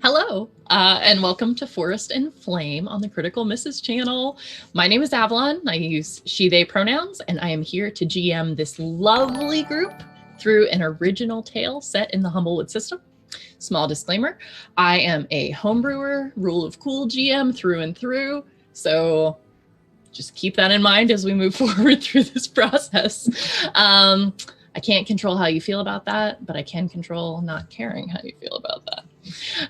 Hello, and welcome to Forest and Flame on the Critical Misses channel. My name is Avalon. I use she, they pronouns, and I am here to GM this lovely group through an original tale set in the Humblewood system. Small disclaimer, I am a homebrewer, rule of cool GM through and through, so just keep that in mind as we move forward through this process. I can't control how you feel about that, but I can control not caring how you feel about that.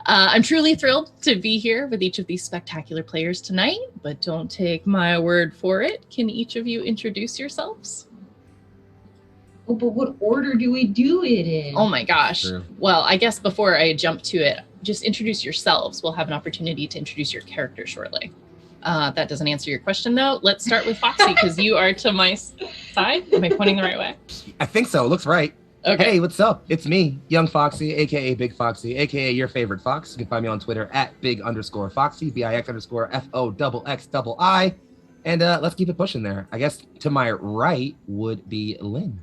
I'm truly thrilled to be here with each of these spectacular players tonight, but don't take my word for it. Can each of you introduce yourselves? Oh, but what order do we do it in? Oh my gosh. True. Well, I guess before I jump to it, just introduce yourselves. We'll have an opportunity to introduce your character shortly. That doesn't answer your question, though. Let's start with Foxy, because you are to my side. Am I pointing the right way? I think so. It looks right. Okay. Hey, what's up? It's me, Young Foxy, a.k.a. Big Foxy, a.k.a. your favorite Fox. You can find me on Twitter at big_Foxy, BIX_FOXXII. And let's keep it pushing there. I guess to my right would be Lynn.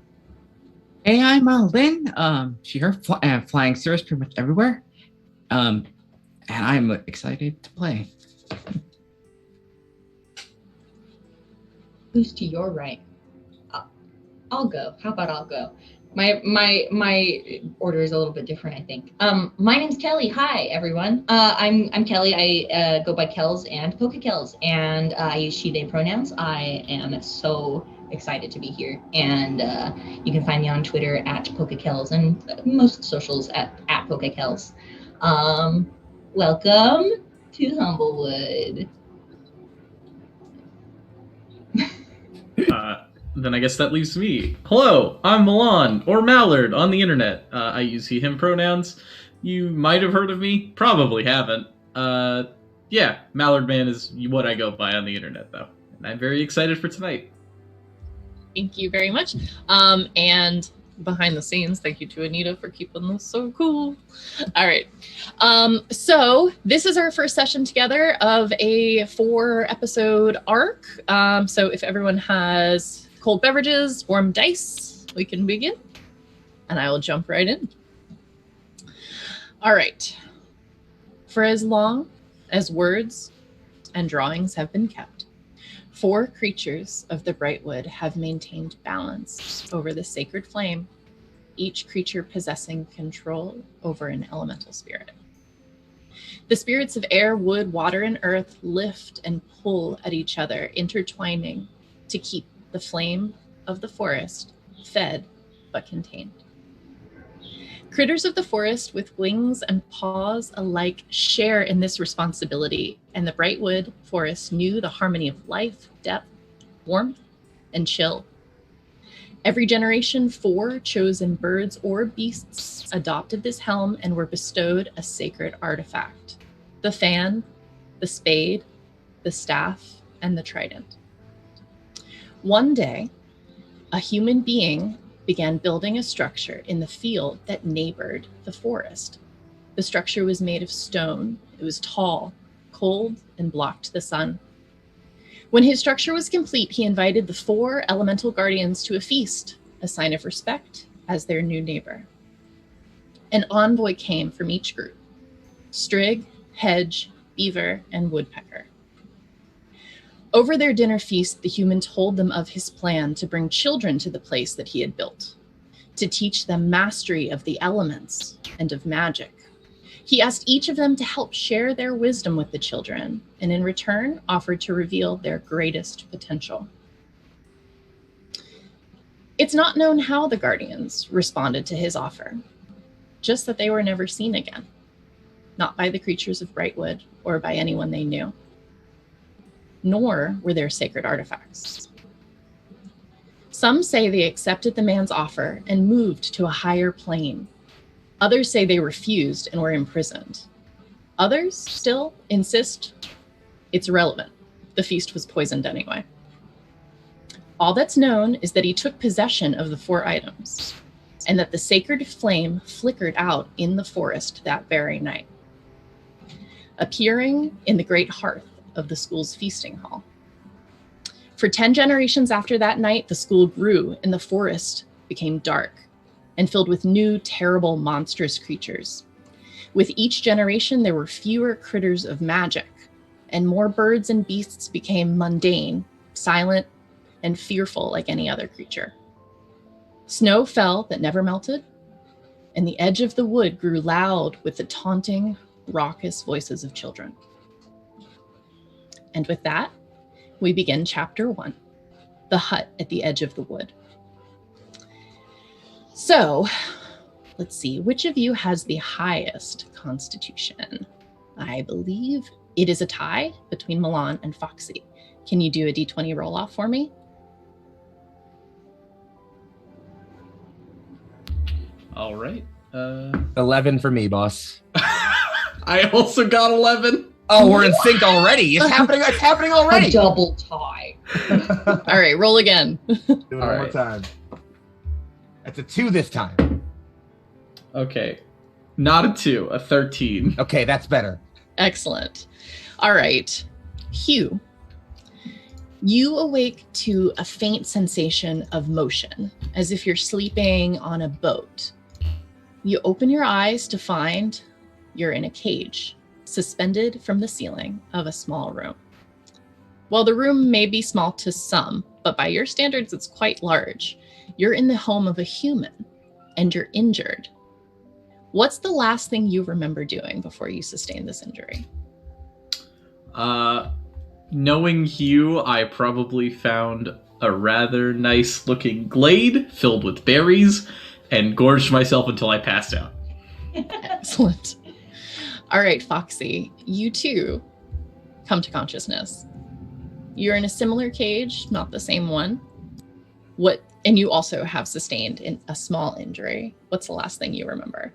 Hey, I'm Lynn. She, her, flying cirrus pretty much everywhere. And I'm excited to play. Who's to your right? I'll go. How about I'll go? My order is a little bit different, I think. My name's Kelly. Hi, everyone. I'm Kelly. I go by Kells and Pokekells, and I use she, they pronouns. I am so excited to be here, and you can find me on Twitter at Pokekells and most socials at Pokekells. Welcome to Humblewood. Then I guess that leaves me. Hello, I'm Milan, or Mallard, on the internet. I use he, him pronouns. You might have heard of me, probably haven't. Yeah, Mallard Man is what I go by on the internet, though. And I'm very excited for tonight. Thank you very much. And behind the scenes, thank you to Anita for keeping this so cool. All right. So this is our first session together of a 4-episode arc. So if everyone has cold beverages, warm dice, we can begin. And I will jump right in. All right. For as long as words and drawings have been kept, 4 creatures of the Brightwood have maintained balance over the sacred flame, each creature possessing control over an elemental spirit. The spirits of air, wood, water, and earth lift and pull at each other, intertwining to keep the flame of the forest fed but contained. Critters of the forest with wings and paws alike share in this responsibility, and the Brightwood forest knew the harmony of life, depth, warmth, and chill. Every generation, 4 chosen birds or beasts adopted this helm and were bestowed a sacred artifact: the fan, the spade, the staff, and the trident. One day, a human being began building a structure in the field that neighbored the forest. The structure was made of stone. It was tall, cold, and blocked the sun. When his structure was complete, he invited the 4 elemental guardians to a feast, a sign of respect as their new neighbor. An envoy came from each group: Strigg, Hedge, Beaver, and Woodpecker. Over their dinner feast, the human told them of his plan to bring children to the place that he had built, to teach them mastery of the elements and of magic. He asked each of them to help share their wisdom with the children, and in return offered to reveal their greatest potential. It's not known how the Guardians responded to his offer, just that they were never seen again, not by the creatures of Brightwood or by anyone they knew, nor were there sacred artifacts. Some say they accepted the man's offer and moved to a higher plane. Others say they refused and were imprisoned. Others still insist it's irrelevant. The feast was poisoned anyway. All that's known is that he took possession of the 4 items, and that the sacred flame flickered out in the forest that very night, appearing in the great hearth of the school's feasting hall. For 10 generations after that night, the school grew and the forest became dark and filled with new, terrible, monstrous creatures. With each generation, there were fewer critters of magic, and more birds and beasts became mundane, silent, and fearful like any other creature. Snow fell that never melted, and the edge of the wood grew loud with the taunting, raucous voices of children. And with that, we begin chapter 1, the hut at the edge of the wood. So, let's see, which of you has the highest constitution? I believe it is a tie between Milan and Foxy. Can you do a d20 roll off for me? All right. 11 for me, boss. I also got 11. Oh, we're in sync already. It's happening. It's happening already. A double tie. All right, roll again. Do it All one more right. time. It's a 2 this time. Okay. Not a 2, a 13. Okay, that's better. Excellent. All right, Hugh, you awake to a faint sensation of motion, as if you're sleeping on a boat. You open your eyes to find you're in a cage, suspended from the ceiling of a small room. While the room may be small to some, but by your standards, it's quite large. You're in the home of a human, and you're injured. What's the last thing you remember doing before you sustained this injury? Knowing Hugh, I probably found a rather nice looking glade filled with berries and gorged myself until I passed out. Excellent. All right, Foxy, you too come to consciousness. You're in a similar cage, not the same one. And you also have sustained a small injury. What's the last thing you remember?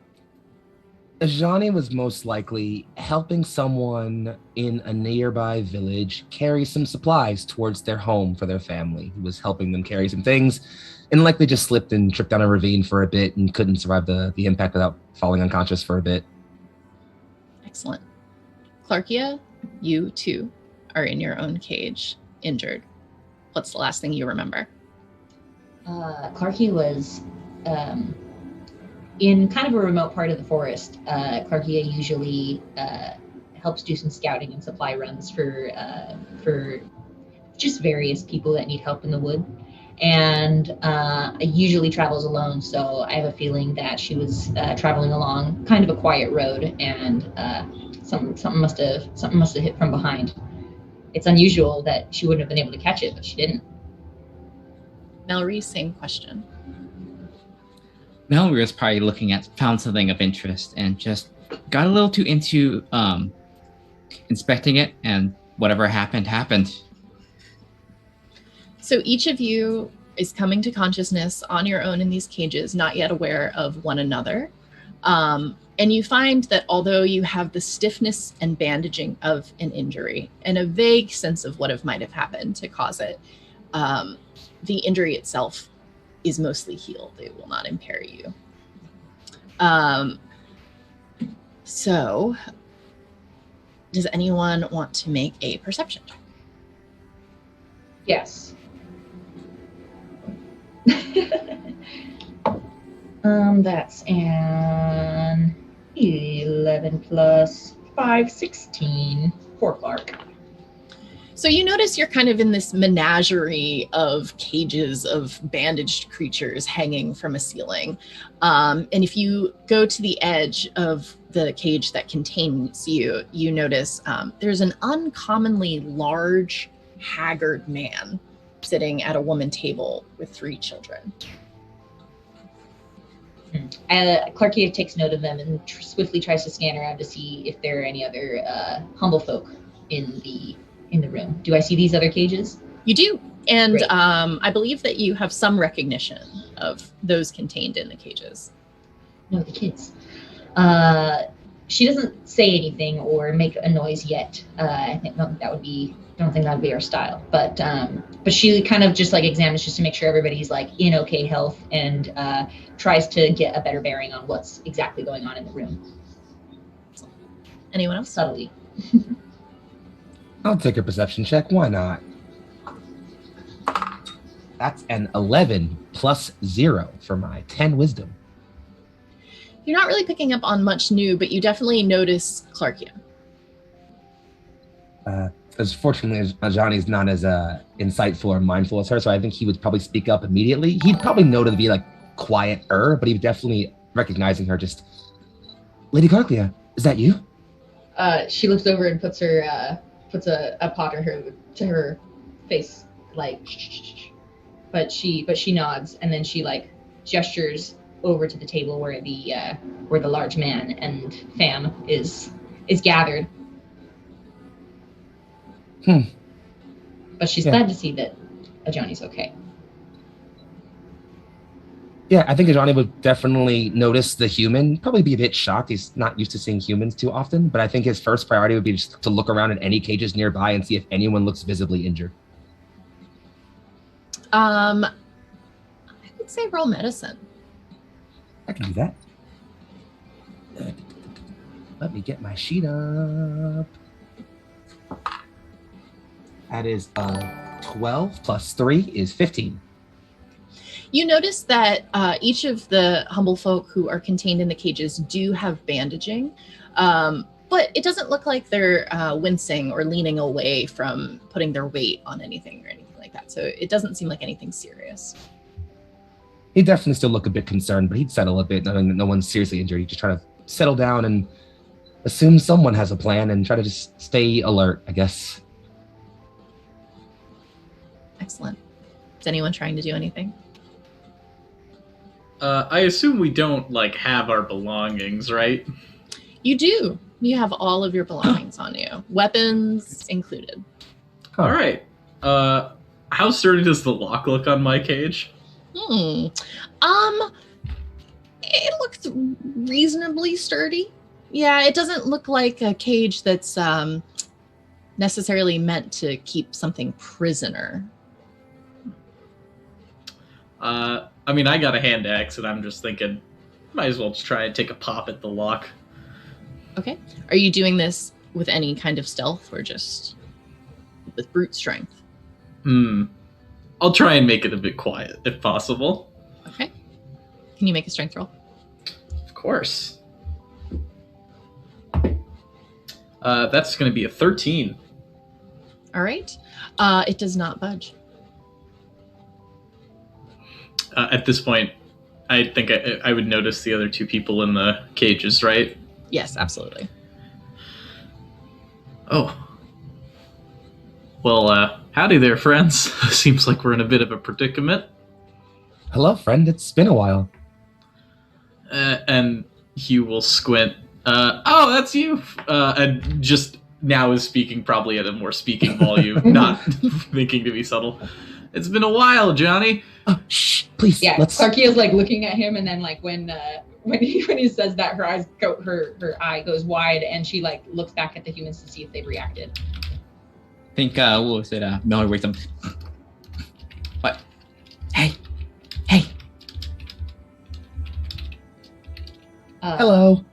Ajani was most likely helping someone in a nearby village carry some supplies towards their home for their family. He was helping them carry some things and likely just slipped and tripped down a ravine for a bit and couldn't survive the impact without falling unconscious for a bit. Excellent. Clarkia, you too are in your own cage, injured. What's the last thing you remember? Clarky was in kind of a remote part of the forest. Clarkia usually helps do some scouting and supply runs for just various people that need help in the wood. And usually travels alone, so I have a feeling that she was traveling along kind of a quiet road, and something must have hit from behind. It's unusual that she wouldn't have been able to catch it, but she didn't. Mallory, same question. Mallory was probably found something of interest and just got a little too into inspecting it, and whatever happened. So each of you is coming to consciousness on your own in these cages, not yet aware of one another. And you find that although you have the stiffness and bandaging of an injury and a vague sense of what might have happened to cause it, the injury itself is mostly healed. It will not impair you. So, does anyone want to make a perception check? Yes. That's an 11 plus 5, 16 for Clark. So you notice you're kind of in this menagerie of cages of bandaged creatures hanging from a ceiling. And if you go to the edge of the cage that contains you, you notice there's an uncommonly large, haggard man sitting at a woman table with 3 children. Clarkia takes note of them and swiftly tries to scan around to see if there are any other humble folk in the room. Do I see these other cages? You do. And Great. I believe that you have some recognition of those contained in the cages. No, the kids. She doesn't say anything or make a noise yet. I think don't think that would be our style. But she kind of just like examines just to make sure everybody's like in okay health and tries to get a better bearing on what's exactly going on in the room. Anyone else? Subtly. I'll take a perception check. Why not? That's an 11 plus 0 for my 10 wisdom. You're not really picking up on much new, but you definitely notice Clarkia. As fortunately, Johnny's not as insightful or mindful as her, so I think he would probably speak up immediately. He'd probably know to be like quieter, but he would definitely recognizing her. Just, Lady Clarkia, is that you? She looks over and puts a pot to her face, like, but she nods, and then she like gestures over to the table where the large man and fam is gathered. But she's glad to see that Ajani's okay. Yeah, I think Johnny would definitely notice the human, probably be a bit shocked. He's not used to seeing humans too often, but I think his first priority would be just to look around in any cages nearby and see if anyone looks visibly injured. I would say roll medicine. I can do that. Let me get my sheet up. That is 12 plus 3 is 15. You notice that each of the humble folk who are contained in the cages do have bandaging, but it doesn't look like they're wincing or leaning away from putting their weight on anything or anything like that. So it doesn't seem like anything serious. He'd definitely still look a bit concerned, but he'd settle a bit, knowing that no one's seriously injured. He'd just try to settle down and assume someone has a plan and try to just stay alert, I guess. Excellent. Is anyone trying to do anything? I assume we don't, like, have our belongings, right? You do. You have all of your belongings on you. Weapons included. All right. How sturdy does the lock look on my cage? It looks reasonably sturdy. Yeah, it doesn't look like a cage that's necessarily meant to keep something prisoner. I mean, I got a hand axe, and I'm just thinking, might as well just try and take a pop at the lock. Okay. Are you doing this with any kind of stealth or just with brute strength? I'll try and make it a bit quiet, if possible. Okay. Can you make a strength roll? Of course. That's going to be a 13. All right. It does not budge. At this point, I think I would notice the other two people in the cages, right? Yes, absolutely. Oh. Well, howdy there, friends. Seems like we're in a bit of a predicament. Hello, friend. It's been a while. And Hugh will squint. Oh, that's you! And just now is speaking probably at a more speaking volume, not thinking to be subtle. It's been a while, Johnny. Oh, shh, please. Yeah, Let's... Clarkia's like looking at him, and then like when he says that, her eyes go, her eye goes wide, and she like looks back at the humans to see if they've reacted. I think what was it? Miller wakes up. What? Hey. Hello.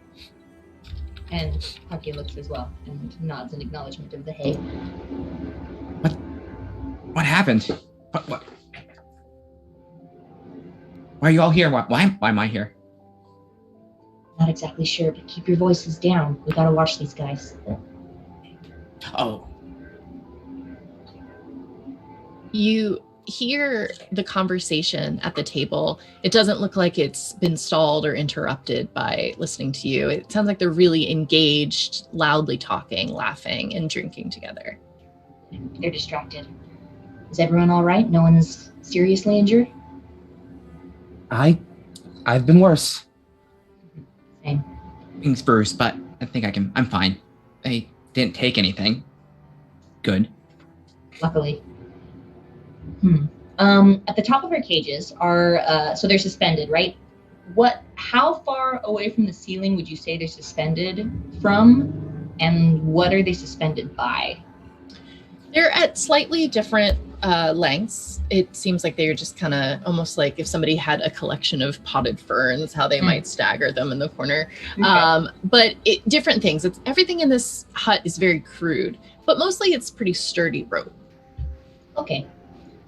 And Clarkia looks as well and nods in acknowledgement of the hey. What happened? What? Why are you all here? Why am I here? Not exactly sure, but keep your voices down. We gotta watch these guys. Oh. You hear the conversation at the table. It doesn't look like it's been stalled or interrupted by listening to you. It sounds like they're really engaged, loudly talking, laughing, and drinking together. They're distracted. Is everyone all right? No one's seriously injured? I've been worse. Same. Things bruised, but I think I'm fine. They didn't take anything. Good. Luckily. At the top of our cages are, so they're suspended, right? How far away from the ceiling would you say they're suspended from? And what are they suspended by? They're at slightly different lengths. It seems like they're just kind of almost like if somebody had a collection of potted ferns, how they might stagger them in the corner. Okay. But different things. Everything in this hut is very crude, but mostly it's pretty sturdy rope. Okay.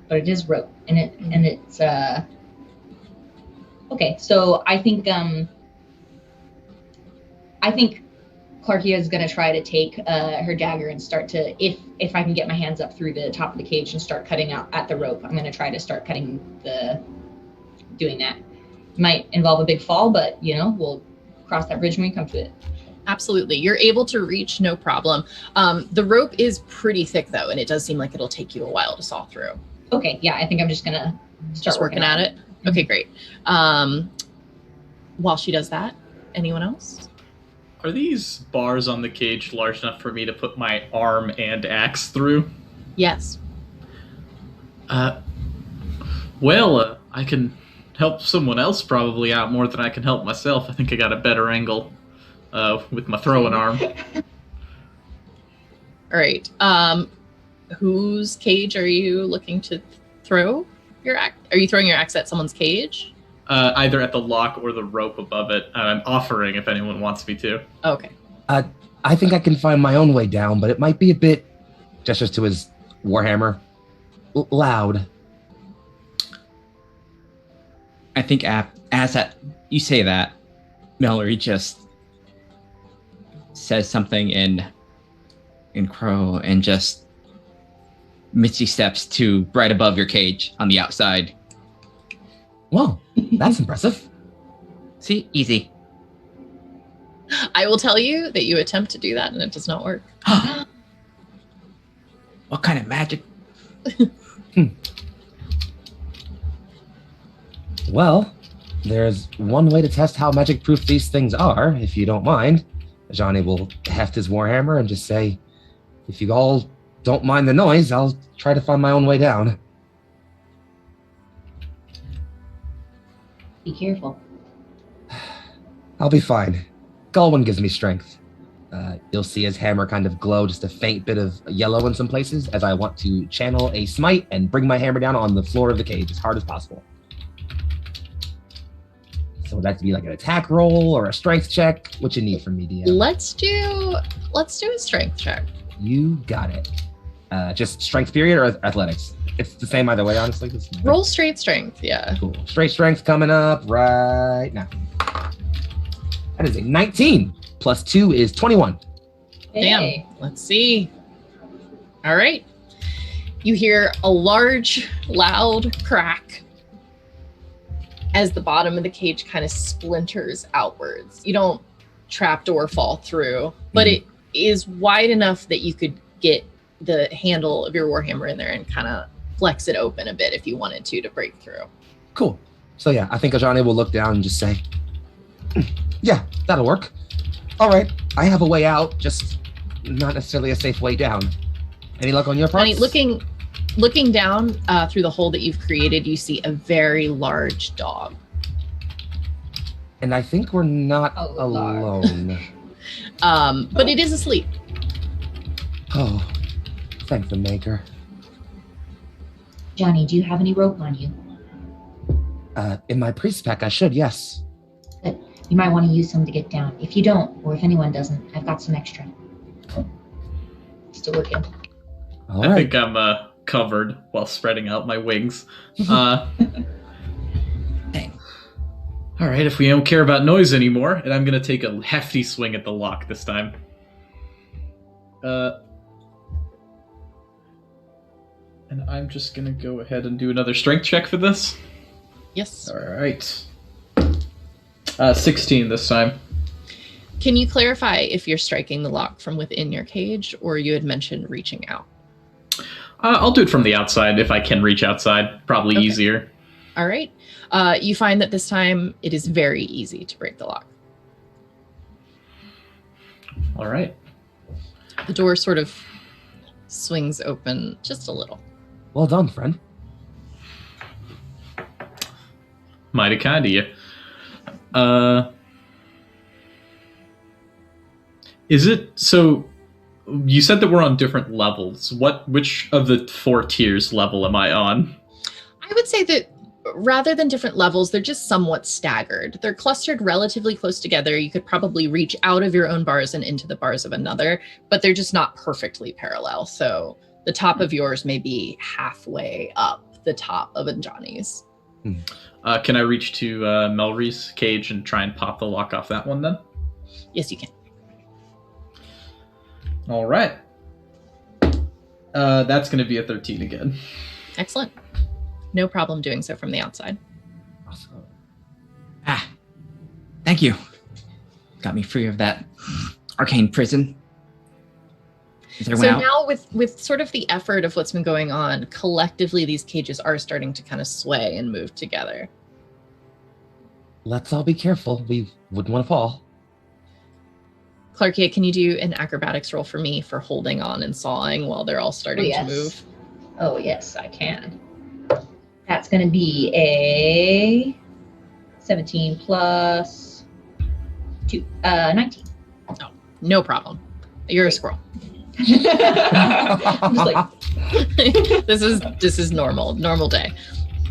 But it is rope, and it's okay. So I think I think Clarkia is going to try to take her dagger and start to, if I can get my hands up through the top of the cage and start cutting out at the rope, I'm going to try to start doing that. Might involve a big fall, but we'll cross that bridge when we come to it. Absolutely. You're able to reach, no problem. The rope is pretty thick though, and it does seem like it'll take you a while to saw through. Okay, yeah, I think I'm just going to start working at it. Mm-hmm. Okay, great. While she does that, anyone else? Are these bars on the cage large enough for me to put my arm and axe through? Yes. Well, I can help someone else probably out more than I can help myself. I think I got a better angle with my throwing arm. All right. Whose cage are you looking to throw your axe? Are you throwing your axe at someone's cage? Either at the lock or the rope above it. I'm offering if anyone wants me to. Okay. I think I can find my own way down, but it might be a bit, gestures to his warhammer, loud. I think as that you say that, Mallory just says something in Crow and just misty steps to right above your cage on the outside. Whoa, that's impressive. See, easy. I will tell you that you attempt to do that and it does not work. What kind of magic? Well, there's one way to test how magic-proof these things are, if you don't mind. Johnny will heft his warhammer and just say, if you all don't mind the noise, I'll try to find my own way down. Be careful. I'll be fine. Galwin gives me strength. You'll see his hammer kind of glow just a faint bit of yellow in some places as I want to channel a smite and bring my hammer down on the floor of the cage as hard as possible. So would that be like an attack roll or a strength check? What you need from me, DM? Let's do a strength check. You got it. Just strength period or athletics? It's the same either way, honestly. Roll straight strength, yeah. Cool. Straight strength coming up right now. That is a 19. Plus 2 is 21. Damn. Let's see. All right. You hear a large, loud crack as the bottom of the cage kind of splinters outwards. You don't trapdoor fall through, but it is wide enough that you could get the handle of your warhammer in there and kind of flex it open a bit if you wanted to break through. Cool. So yeah, I think Ajani will look down and just say, yeah, that'll work. All right, I have a way out, just not necessarily a safe way down. Any luck on your part? Looking down through the hole that you've created, you see a very large dog. And I think we're not alone. But it is asleep. Oh, thank the maker. Johnny, do you have any rope on you? In my priest pack, I should, yes. Good. You might want to use some to get down. If you don't, or if anyone doesn't, I've got some extra. Still working. All I right. think I'm covered while spreading out my wings. All right, if we don't care about noise anymore, and I'm going to take a hefty swing at the lock this time. And I'm just going to go ahead and do another strength check for this. Yes. All right. 16 this time. Can you clarify if you're striking the lock from within your cage, or you had mentioned reaching out? I'll do it from the outside if I can reach outside. Probably easier. All right. You find that this time it is very easy to break the lock. All right. The door sort of swings open just a little. Well done, friend. Mighty kind of you. Is it so? You said that we're on different levels. Which of the 4 tiers level am I on? I would say that rather than different levels, they're just somewhat staggered. They're clustered relatively close together. You could probably reach out of your own bars and into the bars of another, but they're just not perfectly parallel. So the top of yours may be halfway up the top of Anjani's. Can I reach to Melry's cage and try and pop the lock off that one then? Yes, you can. All right. That's going to be a 13 again. Excellent. No problem doing so from the outside. Awesome. Thank you. Got me free of that arcane prison. Is there So one out? now with sort of the effort of what's been going on, collectively these cages are starting to kind of sway and move together. Let's all be careful. We wouldn't want to fall. Clarkia, can you do an acrobatics roll for me for holding on and sawing while they're all starting to move? Oh, yes, I can. That's going to be a 17 plus 2, 19. Oh, no problem. You're a squirrel. I'm just like, This is normal day.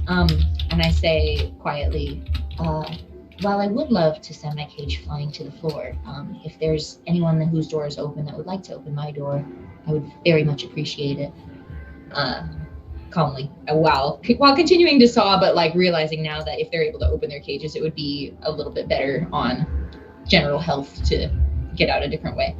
and I say quietly, while I would love to send my cage flying to the floor, if there's anyone whose door is open that would like to open my door, I would very much appreciate it. Calmly, while continuing to saw, but like realizing now that if they're able to open their cages, it would be a little bit better on general health to get out a different way.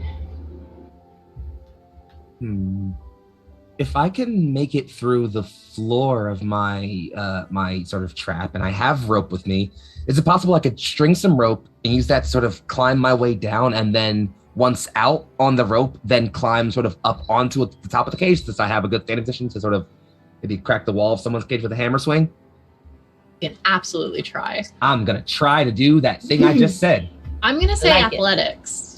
If I can make it through the floor of my my sort of trap, and I have rope with me, is it possible I could string some rope and use that to sort of climb my way down, and then once out on the rope, then climb sort of up onto the top of the cage, since I have a good standing position to sort of maybe crack the wall of someone's cage with a hammer swing? You can absolutely try. I'm gonna try to do that thing I just said. I'm going to say Like it. athletics.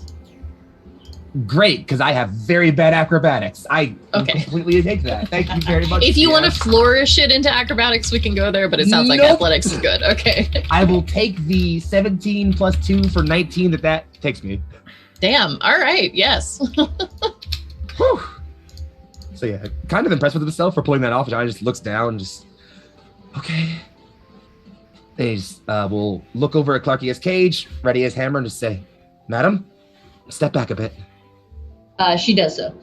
Great, because I have very bad acrobatics. I Okay. completely take that. Thank you very much. If you want to Tia. flourish it into acrobatics, we can go there, but it sounds like Nope. athletics is good. Okay. I will take the 17 plus 2 for 19 that takes me. Damn. All right. Yes. Whew. So yeah, kind of impressed with himself for pulling that off. Johnny just looks down and just, okay. They just, will look over at Clarkia's cage, ready his hammer, and just say, "Madam, step back a bit." She does so.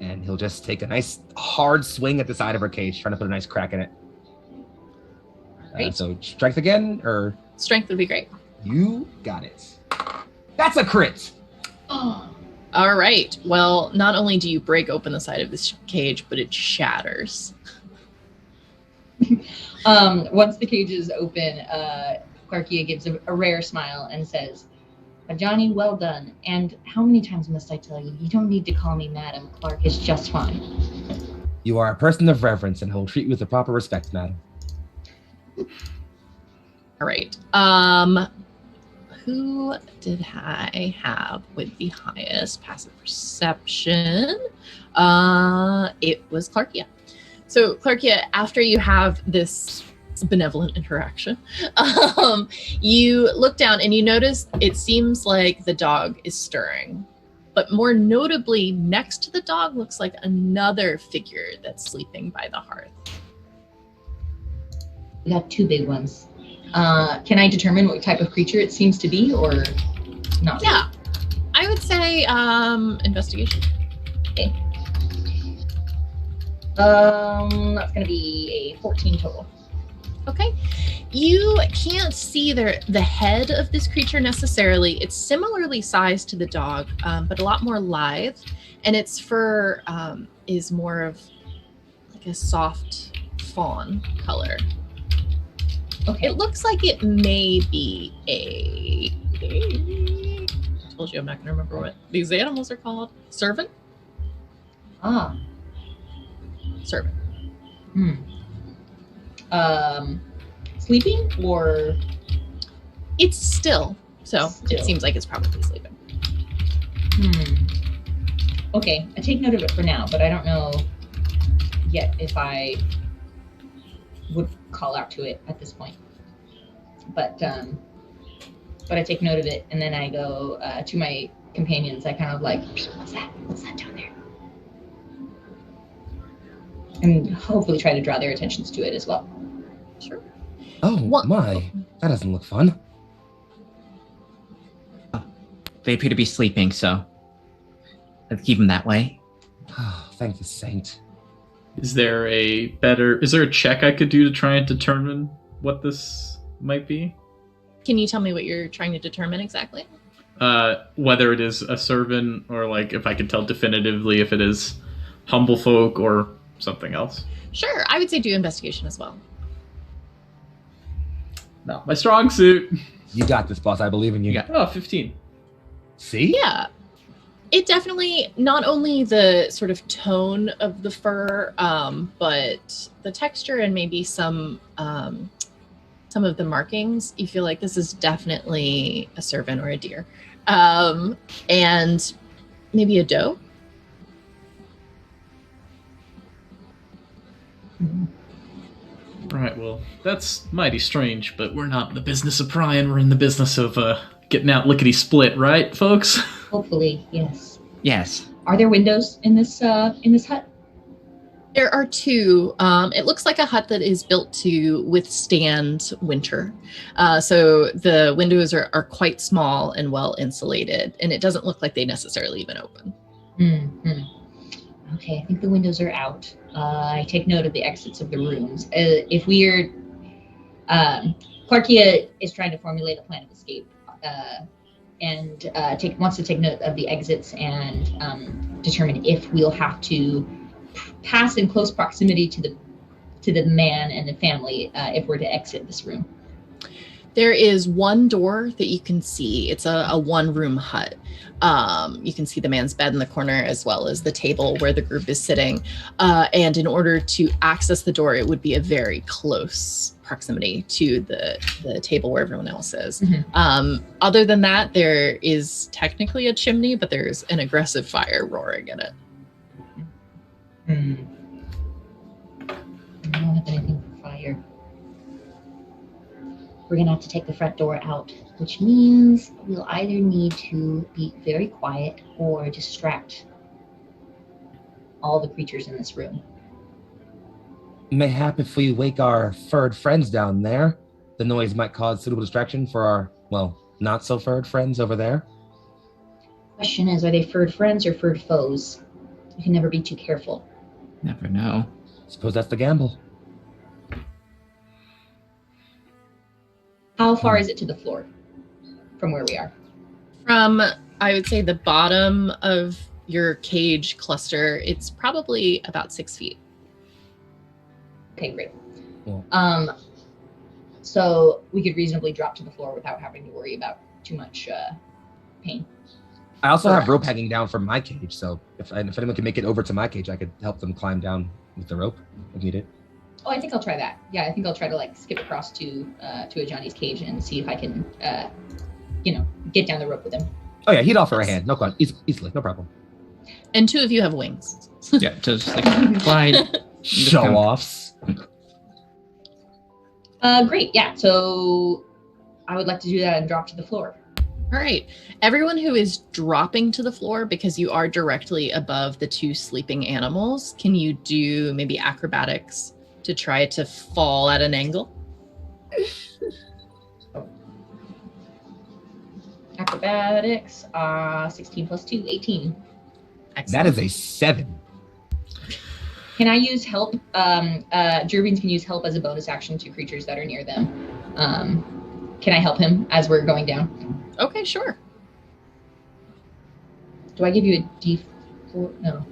And he'll just take a nice hard swing at the side of her cage, trying to put a nice crack in it. Right. So strength again, or Strength would be great. you got it. That's a crit. All right. Well, not only do you break open the side of this cage, but it shatters. Once the cage is open, Clarkia gives a rare smile and says, "Johnny, well done. And how many times must I tell you, you don't need to call me madam. Clark is just fine." You are a person of reverence, and he'll treat you with the proper respect, madam. All right. Who did I have with the highest passive perception? It was Clarkia. So Clarkia, after you have this benevolent interaction, you look down and you notice it seems like the dog is stirring. But more notably, next to the dog looks like another figure that's sleeping by the hearth. We got 2 big ones. Can I determine what type of creature it seems to be, or not? Yeah, I would say investigation. Okay. That's gonna be a 14 total. Okay. You can't see the head of this creature necessarily. It's similarly sized to the dog, but a lot more lithe. And its fur is more of like a soft fawn color. Okay. It looks like it may be I told you I'm not going to remember what these animals are called. Servant? Ah. Servant. Sleeping or? It's still. So Still. it seems like it's probably sleeping. Okay, I take note of it for now, but I don't know yet if I would call out to it at this point. But I take note of it, and then I go to my companions. I kind of like, what's that? What's that down there? And hopefully try to draw their attentions to it as well. Sure. Oh What- my, that doesn't look fun. They appear to be sleeping, so let's keep them that way. Oh, thank the saint. Is there a check I could do to try and determine what this might be? Can you tell me what you're trying to determine exactly? whether it is a servant or like if I could tell definitively if it is humble folk or something else. Sure, I would say do investigation as well. Not my strong suit. You got this, boss. I believe in you. Yeah. Oh, 15. See? Yeah. It definitely, not only the sort of tone of the fur, but the texture and maybe some of the markings, you feel like this is definitely a servant or a deer. And maybe a doe? Right, well, that's mighty strange, but we're not in the business of prying. We're in the business of getting out lickety-split, right, folks? Hopefully, yes. Yes. Are there windows in this hut? There are two. It looks like a hut that is built to withstand winter. So the windows are quite small and well insulated, and it doesn't look like they necessarily even open. Okay, I think the windows are out. I take note of the exits of the rooms. If we're... Clarkia is trying to formulate a plan of escape and wants to take note of the exits and determine if we'll have to pass in close proximity to the man and the family if we're to exit this room. There is one door that you can see. It's a one-room hut. You can see the man's bed in the corner as well as the table where the group is sitting. And in order to access the door, it would be a very close proximity to the table where everyone else is. Mm-hmm. Other than that, there is technically a chimney, but there's an aggressive fire roaring in it. I don't have anything for fire. We're gonna have to take the front door out, which means we'll either need to be very quiet or distract all the creatures in this room. Mayhap if we wake our furred friends down there, the noise might cause suitable distraction for our, well, not so furred friends over there. Question is, are they furred friends or furred foes? You can never be too careful. Never know. Suppose that's the gamble. How far is it to the floor from where we are? From, I would say, the bottom of your cage cluster, it's probably about 6 feet. Okay, great. Cool. So we could reasonably drop to the floor without having to worry about too much pain. I also have Correct. rope hanging down from my cage, so if anyone can make it over to my cage, I could help them climb down with the rope if needed. Oh, I think I'll try that. Yeah, I think I'll try to skip across to a Johnny's cage and see if I can, get down the rope with him. Oh yeah, he'd offer a hand. No question. Easily, no problem. And 2 of you have wings. Yeah, just like glide. Show offs. Great. Yeah. So I would like to do that and drop to the floor. All right. Everyone who is dropping to the floor, because you are directly above the 2 sleeping animals, can you do maybe acrobatics to try to fall at an angle? Acrobatics, 16 plus 2, 18. Excellent. That is a 7. Can I use help? Drubians can use help as a bonus action to creatures that are near them. Can I help him as we're going down? Okay, sure. Do I give you a D4? No.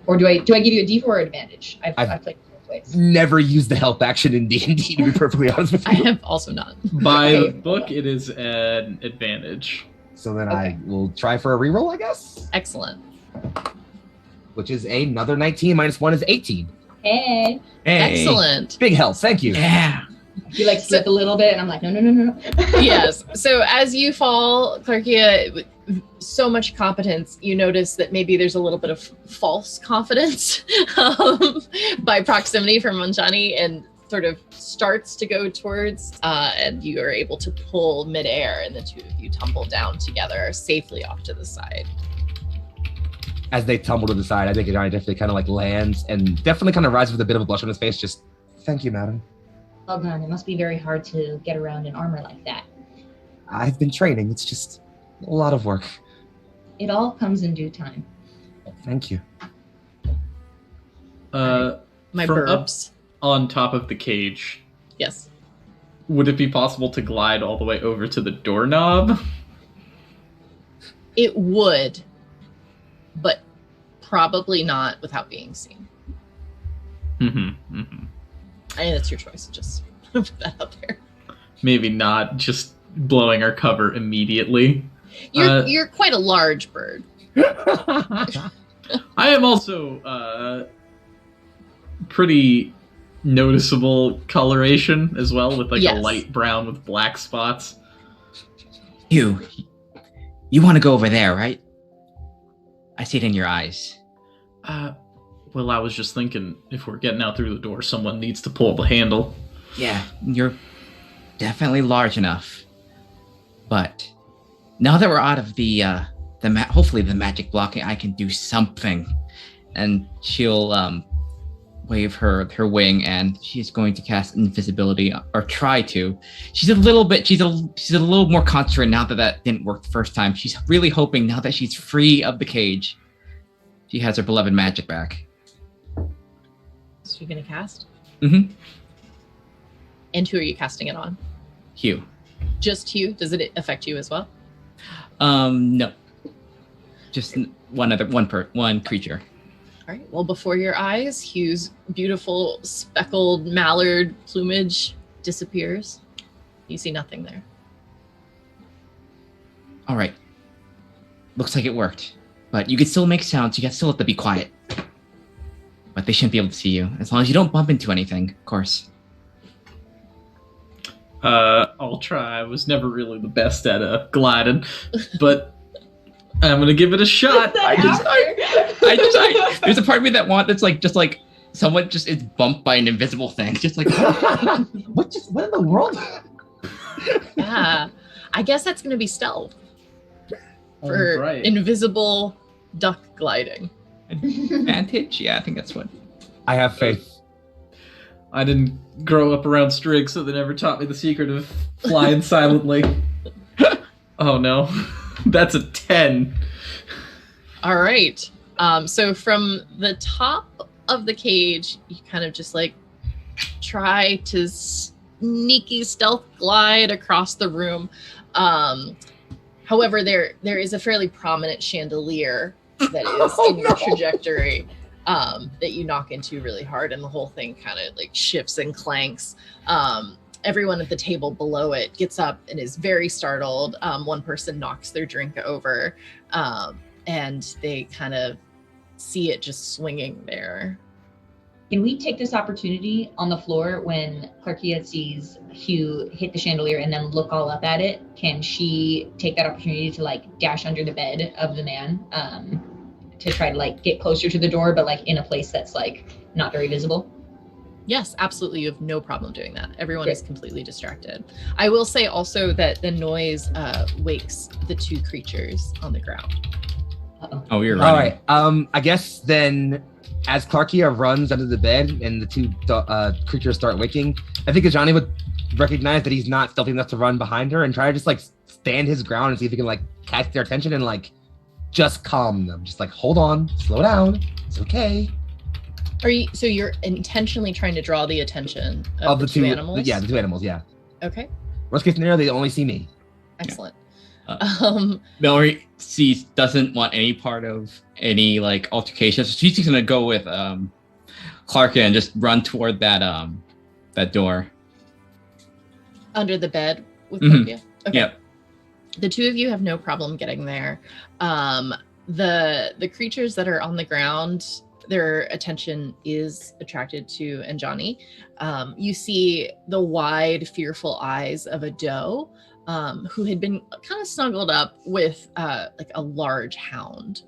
Or do I give you a D4 or advantage? I've played both ways. Never used the help action in D&D, to be perfectly honest with I you. have also not. By Okay. the book, it is an advantage. So then Okay. I will try for a reroll, I guess, Excellent. which is another 19 minus 1 is 18. Hey. Hey. Excellent. Big help, thank you. Yeah. You slip a little bit, and I'm like, no. Yes. So as you fall, Clarkia, with so much competence, you notice that maybe there's a little bit of false confidence by proximity from Manjani, and sort of starts to go towards, and you are able to pull midair, and the 2 of you tumble down together safely off to the side. As they tumble to the side, I think Johnny definitely kind of lands and definitely kind of rises with a bit of a blush on his face. Just, thank you, madam. Well done. It must be very hard to get around in armor like that. I've been training. It's just a lot of work. It all comes in due time. Thank you. My From up burbs. on top of the cage, Yes. would it be possible to glide all the way over to the doorknob? It would, but probably not without being seen. Mm-hmm. Mm-hmm. I mean, that's your choice. Just put that out there. Maybe not just blowing our cover immediately. You're quite a large bird. I am also pretty noticeable coloration as well, with like Yes. a light brown with black spots. You want to go over there, right? I see it in your eyes. Well, I was just thinking, if we're getting out through the door, someone needs to pull the handle. Yeah, you're definitely large enough. But now that we're out of the hopefully the magic blocking, I can do something. And she'll wave her wing, and she's going to cast invisibility, or try to. She's a little more concentrated now that didn't work the first time. She's really hoping now that she's free of the cage, she has her beloved magic back. So you're gonna cast? Mm-hmm. And who are you casting it on? Hugh. Just Hugh? Does it affect you as well? No. Just one creature. All right. Well, before your eyes, Hugh's beautiful speckled mallard plumage disappears. You see nothing there. All right. Looks like it worked. But you can still make sounds. You can still have to be quiet. But they shouldn't be able to see you. As long as you don't bump into anything, of course. I'll try. I was never really the best at gliding, but I'm gonna give it a shot. There's a part of me that's like just like someone just is bumped by an invisible thing. Just like what in the world? Yeah. I guess that's going to be stealth for Right. invisible duck gliding. advantage. Yeah, I think that's what. I have faith. I didn't grow up around Strix, so they never taught me the secret of flying silently. Oh no, that's a 10. All right. So from the top of the cage, you kind of just like try to sneaky stealth glide across the room. However, there is a fairly prominent chandelier that is in your trajectory that you knock into really hard, and the whole thing kind of like shifts and clanks. Everyone at the table below it gets up and is very startled. One person knocks their drink over, and they kind of see it just swinging there. Can we take this opportunity on the floor when Clarkia sees Hugh hit the chandelier and then look all up at it? Can she take that opportunity to like dash under the bed of the man to try to like get closer to the door, but like in a place that's like not very visible? Yes, absolutely. You have no problem doing that. Everyone Great. is completely distracted. I will say also that the noise wakes the two creatures on the ground. Uh-oh. Oh, you're All right. right. I guess then, as Clarkia runs under the bed and the two creatures start waking, I think Ajani would recognize that he's not stealthy enough to run behind her and try to just like stand his ground and see if he can like catch their attention and like just calm them. Just like, hold on, slow down, it's okay. So you're intentionally trying to draw the attention of the two two animals? Yeah, the two animals. Yeah. Okay. Worst case scenario, they only see me. Excellent. Mallory doesn't want any part of any like altercation, so she's just gonna go with Clarkia and just run toward that door. Under the bed with Mhm. Clarkia? Okay. Yep. The two of you have no problem getting there. The creatures that are on the ground, their attention is attracted to Anjani. You see the wide, fearful eyes of a doe who had been kind of snuggled up with like a large hound.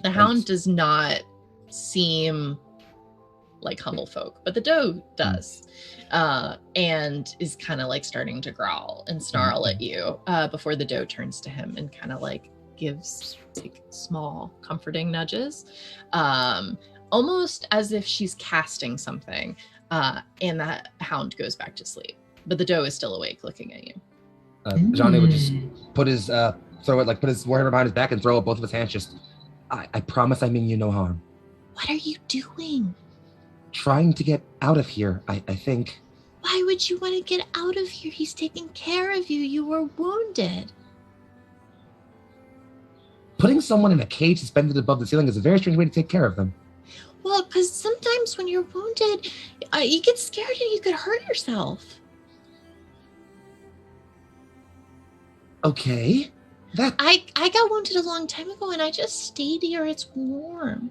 The hound does not seem like humble folk, but the doe does, and is kind of like starting to growl and snarl at you before the doe turns to him and kind of like gives like small comforting nudges, almost as if she's casting something, and that hound goes back to sleep, but the doe is still awake looking at you. Johnny would just put his put his warhammer behind his back and throw up both of his hands. Just, I promise I mean you no harm. What are you doing? Trying to get out of here, I think. Why would you want to get out of here? He's taking care of you. You were wounded. Putting someone in a cage suspended above the ceiling is a very strange way to take care of them. Well, because sometimes when you're wounded, you get scared and you could hurt yourself. Okay. I got wounded a long time ago and I just stayed here. It's warm.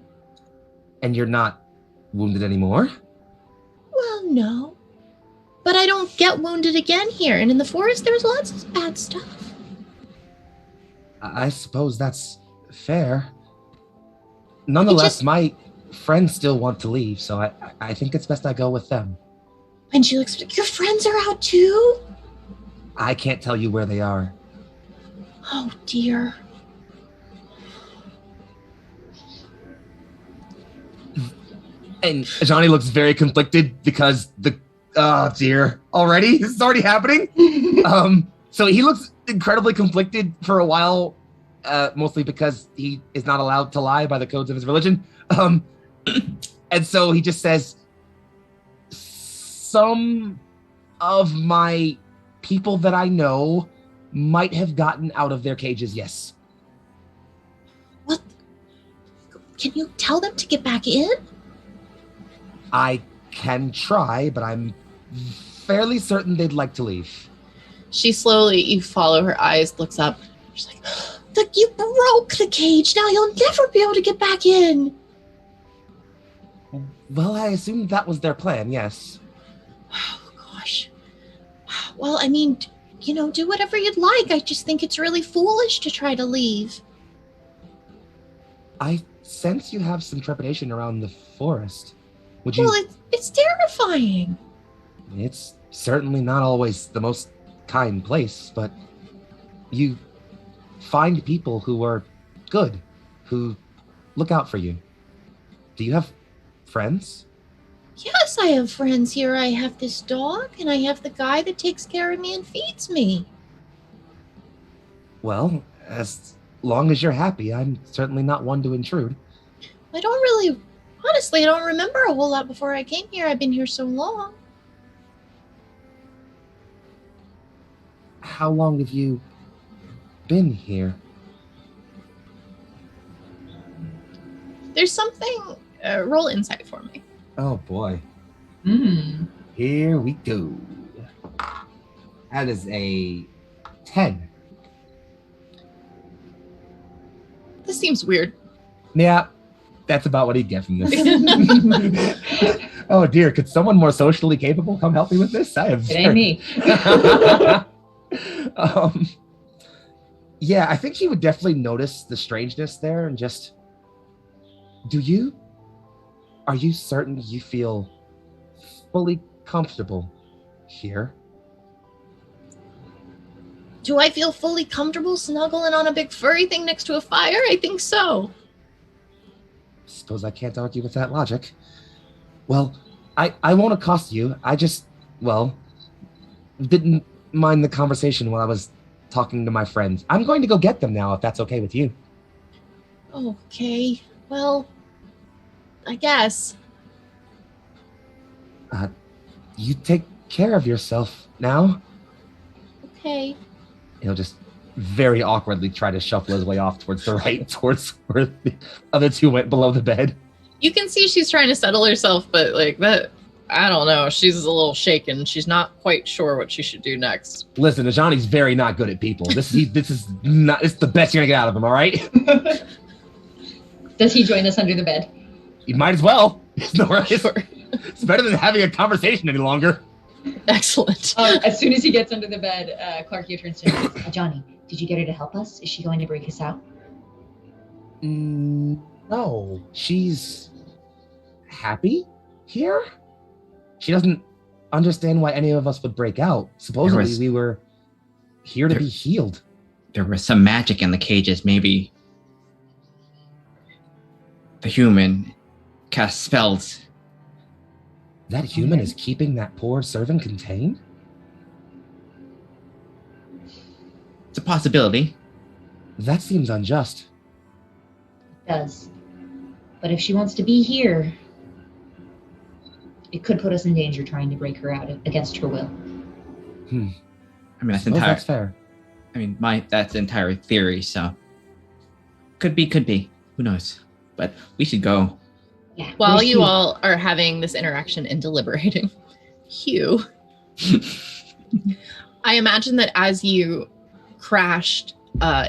And you're not wounded anymore? Well, no. But I don't get wounded again here. And in the forest, there's lots of bad stuff. I suppose that's fair. Nonetheless, my friends still want to leave, so I think it's best I go with them. And she looks, your friends are out too? I can't tell you where they are. Oh, dear. And Johnny looks very conflicted because oh dear, already? This is already happening? So he looks incredibly conflicted for a while, mostly because he is not allowed to lie by the codes of his religion. And so he just says, some of my people that I know might have gotten out of their cages, yes. What? Can you tell them to get back in? I can try, but I'm fairly certain they'd like to leave. She slowly, you follow her eyes, looks up. She's like, you broke the cage. Now you'll never be able to get back in. Well, I assumed that was their plan, yes. Oh, gosh. Well, I mean, do whatever you'd like. I just think it's really foolish to try to leave. I sense you have some trepidation around the forest. Would you... Well, it's terrifying. It's certainly not always the most kind place, but you find people who are good, who look out for you. Do you have friends? Yes, I have friends here. I have this dog, and I have the guy that takes care of me and feeds me. Well, as long as you're happy, I'm certainly not one to intrude. Honestly, I don't remember a whole lot before I came here. I've been here so long. How long have you been here? There's something... roll insight for me. Oh, boy. Mm. Here we go. That is a 10. This seems weird. Yeah, that's about what he'd get from this. Oh, dear. Could someone more socially capable come help me with this? It ain't me. Yeah, I think he would definitely notice the strangeness there and just... Are you certain you feel fully comfortable here? Do I feel fully comfortable snuggling on a big furry thing next to a fire? I think so. Suppose I can't argue with that logic. Well, I won't accost you. I just, didn't mind the conversation while I was talking to my friends. I'm going to go get them now, if that's okay with you. Okay, well, I guess. You take care of yourself now. Okay. He'll just very awkwardly try to shuffle his way off towards the right, towards where the other two went below the bed. You can see she's trying to settle herself, but I don't know. She's a little shaken. She's not quite sure what she should do next. Listen, Ajani's very not good at people. It's the best you're gonna get out of him, all right? Does he join us under the bed? You might as well. Sure. It's better than having a conversation any longer. Excellent. As soon as he gets under the bed, Clarkia turns to him. Johnny, did you get her to help us? Is she going to break us out? No. She's happy here? She doesn't understand why any of us would break out. Supposedly we were here to be healed. There was some magic in the cages. Maybe the human cast spells. That human is keeping that poor servant contained? It's a possibility. That seems unjust. It does. But if she wants to be here, it could put us in danger trying to break her out against her will. I mean, that's That's fair. I mean, that's the entire theory, so. Could be. Who knows? But we should go. Yeah. While where's you Hugh? all are having this interaction and deliberating, Hugh, I imagine that as you crashed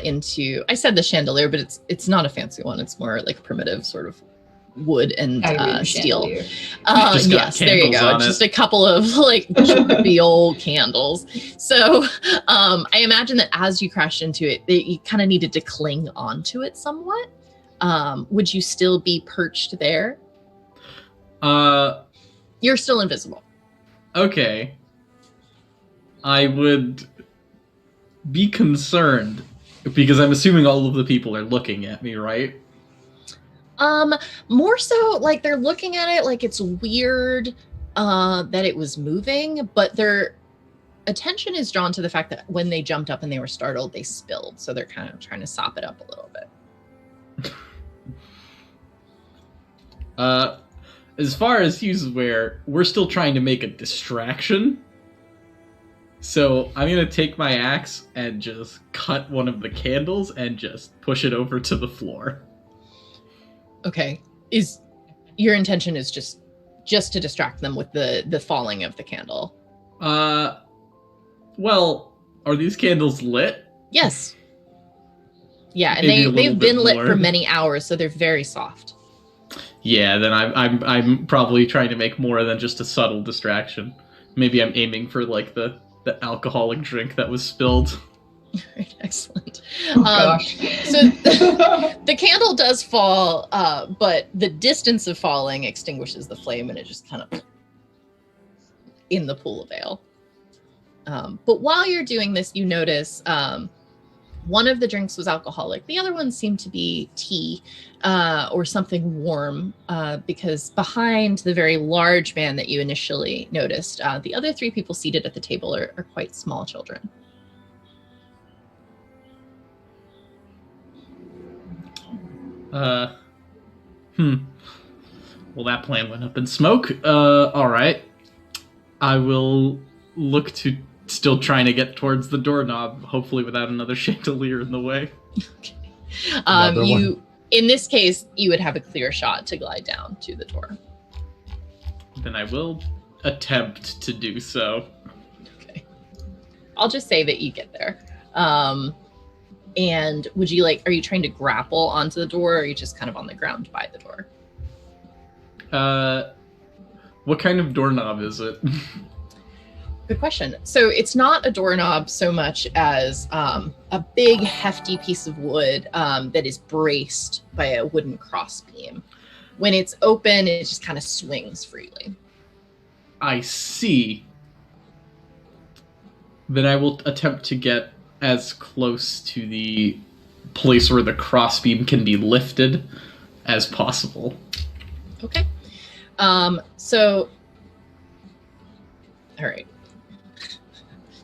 into, I said the chandelier, but it's not a fancy one. It's more like a primitive sort of wood and steel. Chandelier. Just got Yes, there you candles go. on Just it. a couple of like trippy old candles. So I imagine that as you crashed into it, that you kind of needed to cling onto it somewhat. Would you still be perched there? You're still invisible. Okay. I would be concerned because I'm assuming all of the people are looking at me, right? More so like they're looking at it like it's weird that it was moving, but their attention is drawn to the fact that when they jumped up and they were startled, they spilled. So they're kind of trying to sop it up a little bit. As far as he's aware, we're still trying to make a distraction. So I'm gonna take my axe and just cut one of the candles and just push it over to the floor. Okay. Is your intention is just to distract them with the falling of the candle? Well, are these candles lit? Yes. Yeah, and Maybe a little they've bit been lit more. for many hours, so they're very soft. Yeah, then I'm probably trying to make more than just a subtle distraction. Maybe I'm aiming for like the alcoholic drink that was spilled. Right, excellent. Oh, gosh. So the candle does fall, but the distance of falling extinguishes the flame, and it just kind of in the pool of ale. But while you're doing this, you notice one of the drinks was alcoholic. The other one seemed to be tea or something warm, because behind the very large man that you initially noticed, the other three people seated at the table are quite small children. Well, that plan went up in smoke. All right. I will look to still trying to get towards the doorknob, hopefully without another chandelier in the way. Another one. In this case, you would have a clear shot to glide down to the door. Then I will attempt to do so. Okay. I'll just say that you get there. And would you are you trying to grapple onto the door, or are you just kind of on the ground by the door? What kind of doorknob is it? Good question. So it's not a doorknob so much as a big, hefty piece of wood that is braced by a wooden crossbeam. When it's open, it just kind of swings freely. I see. Then I will attempt to get as close to the place where the crossbeam can be lifted as possible. Okay. So, all right.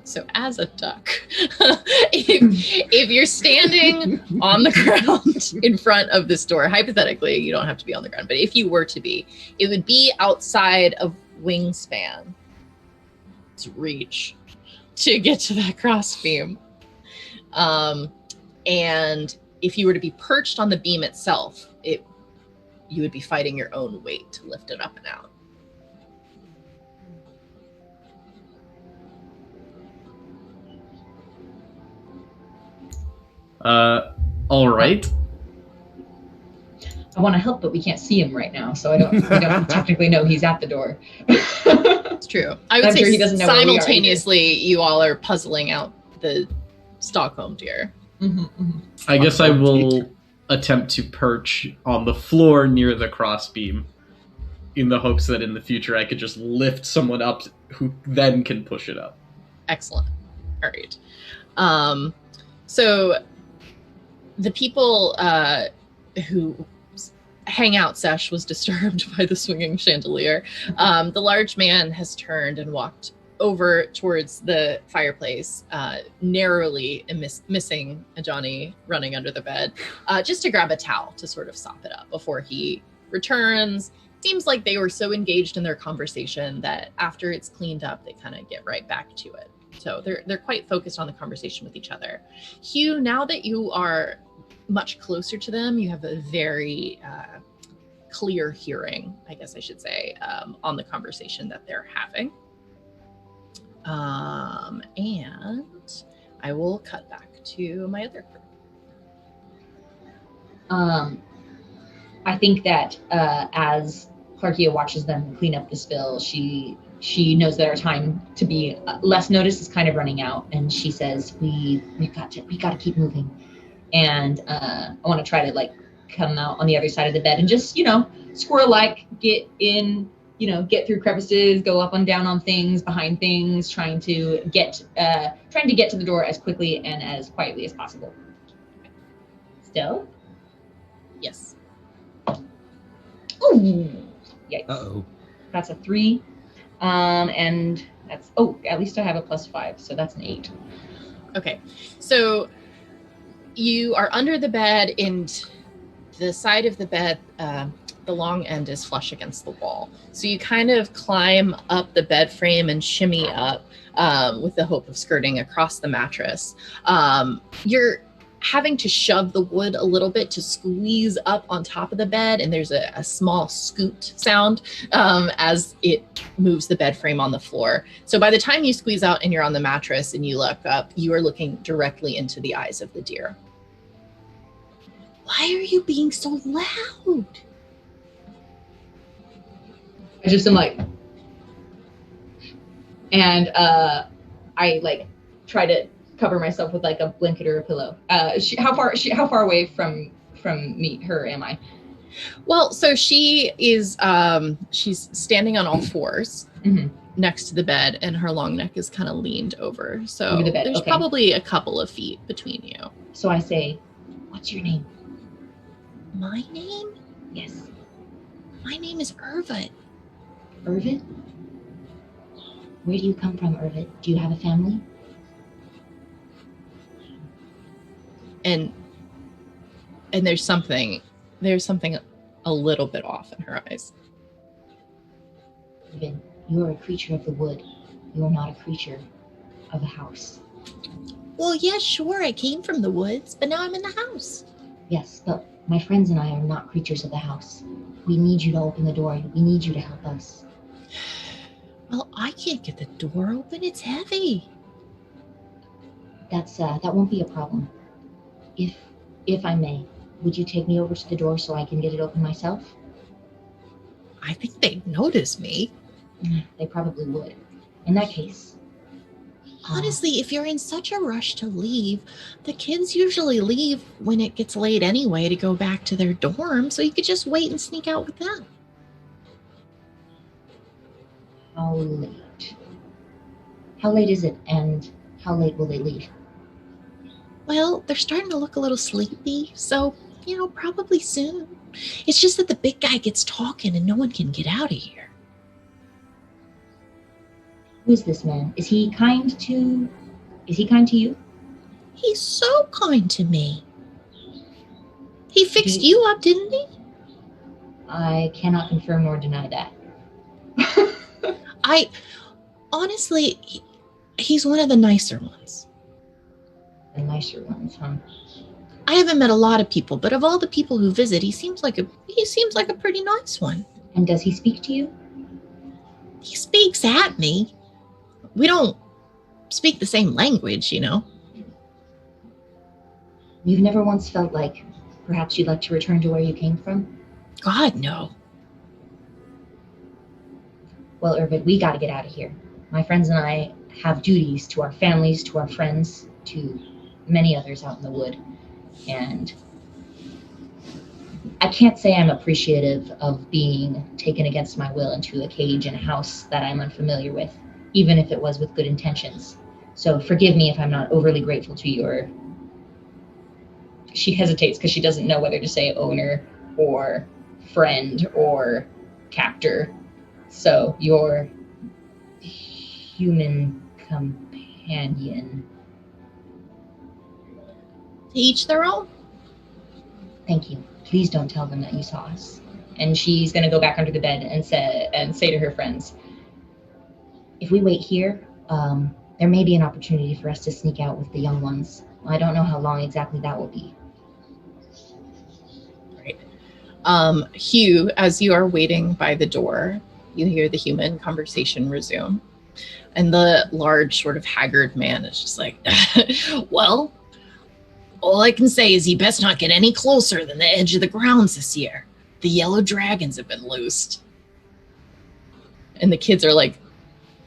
So as a duck, if you're standing on the ground in front of this door, hypothetically, you don't have to be on the ground, but if you were to be, it would be outside of wingspan to reach to get to that crossbeam. And if you were to be perched on the beam itself, you would be fighting your own weight to lift it up and out. All right. I want to help, but we can't see him right now, so we don't technically know he's at the door. It's true. I would I'm say sure he doesn't know where we are either. simultaneously, you all are puzzling out the Stockholm deer. Mm-hmm, mm-hmm. I guess I will attempt to perch on the floor near the crossbeam in the hopes that in the future I could just lift someone up who then can push it up. Excellent. All right. So the people who hang out sesh was disturbed by the swinging chandelier. The large man has turned and walked over towards the fireplace, narrowly missing Johnny running under the bed, just to grab a towel to sort of sop it up before he returns. Seems like they were so engaged in their conversation that after it's cleaned up, they kind of get right back to it. So they're quite focused on the conversation with each other. Hugh, now that you are much closer to them. You have a very clear hearing, I guess I should say, on the conversation that they're having. And I will cut back to my other crew. I think that as Clarkia watches them clean up the spill, she knows that our time to be less noticed is kind of running out, and she says, "We got to keep moving." And I want to try to like come out on the other side of the bed and just squirrel-like get in, get through crevices, go up and down on things, behind things, trying to get to the door as quickly and as quietly as possible. Still. Yes. Ooh, yikes. Uh-oh. That's a 3. And that's, at least I have a +5, so that's an 8. Okay. So you are under the bed, and the side of the bed, the long end is flush against the wall. So you kind of climb up the bed frame and shimmy up with the hope of skirting across the mattress. You're having to shove the wood a little bit to squeeze up on top of the bed, and there's a small scoot sound as it moves the bed frame on the floor. So by the time you squeeze out and you're on the mattress and you look up, you are looking directly into the eyes of the deer. Why are you being so loud? I just am like, and I like try to cover myself with like a blanket or a pillow. How far away from her am I? Well, so she is she's standing on all fours next to the bed, and her long neck is kind of leaned over. So over the bed. there's probably a couple of feet between you. So I say, "What's your name?" My name? Yes. My name is Irvin. Irvin? Where do you come from, Irvin? Do you have a family? And there's something a little bit off in her eyes. Irvin, you are a creature of the wood. You are not a creature of a house. Well, yeah, sure, I came from the woods, but now I'm in the house. Yes, but my friends and I are not creatures of the house. We need you to open the door. We need you to help us. Well, I can't get the door open. It's heavy. That won't be a problem. If I may, would you take me over to the door so I can get it open myself? I think they'd notice me. They probably would. In that case. Honestly, if you're in such a rush to leave, the kids usually leave when it gets late anyway to go back to their dorm, so you could just wait and sneak out with them. How late? How late is it, and how late will they leave? Well, they're starting to look a little sleepy, so, probably soon. It's just that the big guy gets talking and no one can get out of here. Who is this man? Is he kind to you? He's so kind to me. He fixed you up, didn't he? I cannot confirm nor deny that. Honestly, he's one of the nicer ones. The nicer ones, huh? I haven't met a lot of people, but of all the people who visit, he seems like a pretty nice one. And does he speak to you? He speaks at me. We don't speak the same language, You've never once felt like perhaps you'd like to return to where you came from? God, no. Well, Irvin, we got to get out of here. My friends and I have duties to our families, to our friends, to many others out in the wood. And I can't say I'm appreciative of being taken against my will into a cage in a house that I'm unfamiliar with, even if it was with good intentions. So forgive me if I'm not overly grateful to your... She hesitates because she doesn't know whether to say owner or friend or captor. So your human companion. To each their own. Thank you. Please don't tell them that you saw us. And she's going to go back under the bed and say to her friends, if we wait here, there may be an opportunity for us to sneak out with the young ones. I don't know how long exactly that will be. Hugh, as you are waiting by the door, you hear the human conversation resume. And the large, sort of haggard man is just like, well, all I can say is you best not get any closer than the edge of the grounds this year. The yellow dragons have been loosed. And the kids are like,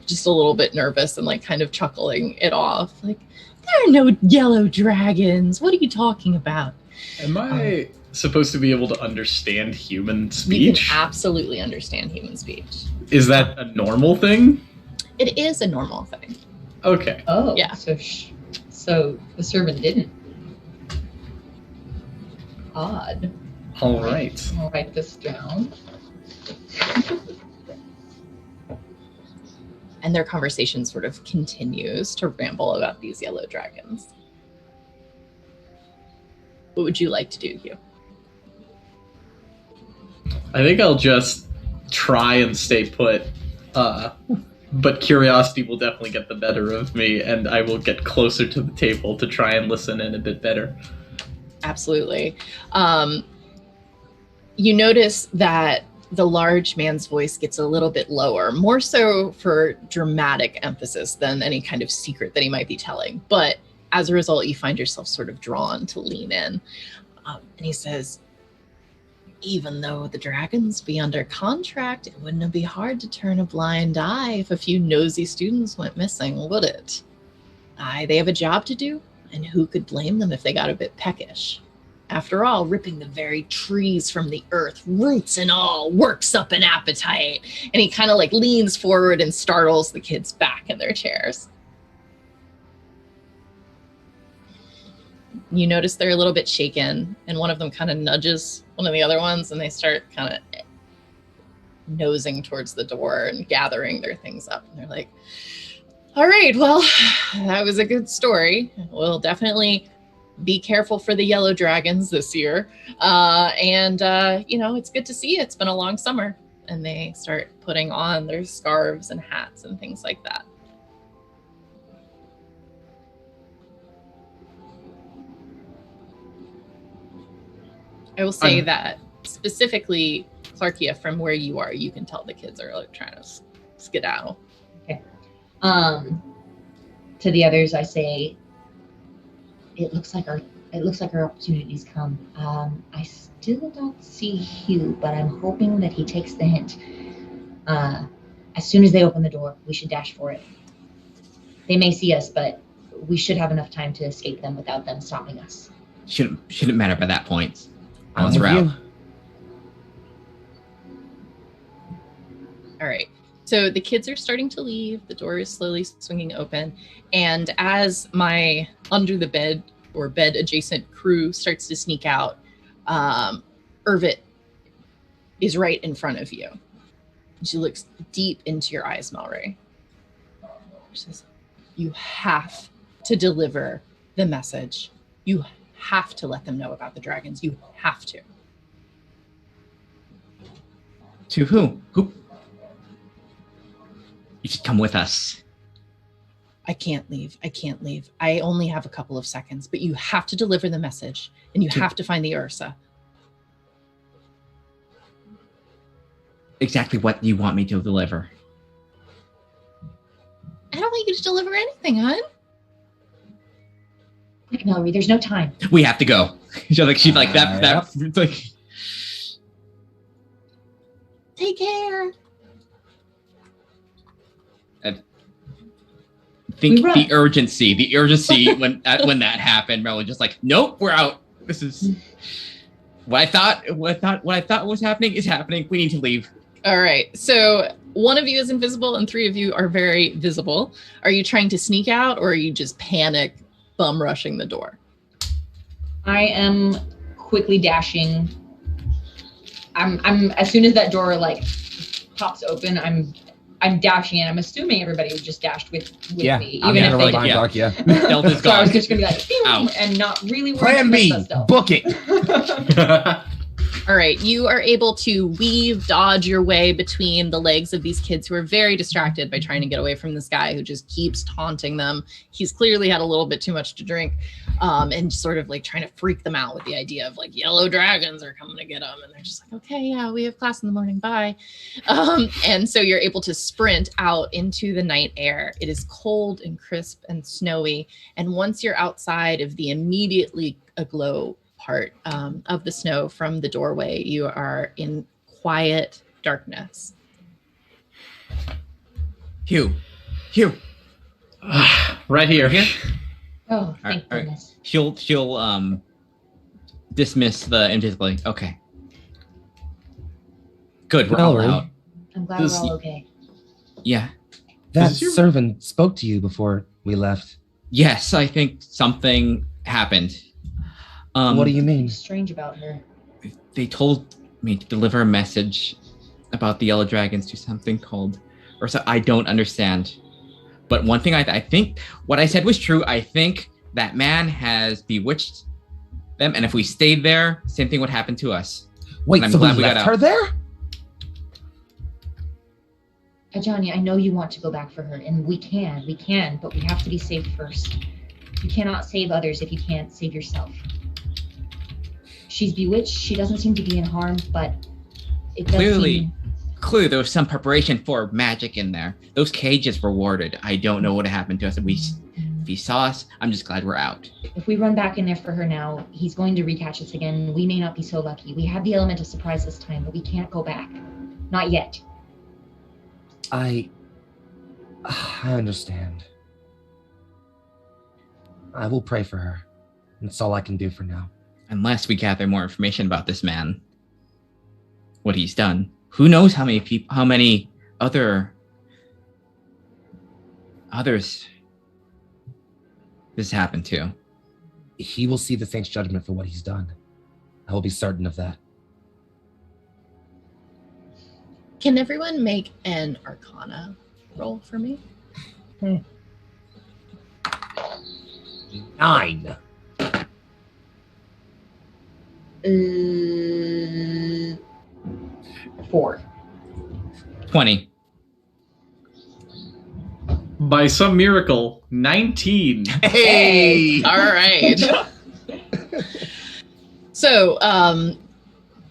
just a little bit nervous and like kind of chuckling it off. Like, there are no yellow dragons. What are you talking about? Am I supposed to be able to understand human You speech? can absolutely understand human speech. Is that a normal thing? It is a normal thing. Okay. Oh, Yeah. So the servant didn't. Odd. All right. I'll write this down. And their conversation sort of continues to ramble about these yellow dragons. What would you like to do, Hugh? I think I'll just try and stay put. But curiosity will definitely get the better of me, and I will get closer to the table to try and listen in a bit better. Absolutely. You notice that the large man's voice gets a little bit lower, more so for dramatic emphasis than any kind of secret that he might be telling. But as a result, you find yourself sort of drawn to lean in. And he says, even though the dragons be under contract, it wouldn't be hard to turn a blind eye if a few nosy students went missing, would it? Aye, they have a job to do, and who could blame them if they got a bit peckish? After all, ripping the very trees from the earth, roots and all, works up an appetite. And he kind of like leans forward and startles the kids back in their chairs. You notice they're a little bit shaken, and one of them kind of nudges one of the other ones, and they start kind of nosing towards the door and gathering their things up. And they're like, all right, well, that was a good story. We'll definitely be careful for the yellow dragons this year. It's good to see you. It's been a long summer. And they start putting on their scarves and hats and things like that. I will say that specifically, Clarkia, from where you are, you can tell the kids are like trying to skedaddle. Okay. To the others, I say, it looks like our opportunity's come. I still don't see Hugh, but I'm hoping that he takes the hint. As soon as they open the door, we should dash for it. They may see us, but we should have enough time to escape them without them stopping us. Shouldn't matter by that point. I'm Once we're with out. you. All right. So the kids are starting to leave. The door is slowly swinging open. And as my under the bed or bed adjacent crew starts to sneak out, Irvit is right in front of you. She looks deep into your eyes, Malray. She says, you have to deliver the message. You have to let them know about the dragons. You have to. To who? Who? You should come with us. I can't leave. I only have a couple of seconds, but you have to deliver the message, and you have to find the Ursa. Exactly what you want me to deliver. I don't want you to deliver anything, hon. Quick, Mallory, there's no time. We have to go. She's like that. It's like, Take care. I think We run. the urgency when that happened, Mel was just like, nope, we're out. This is what I thought was happening is happening. We need to leave. All right. So one of you is invisible and three of you are very visible. Are you trying to sneak out, or are you just panic bum rushing the door? I am quickly dashing. I'm as soon as that door like pops open, I'm dashing in. I'm assuming everybody was just dashed with me, I'm even gonna if they rely didn't. on Doc, yeah. Stealth is So I was gone. just gonna be like, "Pew," Out. and not really worry Plan about B, that stuff. book it. All right, you are able to dodge your way between the legs of these kids who are very distracted by trying to get away from this guy who just keeps taunting them. He's clearly had a little bit too much to drink, and sort of like trying to freak them out with the idea of like yellow dragons are coming to get them. And they're just like, okay, yeah, we have class in the morning, bye. And so you're able to sprint out into the night air. It is cold and crisp and snowy. And once you're outside of the immediately aglow part of the snow from the doorway, you are in quiet darkness. Hugh. Right here. Oh, thank All right. goodness. She'll dismiss the invisibility. Okay. Good, we're all Mallory. out. I'm glad we're all okay. Yeah. That Is your- servant spoke to you before we left. Yes, I think something happened. What do you mean? Strange about her. They told me to deliver a message about the yellow dragons to something called Ursa. I don't understand. But one thing I think what I said was true. I think that man has bewitched them, and if we stayed there, same thing would happen to us. Wait, I'm so we glad we got left out. her there? Johnny, I know you want to go back for her, and we can, but we have to be saved first. You cannot save others if you can't save yourself. She's bewitched. She doesn't seem to be in harm, but it does Clearly seem... there was some preparation for magic in there. Those cages were warded. I don't know what happened to us. If he saw us, I'm just glad we're out. If we run back in there for her now, he's going to recatch us again. We may not be so lucky. We have the element of surprise this time, but we can't go back. Not yet. I understand. I will pray for her. That's all I can do for now. Unless we gather more information about this man, what he's done. Who knows how many others this happened to. He will see the Saint's judgment for what he's done. I will be certain of that. Can everyone make an Arcana roll for me? 9. 4. 20. By some miracle, 19. Hey! All right. So,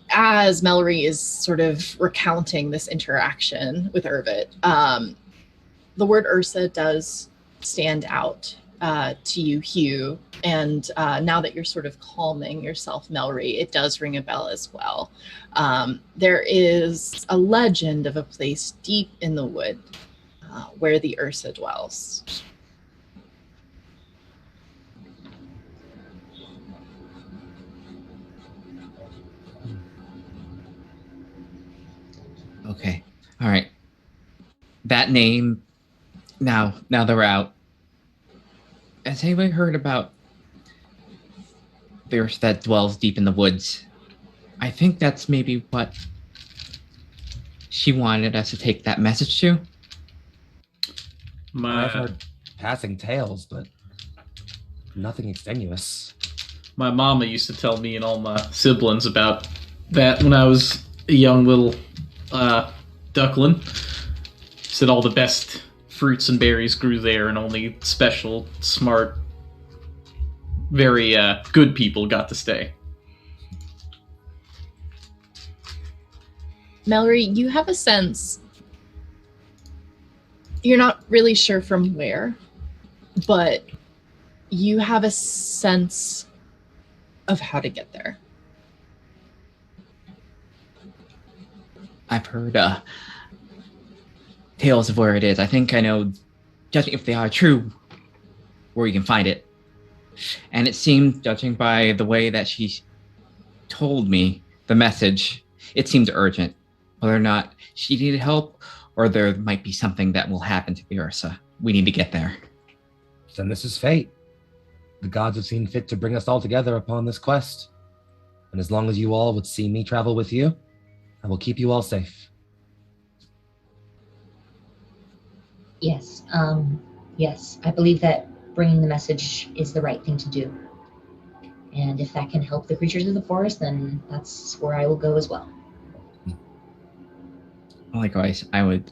as Mallory is sort of recounting this interaction with Irvit, the word Ursa does stand out to you, Hugh. And now that you're sort of calming yourself, Mallory, it does ring a bell as well. There is a legend of a place deep in the wood where the Ursa dwells. Okay. All right. That name, now that we're out, has anybody heard about the Ursa that dwells deep in the woods? I think that's maybe what she wanted us to take that message to. I've heard passing tales, but nothing extenuous. My mama used to tell me and all my siblings about that when I was a young little duckling. Said all the best fruits and berries grew there, and only special, smart, very good people got to stay. Mallory, you have a sense, you're not really sure from where, but you have a sense of how to get there. I've heard tales of where it is. I think I know, judging if they are true, where you can find it. And it seemed, judging by the way that she told me the message, it seemed urgent. Whether or not she needed help, or there might be something that will happen to the Ursa. We need to get there. Then this is fate. The gods have seen fit to bring us all together upon this quest. And as long as you all would see me travel with you, I will keep you all safe. Yes. Yes. I believe that bringing the message is the right thing to do. And if that can help the creatures of the forest, then that's where I will go as well. Likewise, I would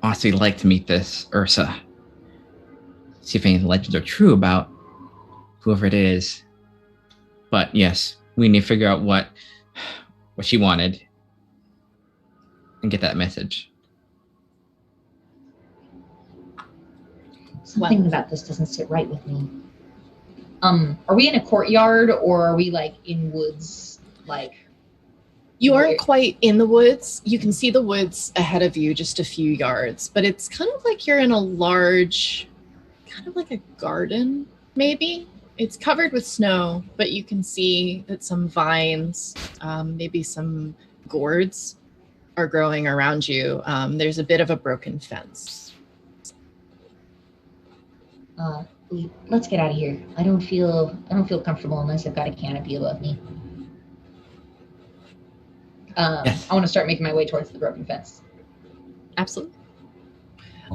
honestly like to meet this Ursa. See if any of the legends are true about whoever it is. But yes, we need to figure out what she wanted and get that message. Something about this doesn't sit right with me. Are we in a courtyard or are we like in woods? Like You aren't quite in the woods. You can see the woods ahead of you just a few yards, but it's kind of like you're in a large, kind of like a garden, maybe. It's covered with snow, but you can see that some vines, maybe some gourds are growing around you. There's a bit of a broken fence. Let's get out of here. I don't feel comfortable unless I've got a canopy above me. Yes. I want to start making my way towards the broken fence. Absolutely.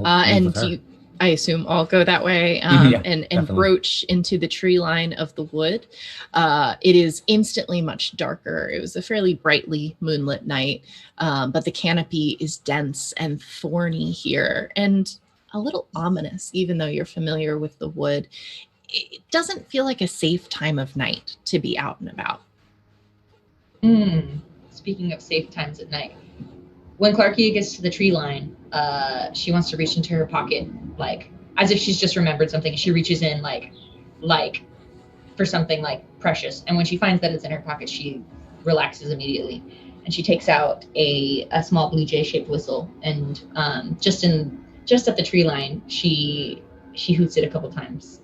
And I assume all go that way Yeah, and definitely. broach into the tree line of the wood. It is instantly much darker. It was a fairly brightly moonlit night, but the canopy is dense and thorny here and a little ominous, even though you're familiar with the wood. It doesn't feel like a safe time of night to be out and about. Speaking of safe times at night, when Clarkia gets to the tree line, she wants to reach into her pocket, like as if she's just remembered something. She reaches in like for something like precious, and when she finds that it's in her pocket, she relaxes immediately, and she takes out a small blue jay shaped whistle, and just at the tree line, she hoots it a couple times.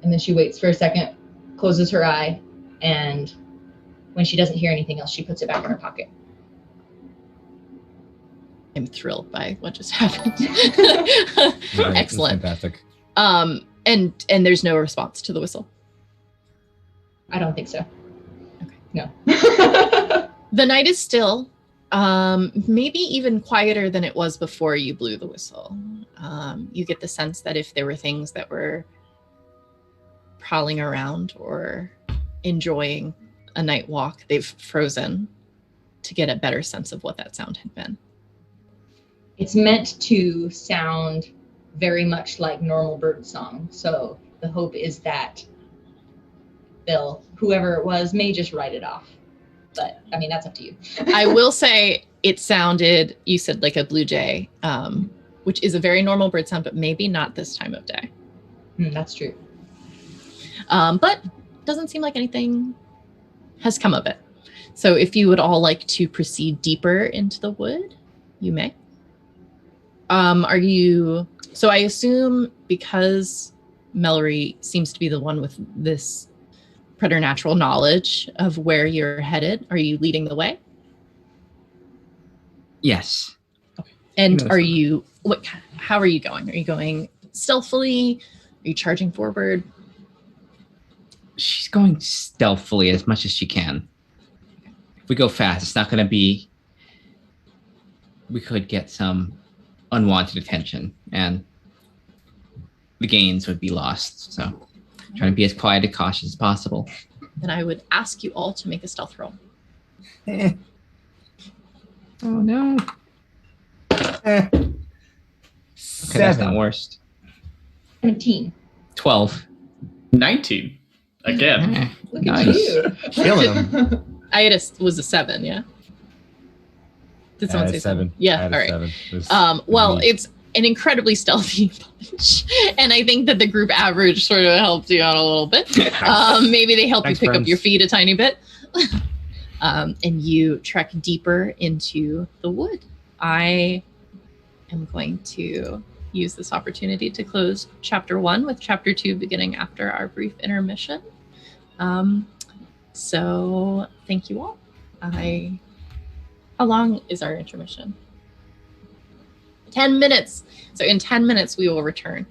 And then she waits for a second, closes her eye, and when she doesn't hear anything else, she puts it back in her pocket. I'm thrilled by what just happened. Right, Excellent. Fantastic. And there's no response to the whistle. I don't think so. Okay. No. The night is still, maybe even quieter than it was before you blew the whistle. You get the sense that if there were things that were prowling around or enjoying a night walk, they've frozen to get a better sense of what that sound had been. It's meant to sound very much like normal bird song. So the hope is that whoever it was, may just write it off. But I mean, that's up to you. I will say it sounded, you said like a blue jay, which is a very normal bird sound, but maybe not this time of day. That's true. But doesn't seem like anything has come of it. So if you would all like to proceed deeper into the wood, you may. So I assume because Mallory seems to be the one with this preternatural knowledge of where you're headed, are you leading the way? Yes. And how are you going? Are you going stealthily? Are you charging forward? She's going stealthily as much as she can. If we go fast, it's not going to be... We could get some unwanted attention, and the gains would be lost. So trying to be as quiet and cautious as possible. Then I would ask you all to make a stealth roll. Oh, no. Okay, that's not worst. 17. 12. 19. Again. Look Nice. at you. Killing them. I was a 7, yeah. Did someone say 7? I Yeah, had all a right. 7. It was Well, neat. it's an incredibly stealthy bunch, and I think that the group average sort of helped you out a little bit. Maybe they help Thanks, you pick up friends. your feet a tiny bit. And you trek deeper into the wood. I am going to use this opportunity to close chapter 1 with chapter 2 beginning after our brief intermission. So thank you all. How long is our intermission? 10 minutes. So in 10 minutes, we will return.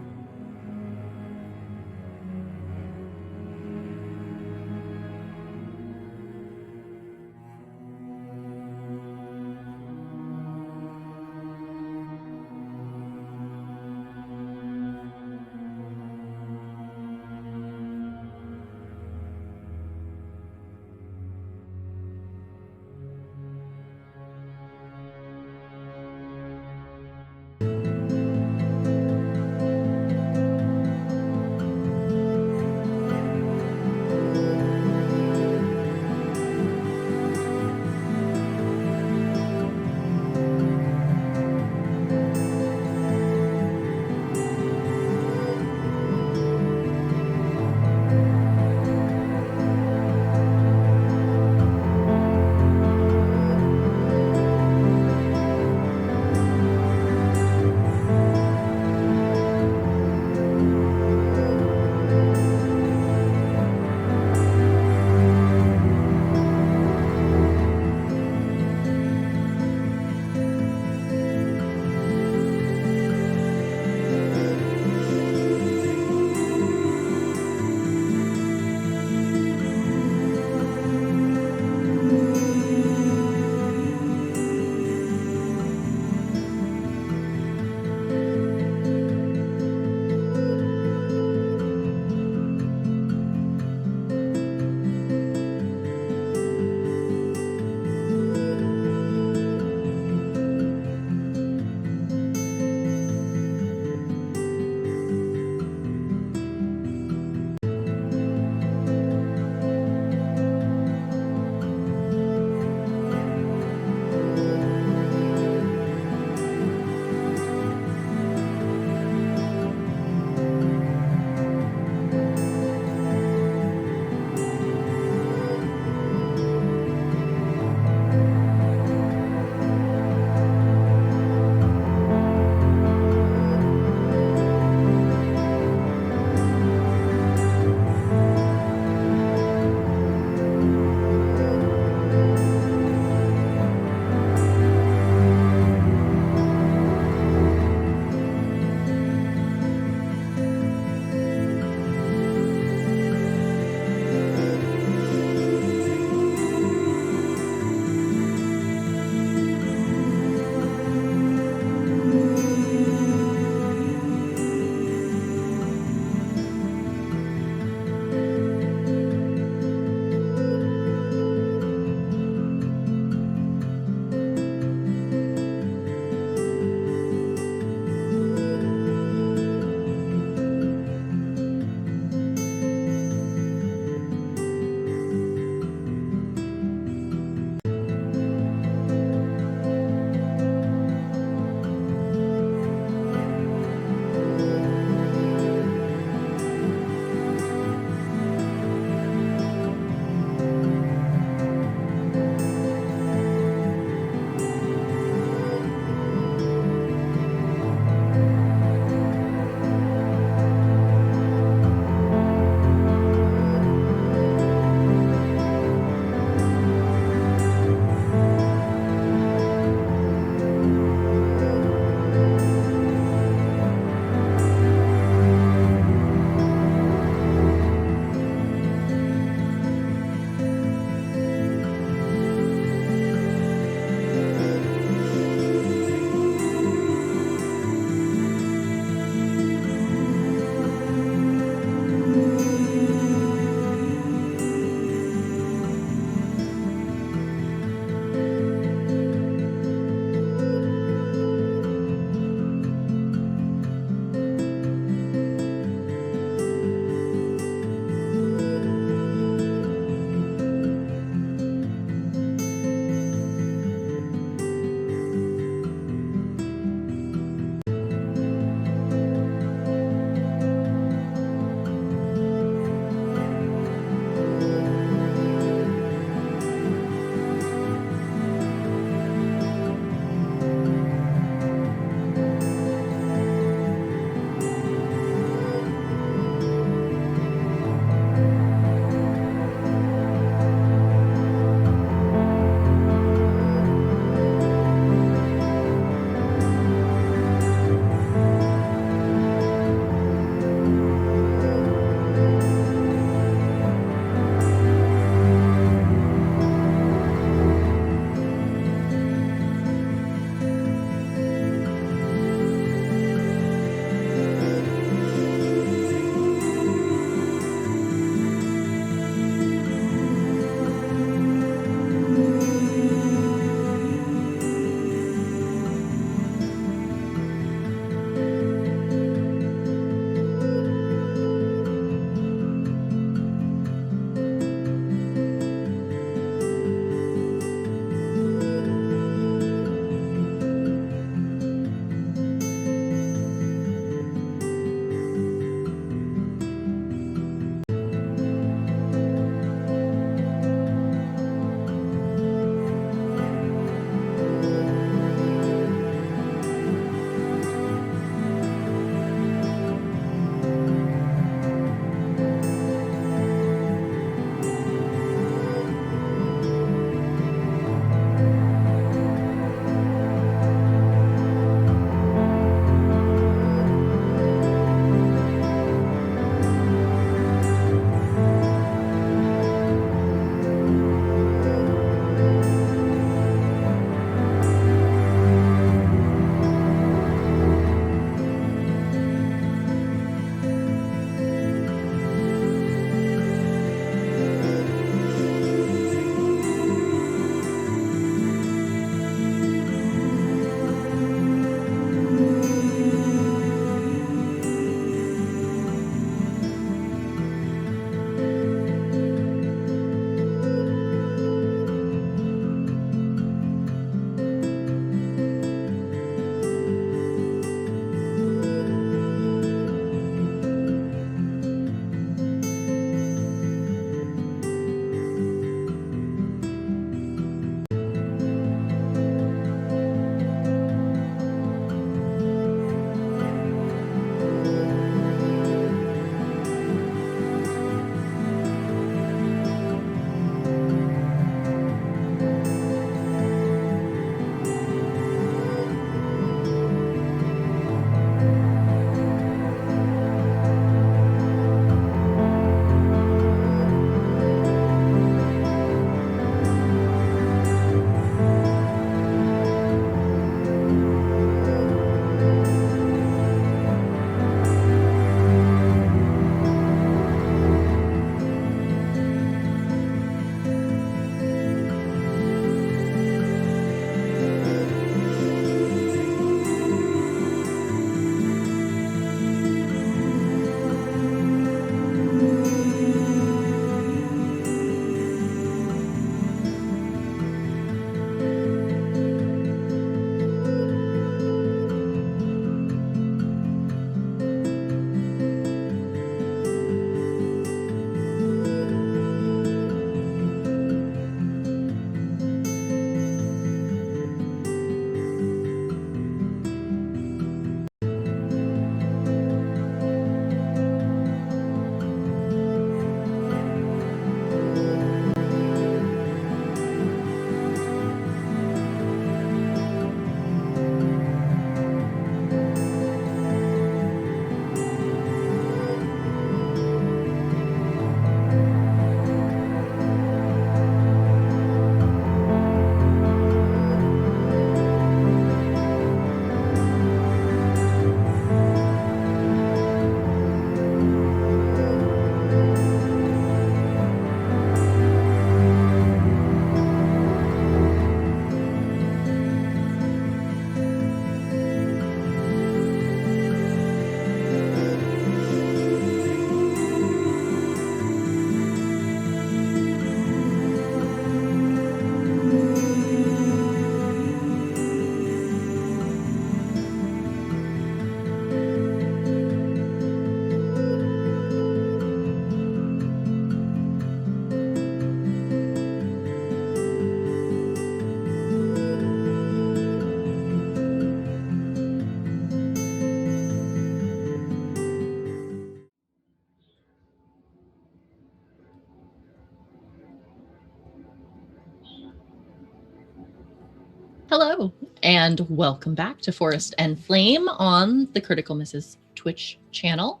Hello, and welcome back to Forest and Flame on the Critical Misses Twitch channel.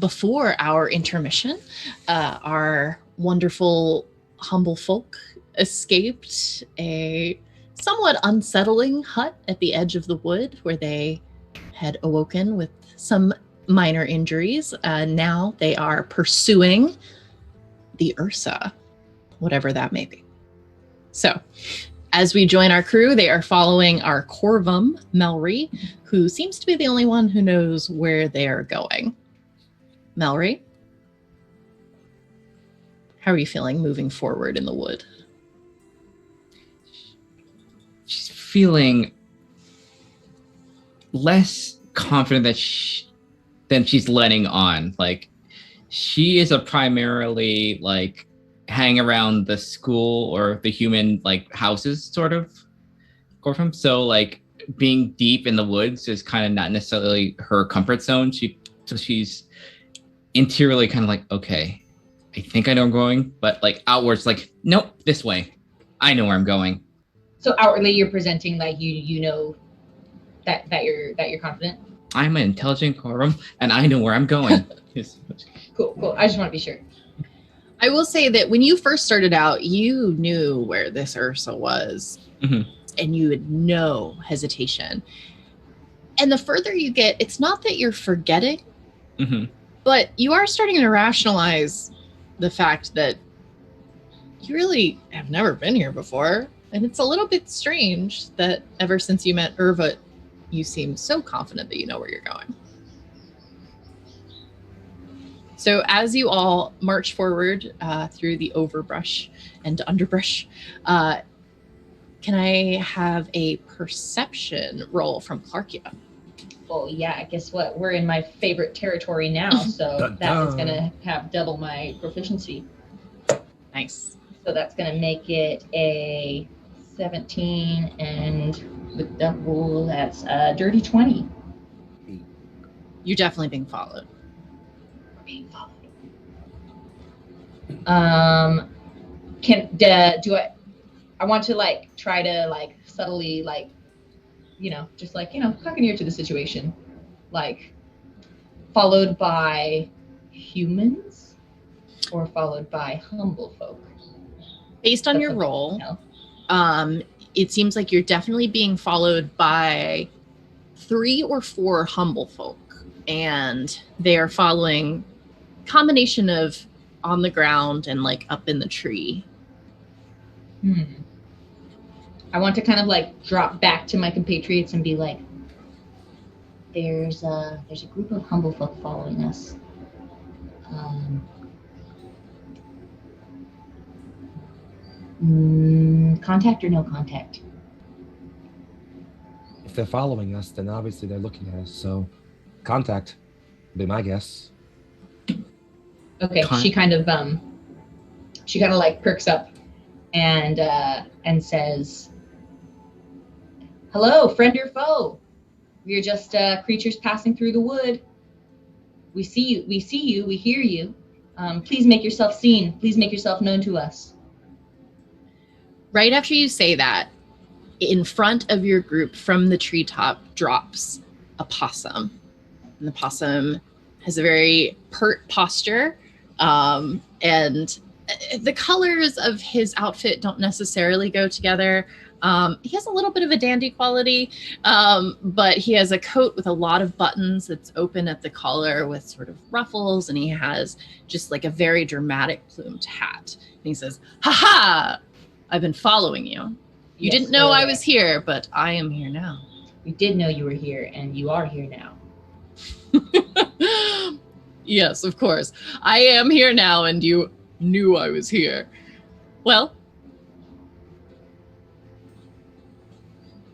Before our intermission, our wonderful humble folk escaped a somewhat unsettling hut at the edge of the wood where they had awoken with some minor injuries. Now they are pursuing the Ursa, whatever that may be. So, as we join our crew, they are following our Corvum, Melry, who seems to be the only one who knows where they are going. Melry, how are you feeling moving forward in the wood? She's feeling less confident than she's letting on. Like, she is a primarily, like, hang around the school or the human, like, houses, sort of, Gorfam. So, like, being deep in the woods is kind of not necessarily her comfort zone. So she's interiorly kind of like, okay, I think I know where I'm going, but, like, outwards, like, nope, this way. I know where I'm going. So outwardly, you're presenting like you know that you're confident. I'm an intelligent Gorfam, and I know where I'm going. Cool. I just want to be sure. I will say that when you first started out, you knew where this Ursa was, and you had no hesitation. And the further you get, it's not that you're forgetting, but you are starting to rationalize the fact that you really have never been here before. And it's a little bit strange that ever since you met Irva, you seem so confident that you know where you're going. So as you all march forward through the overbrush and underbrush, can I have a perception roll from Clarkia? Oh yeah, guess what? We're in my favorite territory now, so that is gonna have double my proficiency. Nice. So that's gonna make it a 17, and with double, that's a dirty 20. You're definitely being followed. We're being followed. I want to like try to like subtly like, just like, cock an ear to the situation, like followed by humans or followed by humble folk. Based on your roll, it seems like you're definitely being followed by 3 or 4 humble folk, and they are following combination of on the ground and like up in the tree. I want to kind of like drop back to my compatriots and be like, there's a group of humble folk following us. Contact or no contact? If they're following us, then obviously they're looking at us. So, contact would be my guess. Okay, she kind of like perks up and says, "Hello, friend or foe? We are just creatures passing through the wood. We see you. We hear you. Please make yourself seen. Please make yourself known to us." Right after you say that, in front of your group from the treetop drops a possum. And the possum has a very pert posture. And the colors of his outfit don't necessarily go together. He has a little bit of a dandy quality, but he has a coat with a lot of buttons that's open at the collar with sort of ruffles, and he has just like a very dramatic plumed hat. And he says, "Ha ha! I've been following you. You didn't know I was here, but I am here now." We did know you were here, and you are here now. Yes, of course. I am here now, and you knew I was here. Well?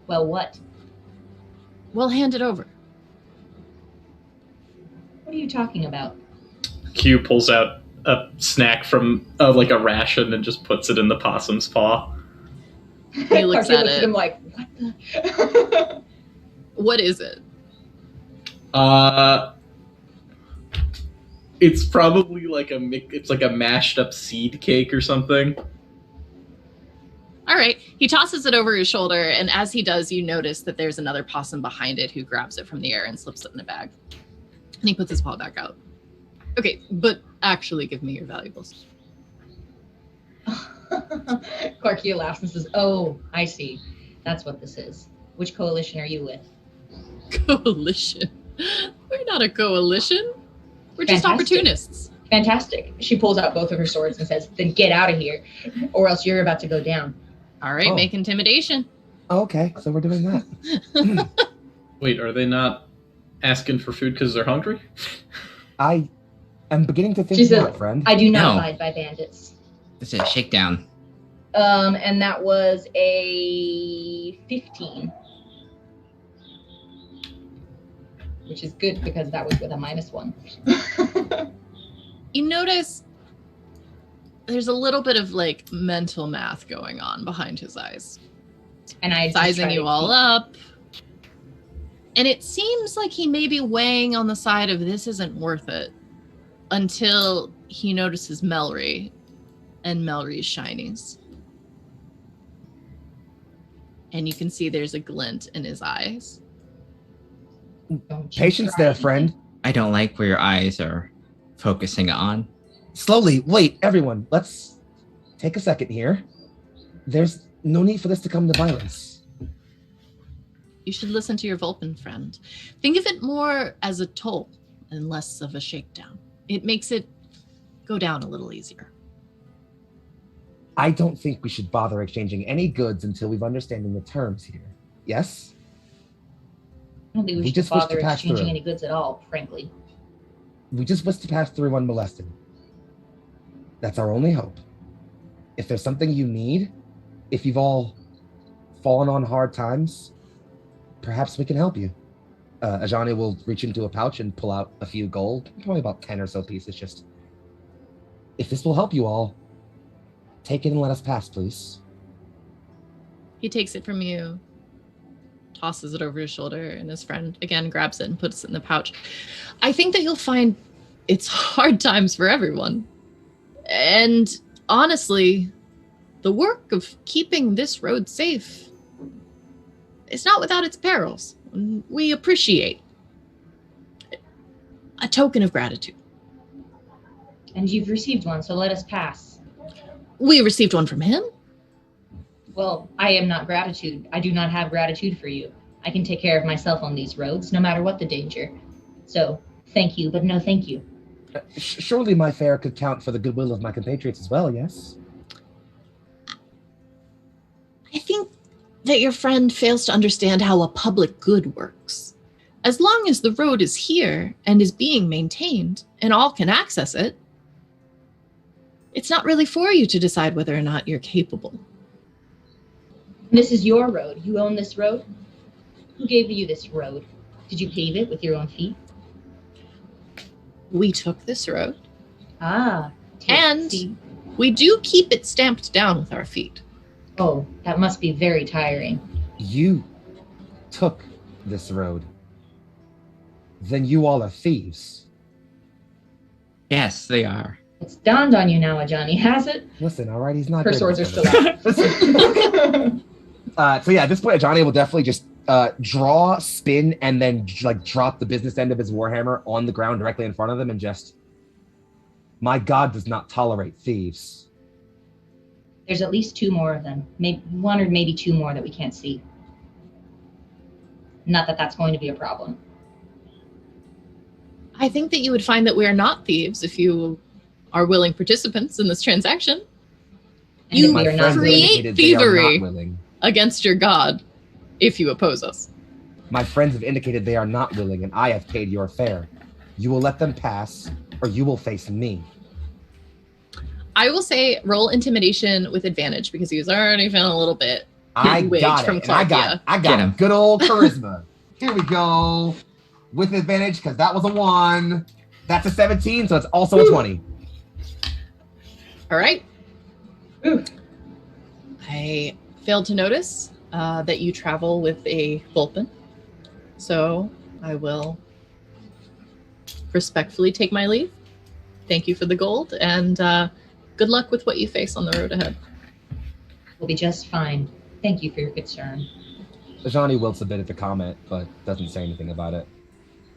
Well, what? Well, hand it over. What are you talking about? Q pulls out a snack from like a ration and just puts it in the possum's paw. He looks at him like, what the? What is it? It's probably like it's like a mashed up seed cake or something. All right. He tosses it over his shoulder, and as he does, you notice that there's another possum behind it who grabs it from the air and slips it in a bag. And he puts his paw back out. Okay, but actually give me your valuables. Clarkia laughs and says, "Oh, I see. That's what this is. Which coalition are you with?" Coalition? We're not a coalition. We're just Fantastic. opportunists. Fantastic. She pulls out both of her swords and says, "Then get out of here, or else you're about to go down." All right, Oh. make intimidation. Okay, so we're doing that. Wait, are they not asking for food because they're hungry? I am beginning to think She said, not, friend. "I do not No. abide by bandits." This is a shakedown. And that was a 15. Which is good because that was with a -1. You notice there's a little bit of like mental math going on behind his eyes. And I just Sizing try you to all keep- up. And it seems like he may be weighing on the side of this isn't worth it until he notices Melry and Melry's shinies. And you can see there's a glint in his eyes. Don't you Patience try there, it. friend. I don't like where your eyes are focusing on. Slowly, wait, everyone. Let's take a second here. There's no need for this to come to violence. You should listen to your Vulpin friend. Think of it more as a toll and less of a shakedown. It makes it go down a little easier. I don't think we should bother exchanging any goods until we've understanding the terms here. Yes? I don't think we We should just wish to bother pass exchanging through. any goods at all, frankly. We just wish to pass through unmolested. That's our only hope. If there's something you need, if you've all fallen on hard times, perhaps we can help you. Ajani will reach into a pouch and pull out a few gold, probably about 10 or so pieces. Just, if this will help you all, take it and let us pass, please. He takes it from you, tosses it over his shoulder, and his friend again grabs it and puts it in the pouch. I think that you'll find it's hard times for everyone. And honestly, the work of keeping this road safe is not without its perils. We appreciate a token of gratitude. And you've received one, so let us pass. We received one from him. Well, I am not gratitude. I do not have gratitude for you. I can take care of myself on these roads, no matter what the danger. So, thank you, but no thank you. Surely my fare could count for the goodwill of my compatriots as well, yes? I think that your friend fails to understand how a public good works. As long as the road is here and is being maintained and all can access it, it's not really for you to decide whether or not you're capable. This is your road. You own this road? Who gave you this road? Did you pave it with your own feet? We took this road, Ah. And- see. we do keep it stamped down with our feet. Oh, that must be very tiring. You took this road. Then you all are thieves. Yes, they are. It's dawned on you now, Ajani, has it? Listen, all right, he's not Her good swords are at still this. out. So yeah, at this point, Johnny will definitely just draw, spin, and then like drop the business end of his warhammer on the ground directly in front of them, and just, my God does not tolerate thieves. There's at least 2 more of them. Maybe 1 or maybe 2 more that we can't see. Not that that's going to be a problem. I think that you would find that we are not thieves if you are willing participants in this transaction And You that My we are not friends have create indicated they are thievery. not willing. against your god if you oppose us. My friends have indicated they are not willing, and I have paid your fare. You will let them pass, or you will face me. I will say roll intimidation with advantage because he was already feeling a little bit. I Wigged got it. from And I Clarkia. got Get him. good old charisma. Here we go. With advantage, because that was a 1. That's a 17, so it's also a 20. All right. Ooh. I failed to notice that you travel with a Vulpin. So I will respectfully take my leave. Thank you for the gold, and good luck with what you face on the road ahead. We'll be just fine. Thank you for your concern. Johnny wilts a bit at the comment, but doesn't say anything about it.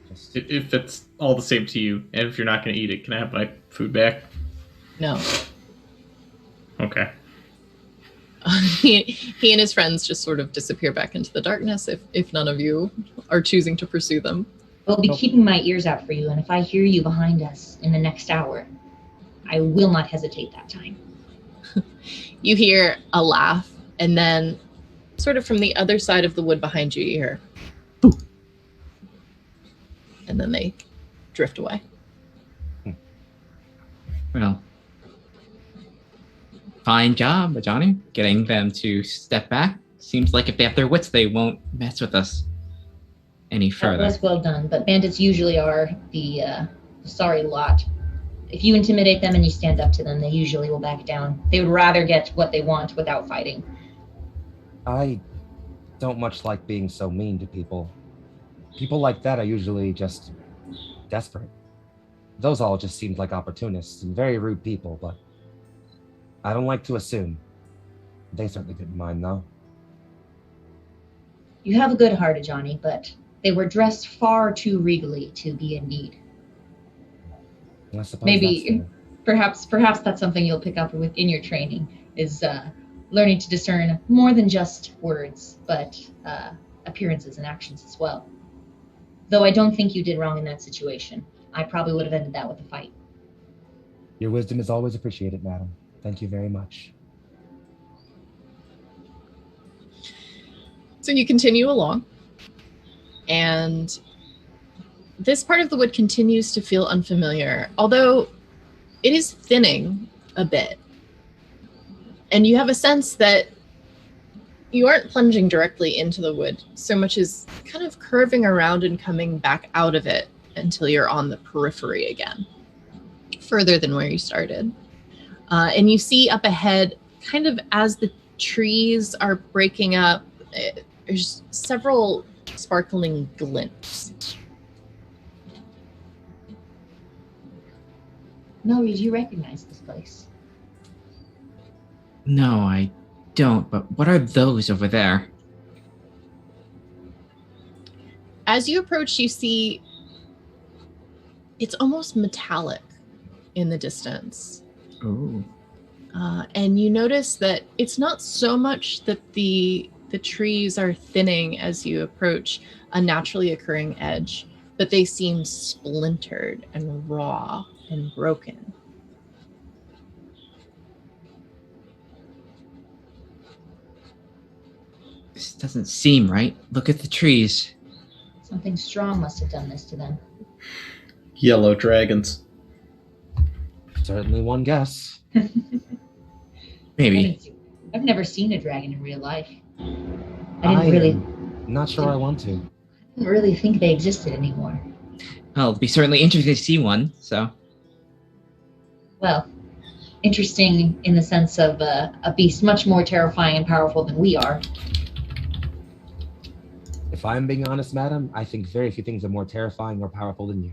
Just If it's all the same to you, and if you're not going to eat it, can I have my food back? No. Okay. He and his friends just sort of disappear back into the darkness if none of you are choosing to pursue them. I'll be Nope. keeping my ears out for you, and if I hear you behind us in the next hour, I will not hesitate that time. You hear a laugh, and then sort of from the other side of the wood behind you, you hear boom. And then they drift away. Well, fine job, Johnny, getting them to step back. Seems like if they have their wits, they won't mess with us any That further. was well done, but bandits usually are the sorry lot. If you intimidate them and you stand up to them, they usually will back down. They would rather get what they want without fighting. I don't much like being so mean to people. People like that are usually just desperate. Those all just seemed like opportunists and very rude people, but I don't like to assume. They certainly didn't mind, though. You have a good heart, Johnny, but they were dressed far too regally to be in need. I suppose Maybe- that's Perhaps that's something you'll pick up in your training, is learning to discern more than just words, but appearances and actions as well. Though I don't think you did wrong in that situation. I probably would have ended that with a fight. Your wisdom is always appreciated, madam. Thank you very much. So you continue along, and this part of the wood continues to feel unfamiliar, although it is thinning a bit. And you have a sense that you aren't plunging directly into the wood so much as kind of curving around and coming back out of it until you're on the periphery again, further than where you started. And you see up ahead, kind of as the trees are breaking up, there's several sparkling glints. Melry, do you recognize this place? No, I don't, but what are those over there? As you approach, you see it's almost metallic in the distance. Ooh. And you notice that it's not so much that the trees are thinning as you approach a naturally occurring edge, but they seem splintered and raw and broken. This doesn't seem right. Look at the trees. Something strong must have done this to them. Yellow dragons. Certainly one guess. Maybe. I've never seen a dragon in real life. I I didn't am not sure I want to. really think they existed anymore. Well, it'd be certainly interesting to see one, so. Well, interesting in the sense of a beast much more terrifying and powerful than we are. If I'm being honest, madam, I think very few things are more terrifying or powerful than you.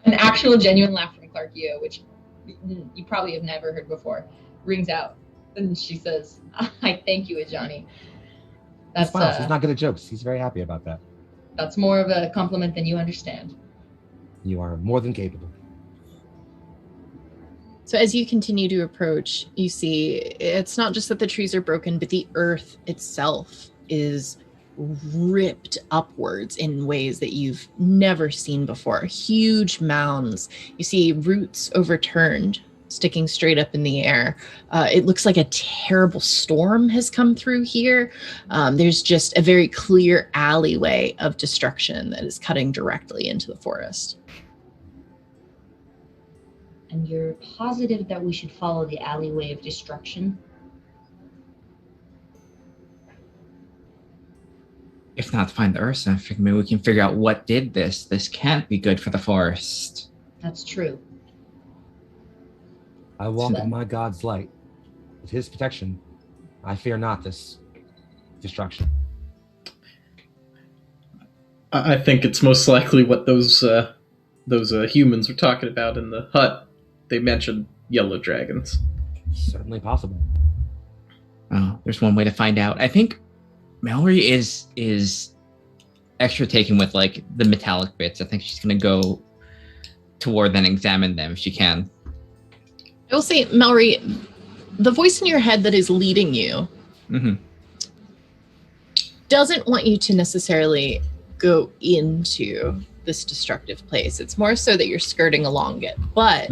An actual genuine laugh from Clarkia, which you probably have never heard before, rings out. And she says, I thank you, Ajani. He smiles. He's not good at jokes. He's very happy about that. That's more of a compliment than you understand. You are more than capable. So as you continue to approach, you see it's not just that the trees are broken, but the earth itself is ripped upwards in ways that you've never seen before. Huge mounds. You see roots overturned, sticking straight up in the air. It looks like a terrible storm has come through here. There's just a very clear alleyway of destruction that is cutting directly into the forest. And you're positive that we should follow the alleyway of destruction? If not to find the Ursa, I think maybe we can figure out what did this. This can't be good for the forest. That's true. I walk So- in my God's light. With his protection, I fear not this destruction. I think it's most likely what those humans were talking about in the hut. They mentioned yellow dragons. Certainly possible. Oh, there's one way to find out. I think Mallory is extra taken with like the metallic bits. I think she's gonna go toward and examine them if she can. I will say, Mallory, the voice in your head that is leading you doesn't want you to necessarily go into this destructive place. It's more so that you're skirting along it. But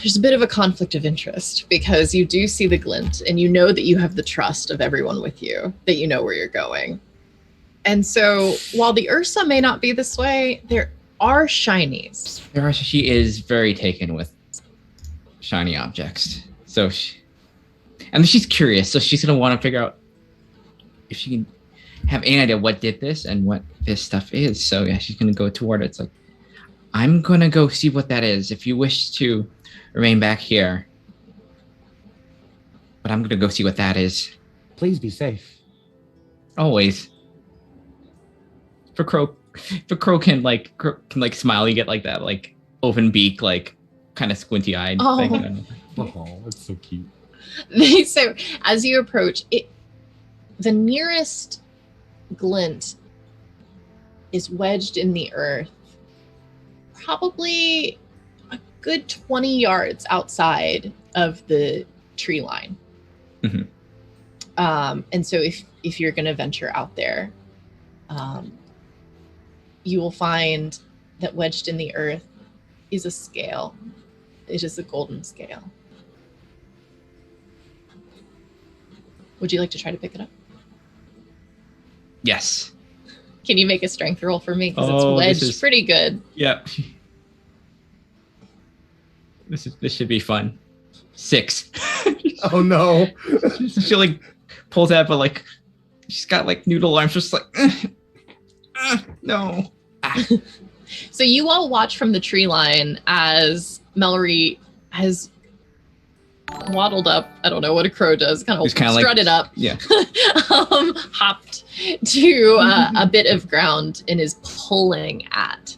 there's a bit of a conflict of interest because you do see the glint and you know that you have the trust of everyone with you, that you know where you're going. And so while the Ursa may not be this way, there are shinies. She is very taken with shiny objects. So and she's curious, so she's gonna want to figure out if she can have any idea what did this and what this stuff is. So yeah, she's gonna go toward it. It's like, I'm gonna go see what that is. If you wish to remain back here, but I'm gonna go see what that is. Please be safe. Always. For Crow can smile, you get like that like open beak, like kind of squinty eyed thing. Oh, that's so cute. So as you approach it, the nearest glint is wedged in the earth, probably a good 20 yards outside of the tree line. And so if you're going to venture out there, you will find that wedged in the earth is a scale. It is a golden scale. Would you like to try to pick it up? Yes. Can you make a strength roll for me? Because it's wedged pretty good. Yeah. This should be fun. 6. Oh no. She like pulls out, but like she's got like noodle arms, just like no. So you all watch from the tree line as Mallory has waddled up. I don't know what a crow does. Kind of strutted up. Yeah. Hopped to a bit of ground and is pulling at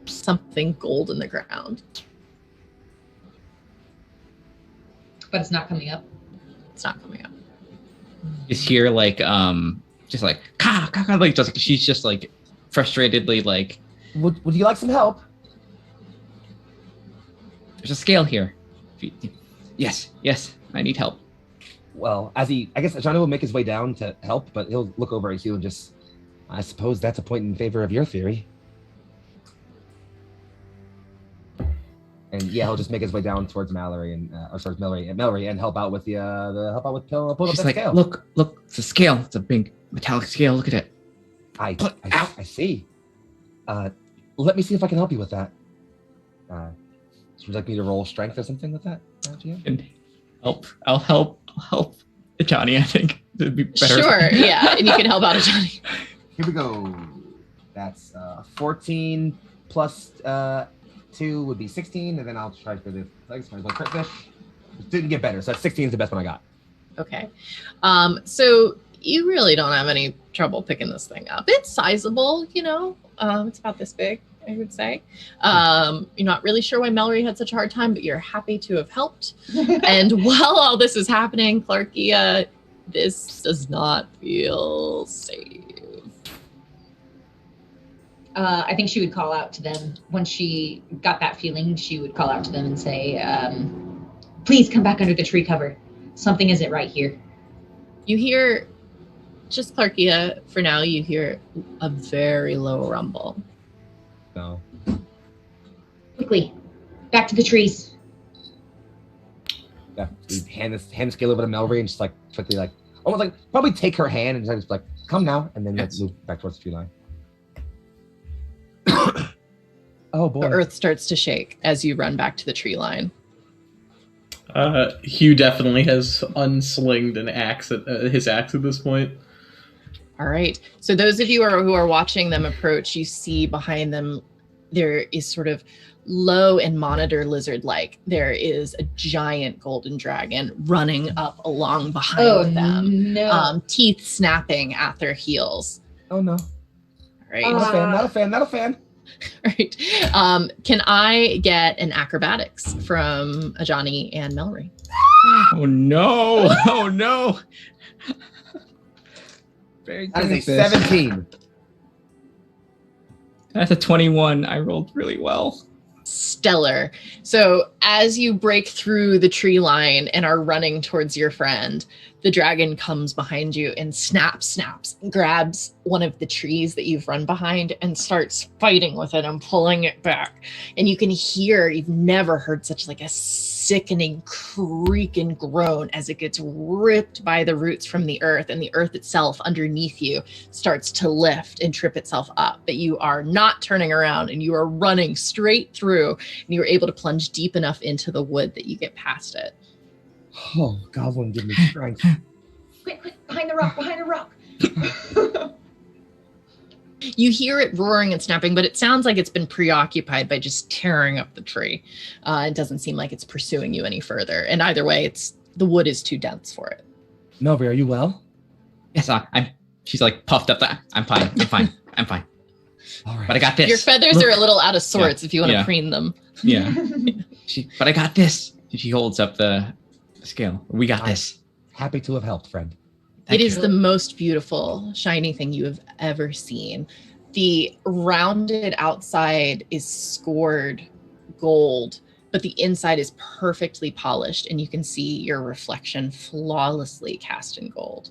something gold in the ground. But it's not coming up. It's not coming up. Just hear like just like like just she's just like frustratedly like, would you like some help? There's a scale here. Yes, I need help. Well, I guess Johnny will make his way down to help, but he'll look over at you and just, I suppose that's a point in favor of your theory. And yeah, he'll just make his way down towards Mallory and Mallory and help out with the help out with pull up She's the like, scale. Look, it's a scale. It's a big metallic scale. Look at it. I see. Let me see if I can help you with that. Would you like me to roll strength or something with that? And I'll help Johnny. I think it'd be better. Sure, yeah, and you can help out Johnny. Here we go. That's 14 plus 2 would be 16, and then I'll try for the legs. Like crit fish. Didn't get better, so 16 is the best one I got. Okay, so you really don't have any trouble picking this thing up. It's sizable, you know. It's about this big, I would say. You're not really sure why Mallory had such a hard time, but you're happy to have helped. And while all this is happening, Clarkia, this does not feel safe. I think she would call out to them. When she got that feeling, she would call out to them and say, please come back under the tree cover. Something isn't right here. You hear, just Clarkia, for now, you hear a very low rumble. No. Quickly, back to the trees. Yeah, we hand the scale over to Mallory and just like quickly like almost like probably take her hand and just like come now and then Yes. move back towards the tree line. Oh boy. The earth starts to shake as you run back to the tree line. Hugh definitely has unslinged an axe at his axe at this point. All right. So those of you who are watching them approach, you see behind them there is sort of low and monitor lizard-like. There is a giant golden dragon running up along behind them. No. Teeth snapping at their heels. Oh no. All right. Not a fan. Right. Can I get an acrobatics from Ajani and Melry? Oh no! Oh no! Very That good is at a this. 17. That's a 21. I rolled really well. Stellar. So as you break through the tree line and are running towards your friend, the dragon comes behind you and snaps, grabs one of the trees that you've run behind and starts fighting with it and pulling it back. And you can hear, you've never heard such like a sickening creak and groan as it gets ripped by the roots from the earth, and the earth itself underneath you starts to lift and trip itself up. But you are not turning around and you are running straight through, and you're able to plunge deep enough into the wood that you get past it. Oh, Goblin, give me strength. Quick, behind the rock. You hear it roaring and snapping, but it sounds like it's been preoccupied by just tearing up the tree. It doesn't seem like it's pursuing you any further. And either way, the wood is too dense for it. Melvin, are you well? Yes, she's like puffed up. I'm fine. I'm fine. All right. But I got this. Your feathers are a little out of sorts if you want to Yeah. preen them. Yeah. But I got this. She holds up the scale. We got this. Happy to have helped, friend. Thank It is you. the most beautiful, shiny thing you have ever seen. The rounded outside is scored gold, but the inside is perfectly polished, and you can see your reflection flawlessly cast in gold.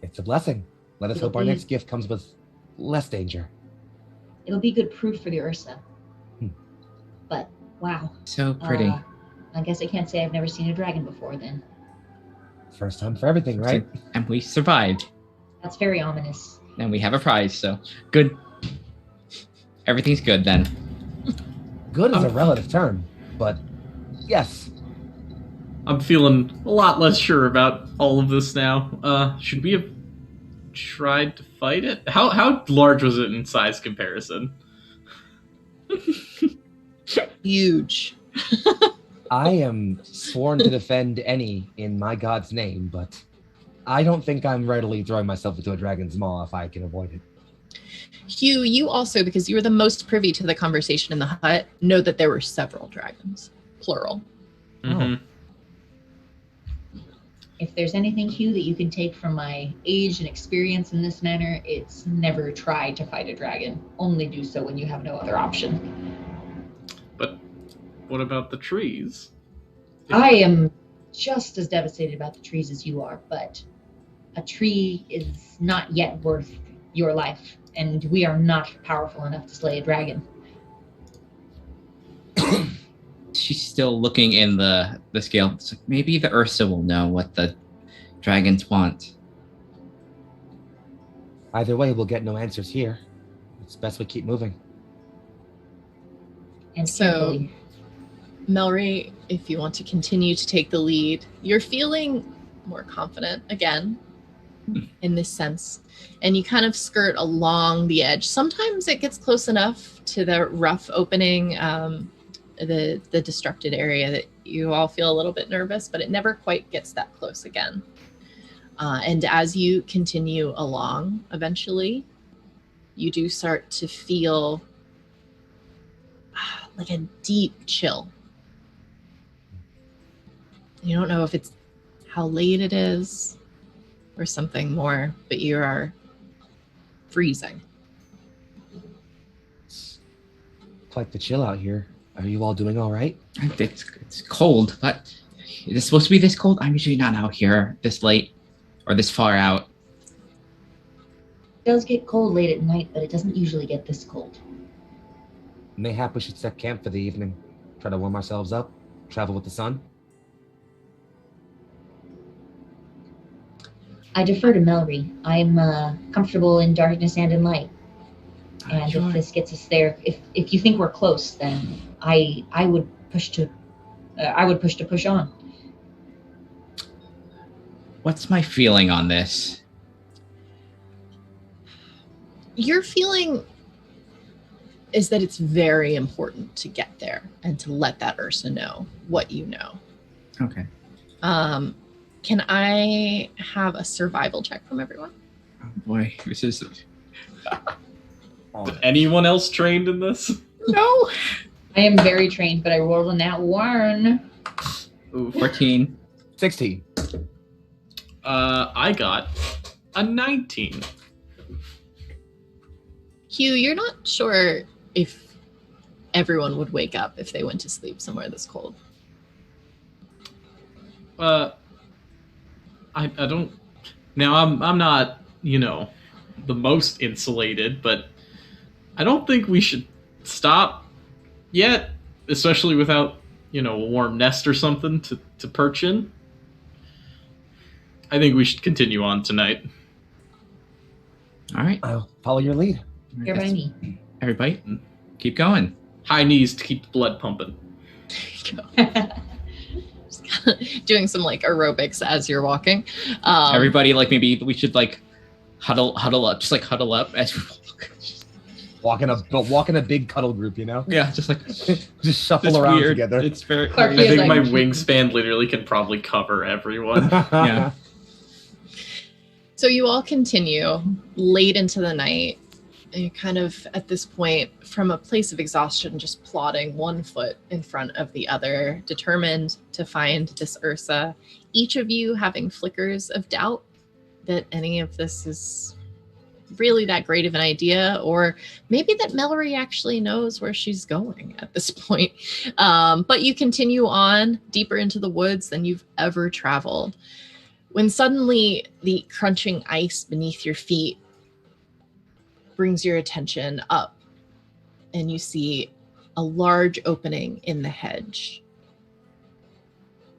It's a blessing. Let us hope our next gift comes with less danger. It'll be good proof for the Ursa. But wow. So pretty. I guess I can't say I've never seen a dragon before then. First time for everything, right? And we survived. That's very ominous. And we have a prize, so good. Everything's good then. Good is a relative term, but yes. I'm feeling a lot less sure about all of this now. Should we have tried to fight it? How large was it in size comparison? Huge. I am sworn to defend any in my god's name, but I don't think I'm readily throwing myself into a dragon's maw if I can avoid it. Hugh, you also, because you were the most privy to the conversation in the hut, know that there were several dragons, plural. Mm-hmm. If there's anything, Hugh, that you can take from my age and experience in this manner, it's never try to fight a dragon. Only do so when you have no other option. But what about the trees? I am just as devastated about the trees as you are, but a tree is not yet worth your life, and we are not powerful enough to slay a dragon. She's still looking in the scale. It's like, maybe the Ursa will know what the dragons want. Either way, we'll get no answers here. It's best we keep moving. And So- carefully. Melry, if you want to continue to take the lead, you're feeling more confident again in this sense. And you kind of skirt along the edge. Sometimes it gets close enough to the rough opening, the destructed area that you all feel a little bit nervous, but it never quite gets that close again. And as you continue along, eventually, you do start to feel like a deep chill. You don't know if it's how late it is or something more, but you are freezing. It's like the chill out here. Are you all doing all right? It's cold, but is it supposed to be this cold? I'm usually not out here this late or this far out. It does get cold late at night, but it doesn't usually get this cold. Mayhap we should set camp for the evening. Try to warm ourselves up. Travel with the sun. I defer to Melry. I'm comfortable in darkness and in light. And Sure. if this gets us there, if you think we're close, then I would push to push on. What's my feeling on this? Your feeling is that it's very important to get there and to let that Ursa know what you know. Okay. Can I have a survival check from everyone? Oh boy, this is. Is anyone else trained in this? No. I am very trained, but I rolled on that one. Ooh. 14. 16. I got a 19. Hugh, you're not sure if everyone would wake up if they went to sleep somewhere this cold. I don't. Now I'm not, the most insulated, but I don't think we should stop yet, especially without, a warm nest or something to perch in. I think we should continue on tonight. All right. I'll follow your lead. Here by me. Everybody, keep going. High knees to keep the blood pumping. Doing some like aerobics as you're walking. Everybody, like maybe we should like huddle up, just like huddle up as we walk. Walk in a big cuddle group, Yeah, just like just shuffle it's around weird. together. It's very. Clark, I He is think my like- wingspan literally can probably cover everyone. Yeah. So you all continue late into the night. And you're kind of at this point from a place of exhaustion, just plodding one foot in front of the other, determined to find this Ursa. Each of you having flickers of doubt that any of this is really that great of an idea, or maybe that Mallory actually knows where she's going at this point. But you continue on deeper into the woods than you've ever traveled, when suddenly the crunching ice beneath your feet brings your attention up, and you see a large opening in the hedge.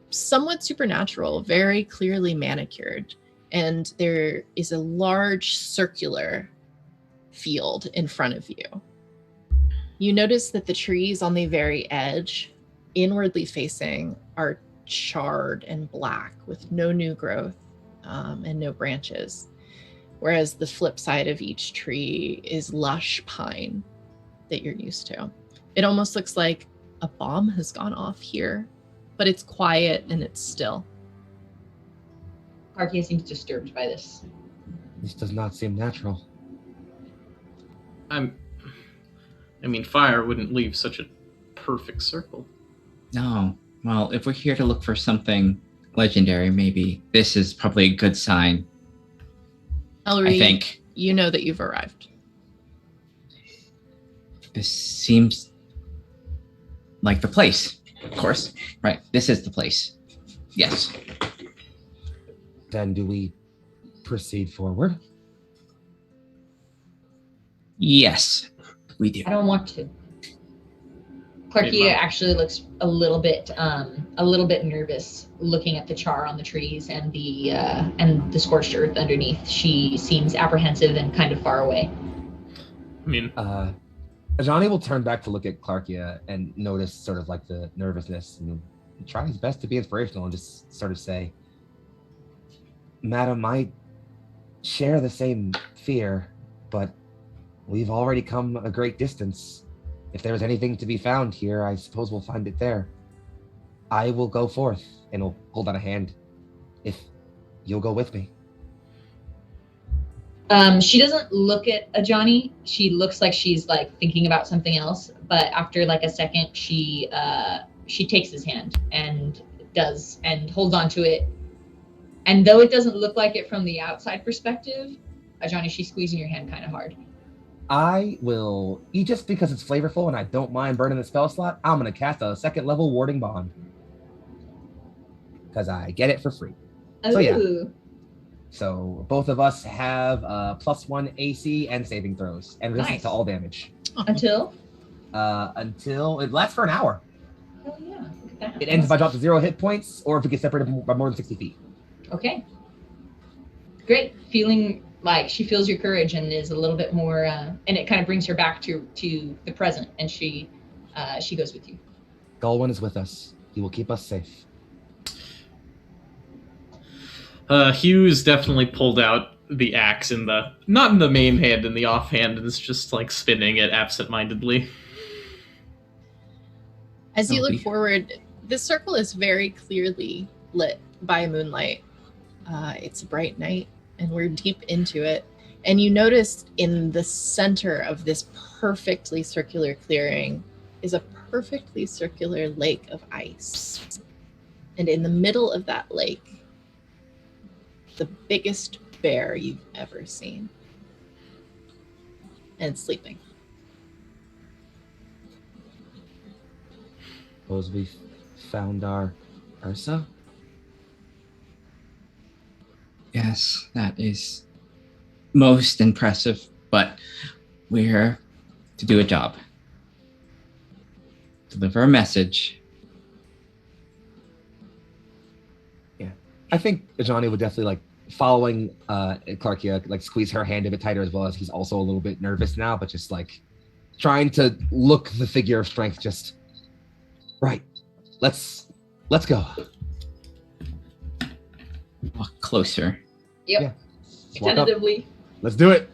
Somewhat supernatural, very clearly manicured, and there is a large circular field in front of you. You notice that the trees on the very edge, inwardly facing, are charred and black with no new growth and no branches. Whereas the flip side of each tree is lush pine that you're used to. It almost looks like a bomb has gone off here, but it's quiet and it's still. Arkia seems disturbed by this. This does not seem natural. Fire wouldn't leave such a perfect circle. No. Well, if we're here to look for something legendary, maybe this is probably a good sign. Ellery, I think you know that you've arrived. this seems like the place. Of course. Right. This is the place. Yes. Then do we proceed forward? Yes, we do. I don't want to. Clarkia actually looks a little bit nervous, looking at the char on the trees and the scorched earth underneath. She seems apprehensive and kind of far away. Ajani will turn back to look at Clarkia and notice sort of like the nervousness and try his best to be inspirational and just sort of say, Madam, I share the same fear, but we've already come a great distance. If there's anything to be found here, I suppose we'll find it there. I will go forth and will hold out a hand if you'll go with me. She doesn't look at Ajani. She looks like she's like thinking about something else. But after like a second, she takes his hand and holds on to it. And though it doesn't look like it from the outside perspective, Ajani, she's squeezing your hand kind of hard. I will, just because it's flavorful and I don't mind burning the spell slot, I'm going to cast a second level warding bond. Because I get it for free. So yeah. So both of us have +1 AC and saving throws and resistance to all damage. Until it lasts for an hour. Oh yeah. Look at that. It ends if I drop to 0 hit points or if we get separated by more than 60 feet. Okay. Great. Feeling like she feels your courage and is a little bit more, and it kind of brings her back to the present, and she goes with you. Galwin is with us. He will keep us safe. Hughes definitely pulled out the axe not in the main hand, in the offhand, and is just like spinning it absentmindedly. As you look forward, this circle is very clearly lit by moonlight. It's a bright night, and we're deep into it. And you notice in the center of this perfectly circular clearing is a perfectly circular lake of ice. And in the middle of that lake, the biggest bear you've ever seen. And it's sleeping. Suppose we found our Ursa? Yes, that is most impressive, but we're here to do a job. Deliver a message. Yeah. I think Johnny would definitely like following Clarkia, like squeeze her hand a bit tighter, as well as he's also a little bit nervous now, but just like trying to look the figure of strength. Just right. Let's go. Walk closer. Yep. Yeah. Walk up. Tentatively. Let's do it.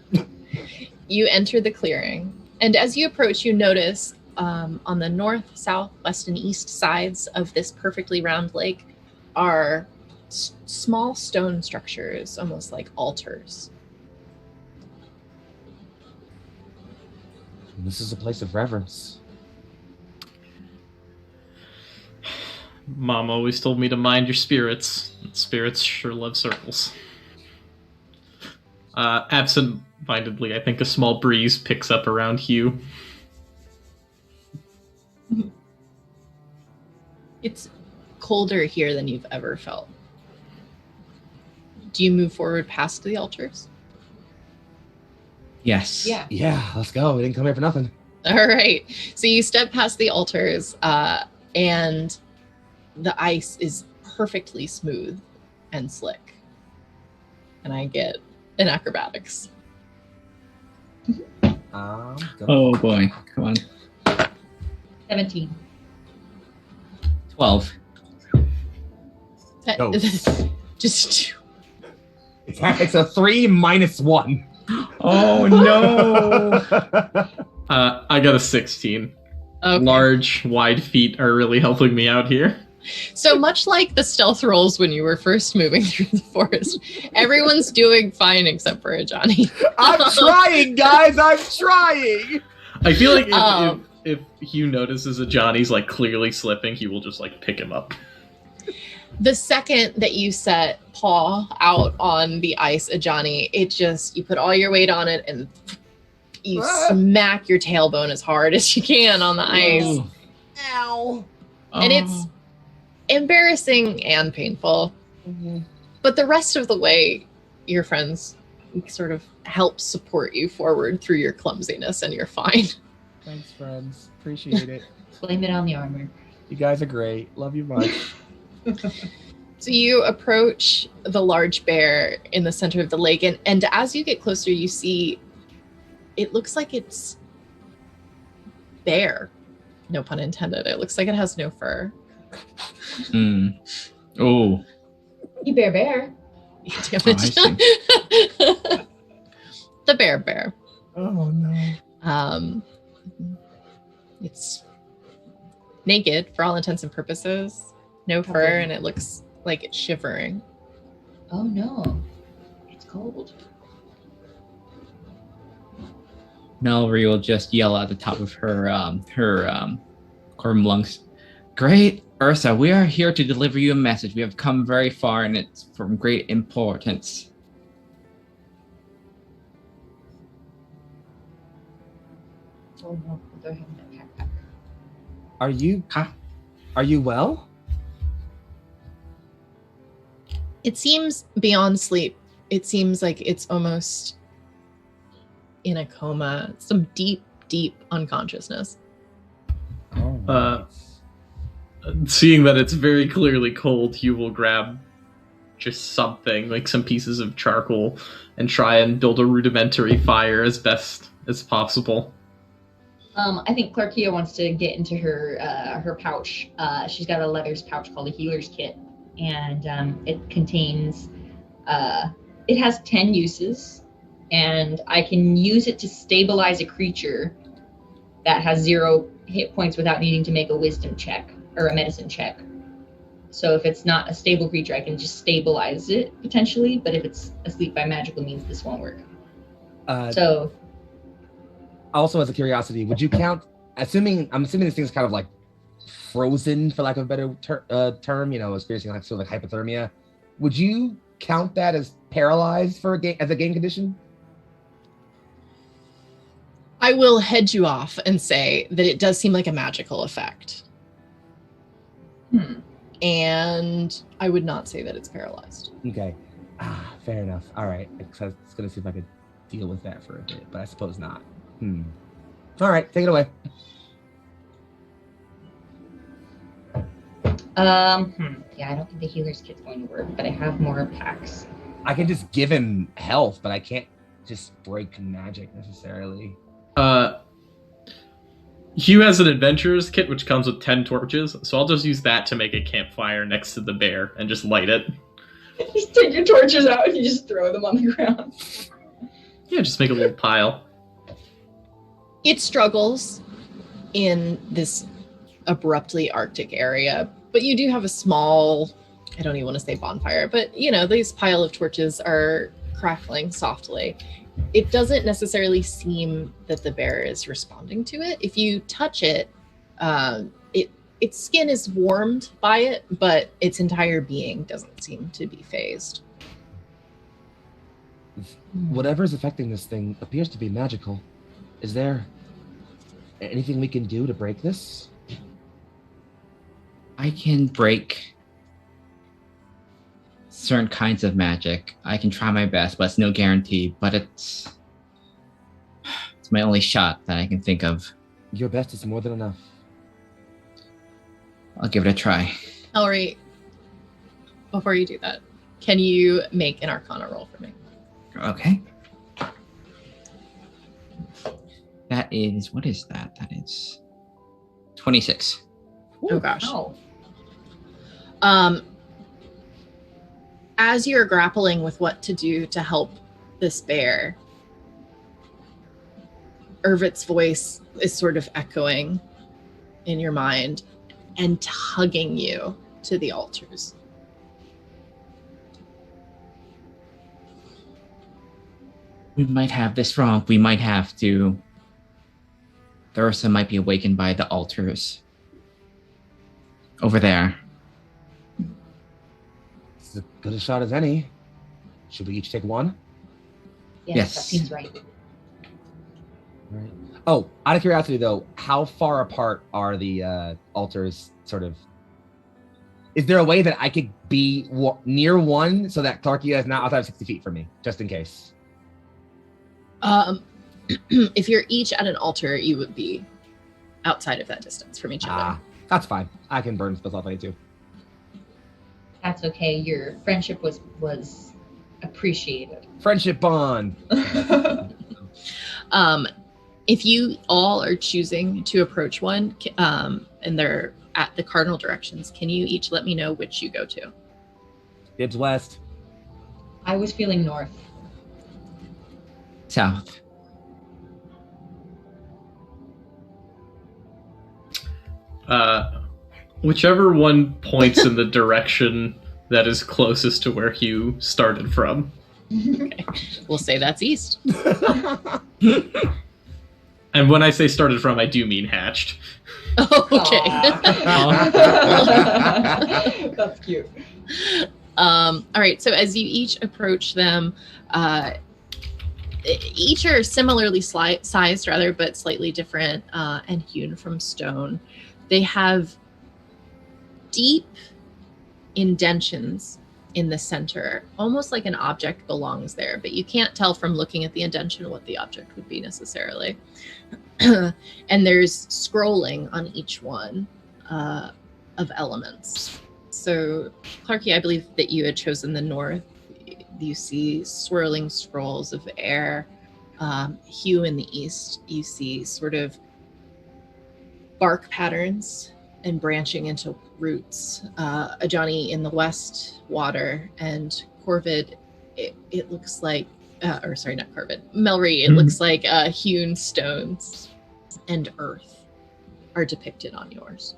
You enter the clearing, and as you approach, you notice on the north, south, west, and east sides of this perfectly round lake are small stone structures, almost like altars. This is a place of reverence. Mom always told me to mind your spirits. Spirits sure love circles. Absent-mindedly, I think a small breeze picks up around Hugh. It's colder here than you've ever felt. Do you move forward past the altars? Yes. Yeah. Yeah, let's go. We didn't come here for nothing. All right. So you step past the altars, and the ice is perfectly smooth and slick. And I get an acrobatics. Oh boy. Come on. 17. 12. Go. Just It's a 3 minus 1. Oh no. I got a 16. okay. Large, wide feet are really helping me out here. So much like the stealth rolls when you were first moving through the forest, everyone's doing fine except for Johnny. I'm trying, guys. I'm trying. I feel like if Hugh notices that Johnny's like clearly slipping, he will just like pick him up. The second that you set paw out on the ice at Johnny, you put all your weight on it and you smack your tailbone as hard as you can on the ice. Ooh. Ow. And it's embarrassing and painful. Mm-hmm. But the rest of the way, your friends sort of help support you forward through your clumsiness, and you're fine. Thanks, friends. Appreciate it. Blame it on the armor. You guys are great. Love you much. So you approach the large bear in the center of the lake, and as you get closer, you see it looks like it's bare. No pun intended. It looks like it has no fur. Oh. You bear. Damn it. The bear. Oh no. It's naked for all intents and purposes. No fur, Okay. and it looks like it's shivering. Oh no. It's cold. Mallory will just yell at the top of her corn lungs. Great Ursa, we are here to deliver you a message. We have come very far, and it's from great importance. Oh no. Throw him in a backpack. Are you well? It seems beyond sleep. It seems like it's almost in a coma, some deep unconsciousness. Oh. Seeing that it's very clearly cold, Hugh will grab just something, like some pieces of charcoal, and try and build a rudimentary fire as best as possible. I think Clarkia wants to get into her pouch. She's got a leather's pouch called a healer's kit, and it contains. It has 10 uses, and I can use it to stabilize a creature that has 0 hit points without needing to make a wisdom check or a medicine check. So if it's not a stable creature, I can just stabilize it potentially, but if it's asleep by magical means, this won't work. So Also, as a curiosity, would you count? I'm assuming this thing's kind of like frozen, for lack of a better term. Experiencing like sort of like hypothermia. Would you count that as paralyzed for as a game condition? I will head you off and say that it does seem like a magical effect. And I would not say that it's paralyzed. Okay. Fair enough. All right. I was going to see if I could deal with that for a bit, but I suppose not. All right. Take it away. Yeah, I don't think the healer's kit's going to work, but I have more packs. I can just give him health, but I can't just break magic necessarily. Hugh has an adventurer's kit which comes with 10 torches, so I'll just use that to make a campfire next to the bear and just light it. Just take your torches out and you just throw them on the ground. Yeah, just make a little pile. It struggles in this abruptly Arctic area, but you do have a small, I don't even want to say bonfire, but these pile of torches are crackling softly. It doesn't necessarily seem that the bear is responding to it. If you touch it, its skin is warmed by it, but its entire being doesn't seem to be phased. Whatever's affecting this thing appears to be magical. Is there anything we can do to break this? I can break certain kinds of magic. I can try my best, but it's no guarantee. But it's my only shot that I can think of. Your best is more than enough. I'll give it a try. Ellery, before you do that, can you make an Arcana roll for me? Okay. That is, what is that? That is 26. Oh gosh. Oh. As you're grappling with what to do to help this bear, Irvit's voice is sort of echoing in your mind and tugging you to the altars. We might have this wrong. We might have to. Thursa might be awakened by the altars. Over there. It's as good a shot as any. Should we each take one? Yes. That seems right. Right. Oh, out of curiosity though, how far apart are the altars? Sort of. Is there a way that I could be near one so that Clarkia is not outside of 60 feet from me, just in case? If you're each at an altar, you would be outside of that distance from each other. That's fine. I can burn spells off of you too. That's okay. Your friendship was appreciated. Friendship bond. If you all are choosing to approach one, and they're at the cardinal directions, can you each let me know which you go to? Dibs west. I was feeling north. South. Whichever one points in the direction that is closest to where Hugh started from. Okay. We'll say that's east. And when I say started from, I do mean hatched. Okay. That's cute. All right. So as you each approach them, each are similarly sized, rather, but slightly different and hewn from stone. They have deep indentions in the center, almost like an object belongs there, but you can't tell from looking at the indention what the object would be necessarily. And there's scrolling on each one of elements. So, Clarky, I believe that you had chosen the north. You see swirling scrolls of air. Hue in the east, you see sort of bark patterns and branching into roots. Ajani in the west, water, and Corvid, it looks like, or sorry, not Corvid, Melry, it looks like hewn stones and earth are depicted on yours.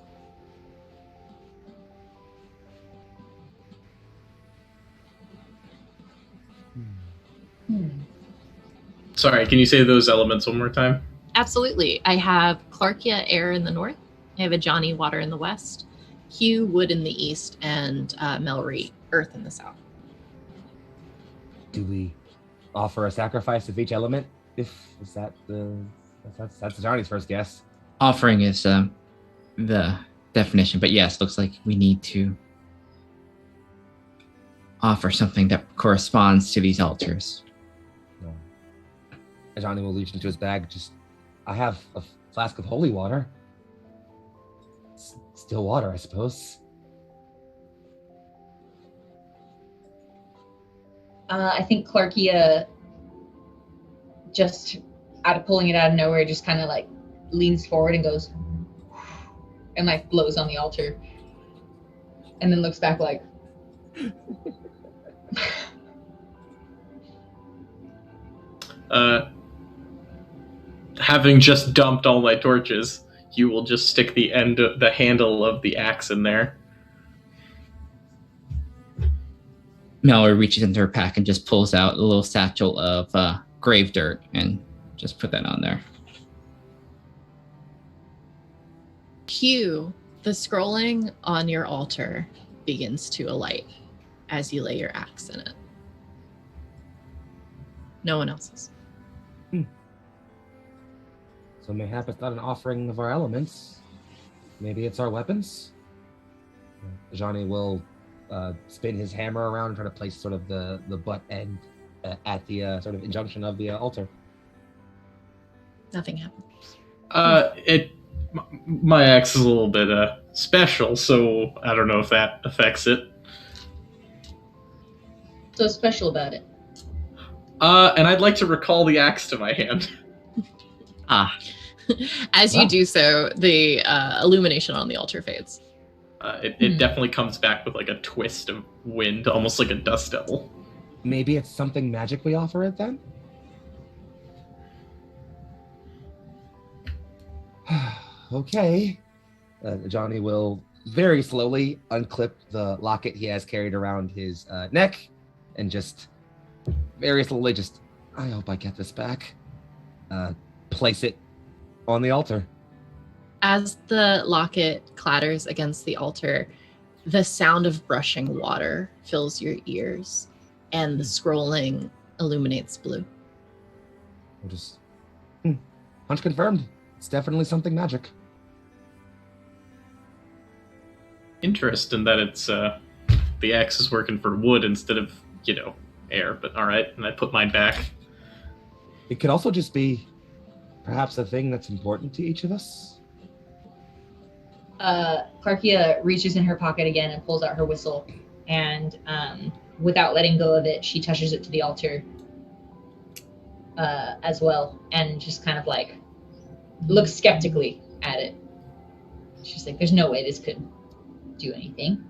Sorry, can you say those elements one more time? Absolutely. I have Clarkia, air in the north. I have a Johnny, water in the west. Hugh, wood in the east, and Melry, earth in the south. Do we offer a sacrifice of each element? That's Johnny's first guess. Offering is the definition, but yes, looks like we need to offer something that corresponds to these altars. No. Johnny will reach into his bag. I have a flask of holy water. Still water, I suppose. I think Clarkia, just pulling it out of nowhere, just kind of like leans forward and goes, and like blows on the altar, and then looks back like. Having just dumped all my torches, you will just stick the handle of the axe in there. Mallory reaches into her pack and just pulls out a little satchel of grave dirt and just put that on there. Hugh, the scrolling on your altar begins to alight as you lay your axe in it. No one else's. So mayhap it's not an offering of our elements. Maybe it's our weapons. Johnny will spin his hammer around and try to place sort of the butt end at the sort of injunction of the altar. Nothing happens. My axe is a little bit special, so I don't know if that affects it. So special about it. And I'd like to recall the axe to my hand. As you do so, the illumination on the altar fades. It definitely comes back with like a twist of wind, almost like a dust devil. Maybe it's something magic we offer it then? Okay. Johnny will very slowly unclip the locket he has carried around his neck and just very slowly I hope I get this back. Place it on the altar. As the locket clatters against the altar, the sound of brushing water fills your ears, and the scrolling illuminates blue. We'll just hunch confirmed. It's definitely something magic. Interesting that it's the axe is working for wood instead of air. But all right, and I put mine back. It could also just be perhaps a thing that's important to each of us. Clarkia reaches in her pocket again and pulls out her whistle, and without letting go of it, she touches it to the altar as well, and just kind of like looks skeptically at it. She's like, "There's no way this could do anything,"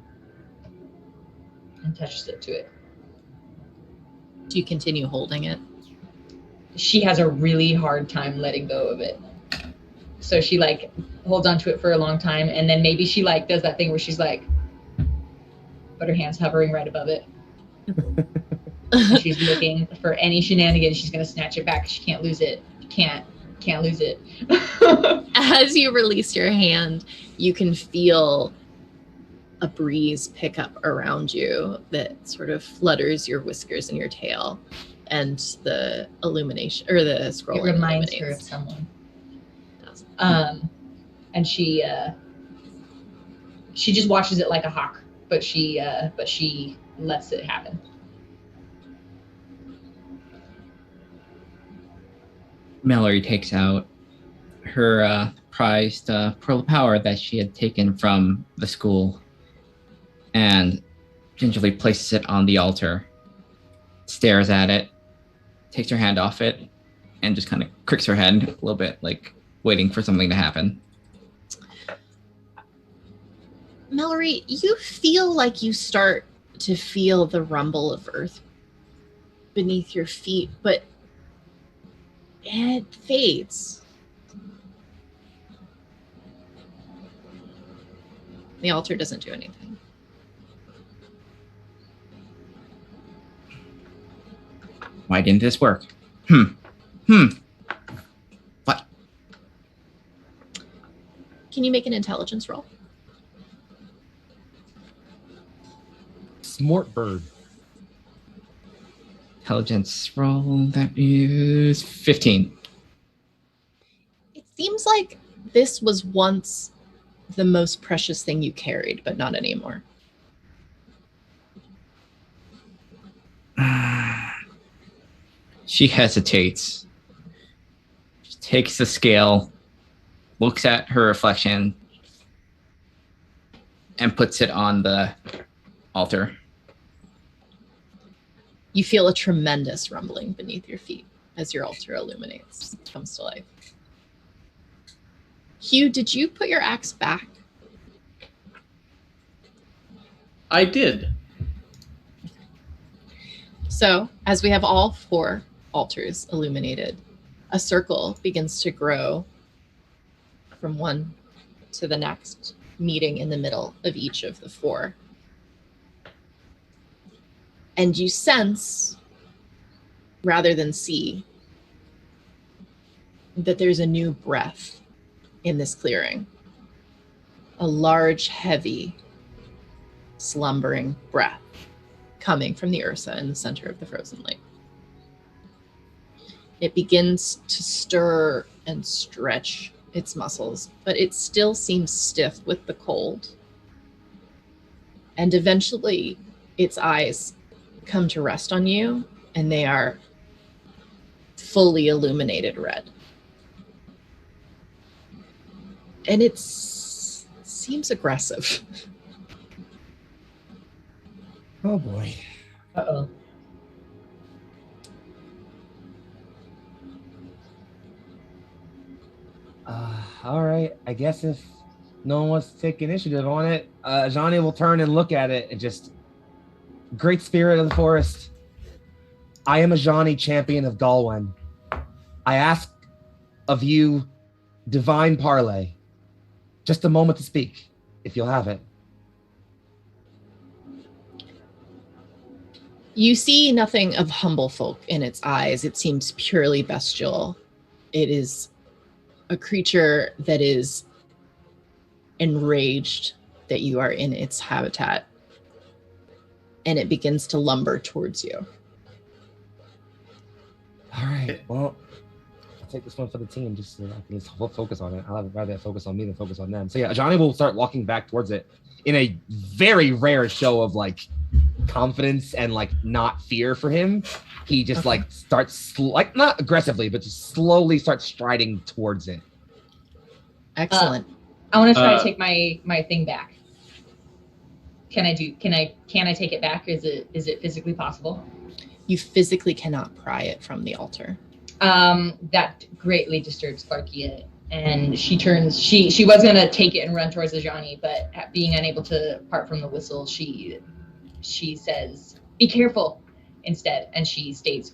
and touches it to it. Do you continue holding it? She has a really hard time letting go of it. So she like holds onto it for a long time, and then maybe she like does that thing where she's like, but her hand's hovering right above it. She's looking for any shenanigans. She's gonna snatch it back. She can't lose it. Can't lose it. As you release your hand, you can feel a breeze pick up around you that sort of flutters your whiskers and your tail, and the illumination or the scroll It reminds her of illuminates. someone. And she just watches it like a hawk, but she lets it happen. Mallory takes out her prized pearl of power that she had taken from the school and gingerly places it on the altar, stares at it, takes her hand off it, and just kind of cricks her head a little bit, like waiting for something to happen. Mallory, you feel like you start to feel the rumble of earth beneath your feet, but it fades. The altar doesn't do anything. Why didn't this work? What? Can you make an intelligence roll? Smart bird. Intelligence roll, that is 15. It seems like this was once the most precious thing you carried, but not anymore. She hesitates. She takes the scale, looks at her reflection, and puts it on the altar. You feel a tremendous rumbling beneath your feet as your altar illuminates, comes to life. Hugh, did you put your axe back? I did. So, as we have all 4 altars illuminated, a circle begins to grow from one to the next, meeting in the middle of each of the 4. And you sense, rather than see, that there's a new breath in this clearing. A large, heavy, slumbering breath coming from the Ursa in the center of the frozen lake. It begins to stir and stretch its muscles, but it still seems stiff with the cold. And eventually, its eyes come to rest on you, and they are fully illuminated red. And it seems aggressive. Oh boy. Uh-oh. All right. I guess if no one wants to take initiative on it, Johnny will turn and look at it and just, great spirit of the forest. I am a Johnny, champion of Galwen. I ask of you divine parley. Just a moment to speak, if you'll have it. You see nothing of humble folk in its eyes. It seems purely bestial. It is a creature that is enraged that you are in its habitat, and it begins to lumber towards you. All right. Well, I'll take this one for the team just so I can just focus on it. I'd rather focus on me than focus on them. So yeah, Johnny will start walking back towards it in a very rare show of like confidence and like not fear for him. He just like starts like not aggressively, but just slowly starts striding towards it. Excellent. I want to try to take my thing back. Can I take it back? Is it physically possible? You physically cannot pry it from the altar. That greatly disturbs Clarkia, and she turns. She was gonna take it and run towards the Johnny, but being unable to part from the whistle, she says, "Be careful," instead, and she stays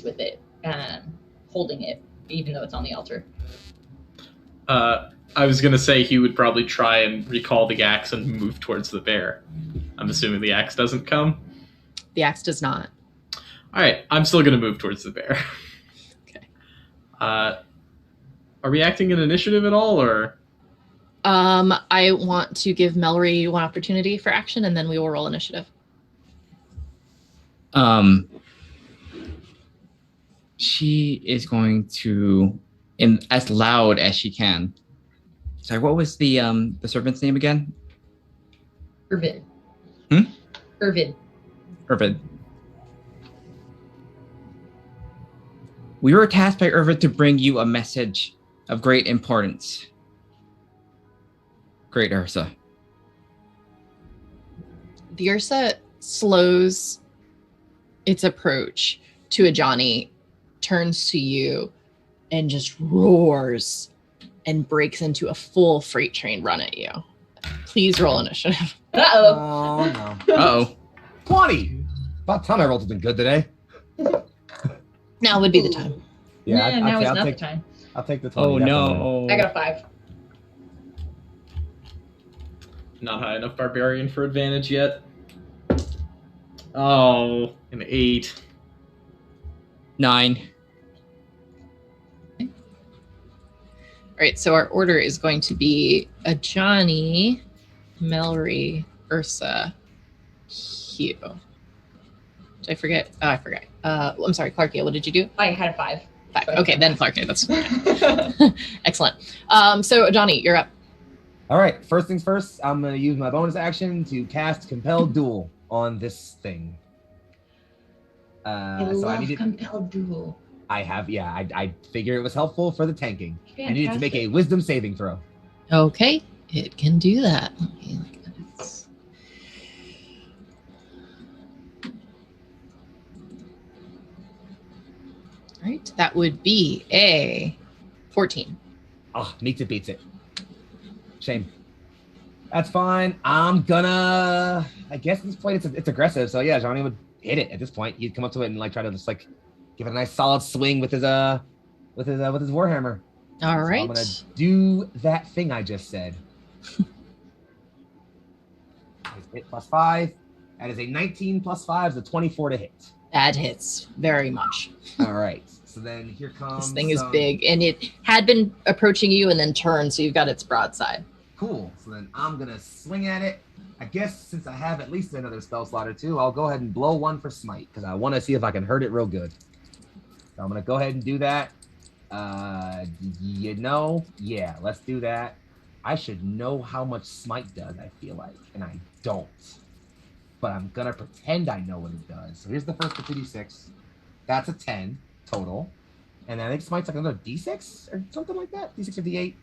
with it, holding it, even though it's on the altar. I was gonna say he would probably try and recall the axe and move towards the bear. I'm assuming the axe doesn't come. The axe does not. All right, I'm still gonna move towards the bear. Okay. Are we acting in initiative at all, or? I want to give Mallory one opportunity for action, and then we will roll initiative. She is going to, in as loud as she can. Sorry, what was the servant's name again? Irvin. Irvin. We were tasked by Irvin to bring you a message of great importance. Great Ursa. The Ursa slows its approach to a Johnny, turns to you, and just roars and breaks into a full freight train run at you. Please roll initiative. Uh-oh. Oh no. Uh-oh. 20. About time I rolled something good today. Now would be the time. Yeah, now is I'll not take, the time. I'll take the 20. Oh no. I got a 5. Not high enough barbarian for advantage yet. Oh, an 8. 9. right, so our order is going to be Johnny, Melry, Ursa, Hugh. Did I forget? Oh, I forgot. I'm sorry, Clarkia, what did you do? I had a 5. 5. Okay, then Clarkia, that's excellent. So Johnny, you're up. All right, first things first, I'm going to use my bonus action to cast Compelled Duel on this thing. I love Compelled Duel. I figure it was helpful for the tanking. Fantastic. I needed to make a wisdom saving throw. Okay, it can do that. Okay, look at it. All right, that would be a 14. Oh, meets it, beats it. Shame. That's fine. I'm gonna. I guess at this point it's aggressive. So yeah, Johnny would hit it at this point. He'd come up to it and like try to just like give it a nice solid swing with his warhammer. All right. I'm gonna do that thing I just said. Hit +5. That is a 19 + 5 is a 24 to hit. That hits very much. All right. So then here comes. This thing is big, and it had been approaching you and then turned, so you've got its broadside. Cool. So then I'm gonna swing at it. I guess since I have at least another spell slot or two, I'll go ahead and blow 1 for smite because I want to see if I can hurt it real good. So I'm gonna go ahead and do that. Yeah, let's do that. I should know how much smite does, I feel like, and I don't. But I'm gonna pretend I know what it does. So here's the first for 2d6. That's a 10 total. And I think smite's like another d6 or something like that. D6 or d8.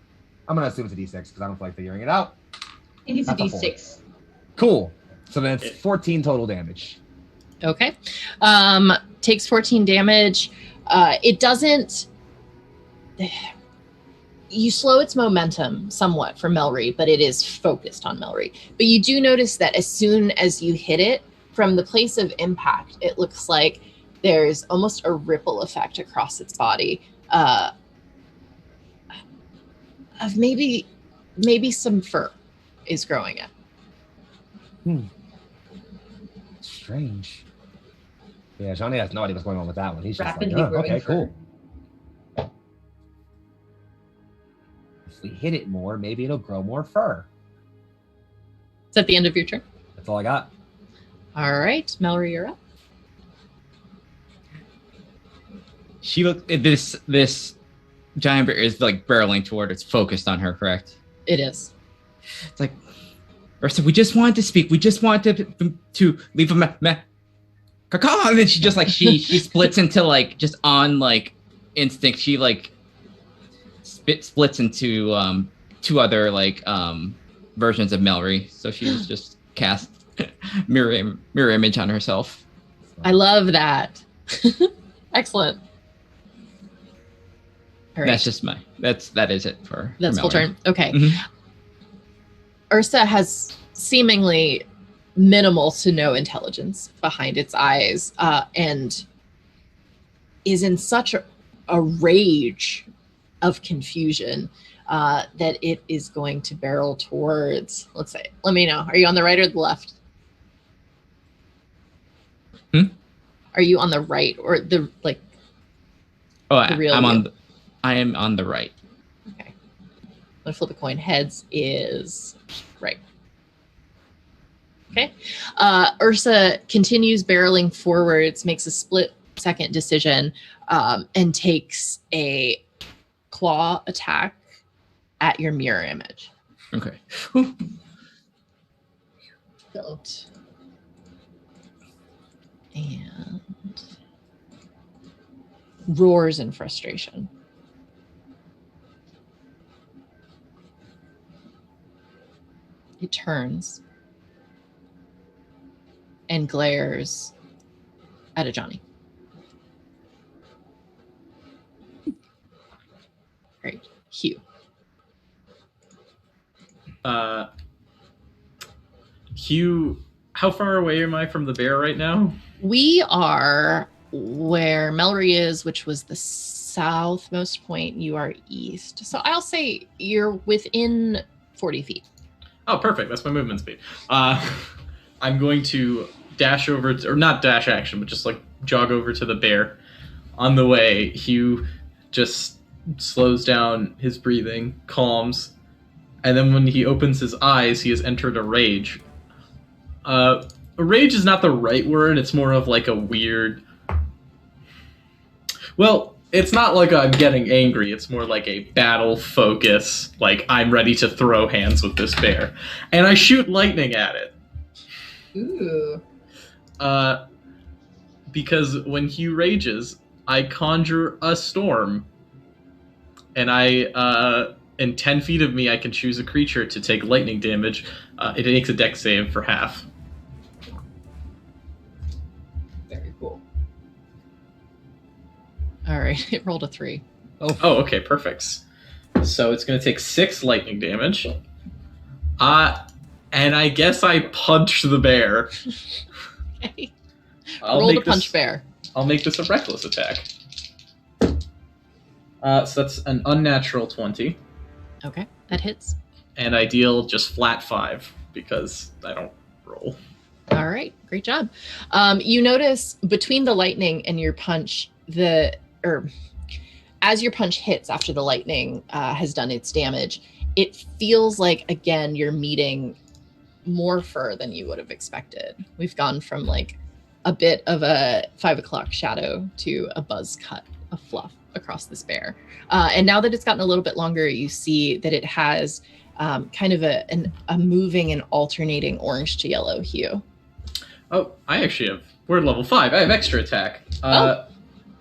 I'm gonna assume it's a d6 because I don't feel like figuring it out. I think it's a d6. Cool. So then it's 14 total damage. Okay. Takes 14 damage. It doesn't... You slow its momentum somewhat for Melry, but it is focused on Melry. But you do notice that as soon as you hit it, from the place of impact, it looks like there's almost a ripple effect across its body of maybe some fur is growing in. Strange. Yeah, Johnny has no idea what's going on with that one. He's just Rapidly like, growing okay, fur. cool. If we hit it more, maybe it'll grow more fur. Is that the end of your turn? That's all I got. All right, Melry, you're up. She look this giant bear is like barreling toward. It's focused on her, correct? It is. It's like, Ursa, we just wanted to speak. We just wanted to leave a caca. And then she just like she splits into like just on like instinct. She like splits into 2 other like versions of Melry. So she's just cast mirror image on herself. I love that. Excellent. All right. That's just that is it for That's for full Melry. turn. Okay. Mhm. Ursa has seemingly minimal to no intelligence behind its eyes, and is in such a rage of confusion that it is going to barrel towards, let's say, let me know. Are you on the right or the left? Are you on the right or the, like, Oh, the real I am on the right. Okay. I'm going to flip a coin. Heads is right. Okay. Ursa continues barreling forwards, makes a split-second decision, and takes a claw attack at your mirror image. Okay. Built. And roars in frustration. It turns and glares at a Johnny. Great. Hugh. Hugh, how far away am I from the bear right now? We are where Melry is, which was the southmost point. You are east. So I'll say you're within 40 feet. Oh, perfect. That's my movement speed. I'm going to dash over, or not dash action, but just like jog over to the bear. On the way, Hugh just slows down his breathing, calms, and then when he opens his eyes, he has entered a rage. A rage is not the right word. It's more of like a weird. Well, it's not like I'm getting angry. It's more like a battle focus. Like I'm ready to throw hands with this bear, and I shoot lightning at it. Ooh. Because when Hugh rages, I conjure a storm, and in 10 feet of me, I can choose a creature to take lightning damage. It makes a dex save for half. Very cool. All right, it rolled a 3. Oh, okay, perfect. So it's going to take 6 lightning damage. And I guess I punch the bear. Okay. I'll Roll to make punch this, bear. I'll make this a reckless attack. So that's an unnatural 20. Okay, that hits. And I deal just flat 5 because I don't roll. All right, great job. You notice between the lightning and your punch, as your punch hits after the lightning has done its damage, it feels like, again, you're meeting more fur than you would have expected. We've gone from like a bit of a 5 o'clock shadow to a buzz cut of fluff across this bear. And now that it's gotten a little bit longer, you see that it has kind of a moving and alternating orange to yellow hue. Oh, I actually have... We're at level 5. I have extra attack.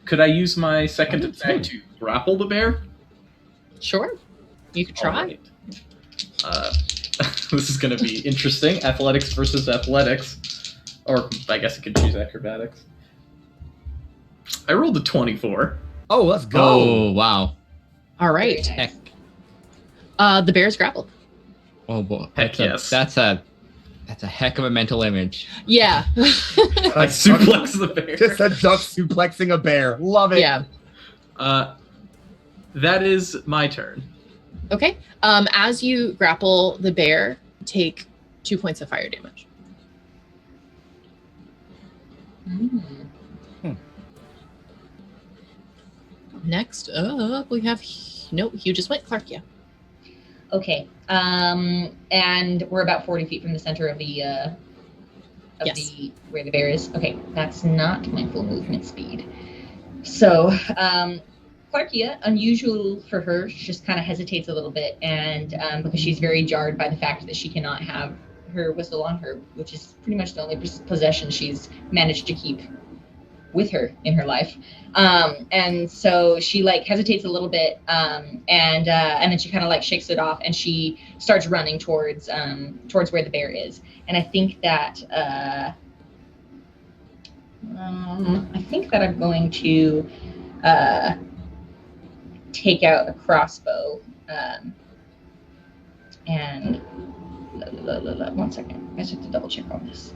Could I use my second attack to grapple the bear? Sure, you could try. Right. This is going to be interesting. Athletics versus athletics. Or I guess I could choose acrobatics. I rolled a 24. Oh, let's go. Oh, wow. All right. Very nice. The bear's grappled. Oh, boy. Heck yes. That's a heck of a mental image. Yeah. I suplex the bear. Just a duck suplexing a bear. Love it. Yeah. That is my turn. Okay. As you grapple the bear, take 2 points of fire damage. Next up, we have Hugh just went. Clark, yeah. Okay. And we're about 40 feet from the center of the Yes. the where the bear is. Okay, that's not my full movement speed. So, Clarkia, unusual for her, she just kind of hesitates a little bit, and because she's very jarred by the fact that she cannot have her whistle on her, which is pretty much the only possession she's managed to keep with her in her life. And so she like hesitates a little bit, and then she kind of like shakes it off, and she starts running towards where the bear is. And I think that I'm going to take out a crossbow, and 1 second. I just have to double check on this.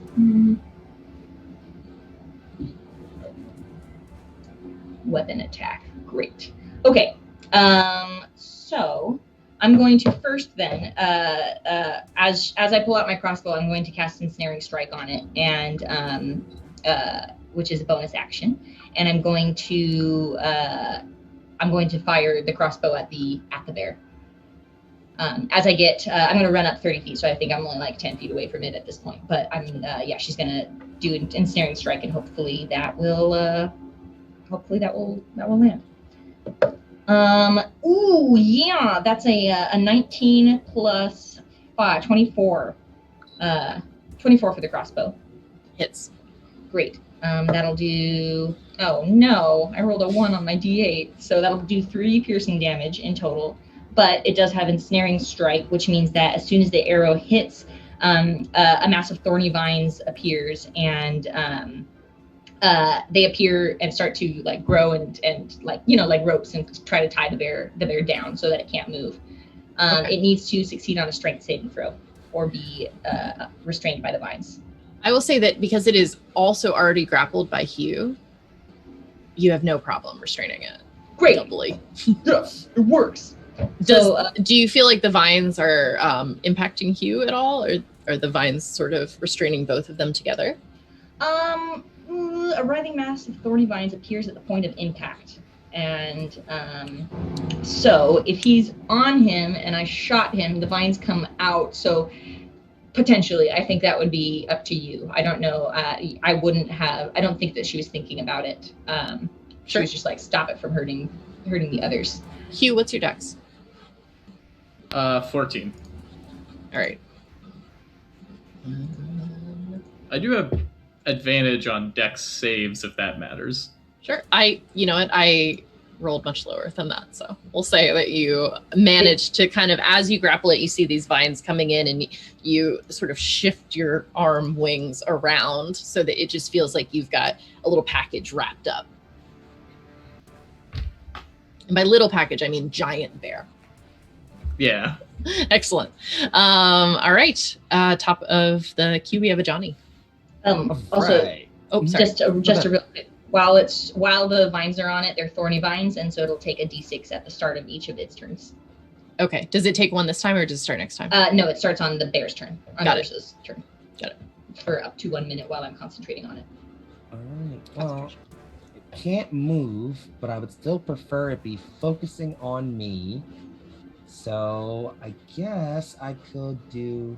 Weapon attack. Great. Okay. So I'm going to first then, as I pull out my crossbow, I'm going to cast Ensnaring Strike on it, and which is a bonus action, and I'm going to fire the crossbow at the bear. As I get, I'm going to run up 30 feet, so I think I'm only like 10 feet away from it at this point. But she's going to do an Ensnaring Strike, and hopefully that will land. Ooh, yeah, that's a 19 plus 5, 24. 24 for the crossbow. Hits. Great. That'll do, oh no, I rolled a 1 on my d8, so that'll do 3 piercing damage in total. But it does have Ensnaring Strike, which means that as soon as the arrow hits, a mass of thorny vines appears, and they appear and start to like grow and like like ropes, and try to tie the bear down so that it can't move. Okay. It needs to succeed on a strength saving throw or be restrained by the vines. I will say that because it is also already grappled by Hugh, you have no problem restraining it. Great. Doubly. Yes, it works. Do you feel like the vines are impacting Hugh at all, or are the vines sort of restraining both of them together? A writhing mass of thorny vines appears at the point of impact. And so if he's on him and I shot him, the vines come out. So potentially, I think that would be up to you. I don't know. I don't think that she was thinking about it. She was just like, stop it from hurting the others. Hugh, what's your dex? 14. All right. I do have advantage on dex saves if that matters. Sure. You know what? I rolled much lower than that. So we'll say that you managed to kind of, as you grapple it, you see these vines coming in and you sort of shift your arm wings around so that it just feels like you've got a little package wrapped up. And by little package, I mean giant bear. Yeah. Excellent. All right. Top of the queue, we have a Johnny. Also, Right. Oh, sorry. just a real quick. While the vines are on it, they're thorny vines, and so it'll take a d6 at the start of each of its turns. Okay. Does it take one this time or does it start next time? No, it starts on the bear's turn. On Got it. Ursa's turn. Got it. For up to 1 minute while I'm concentrating on it. All right. Well, it can't move, but I would still prefer it be focusing on me. So I guess I could do.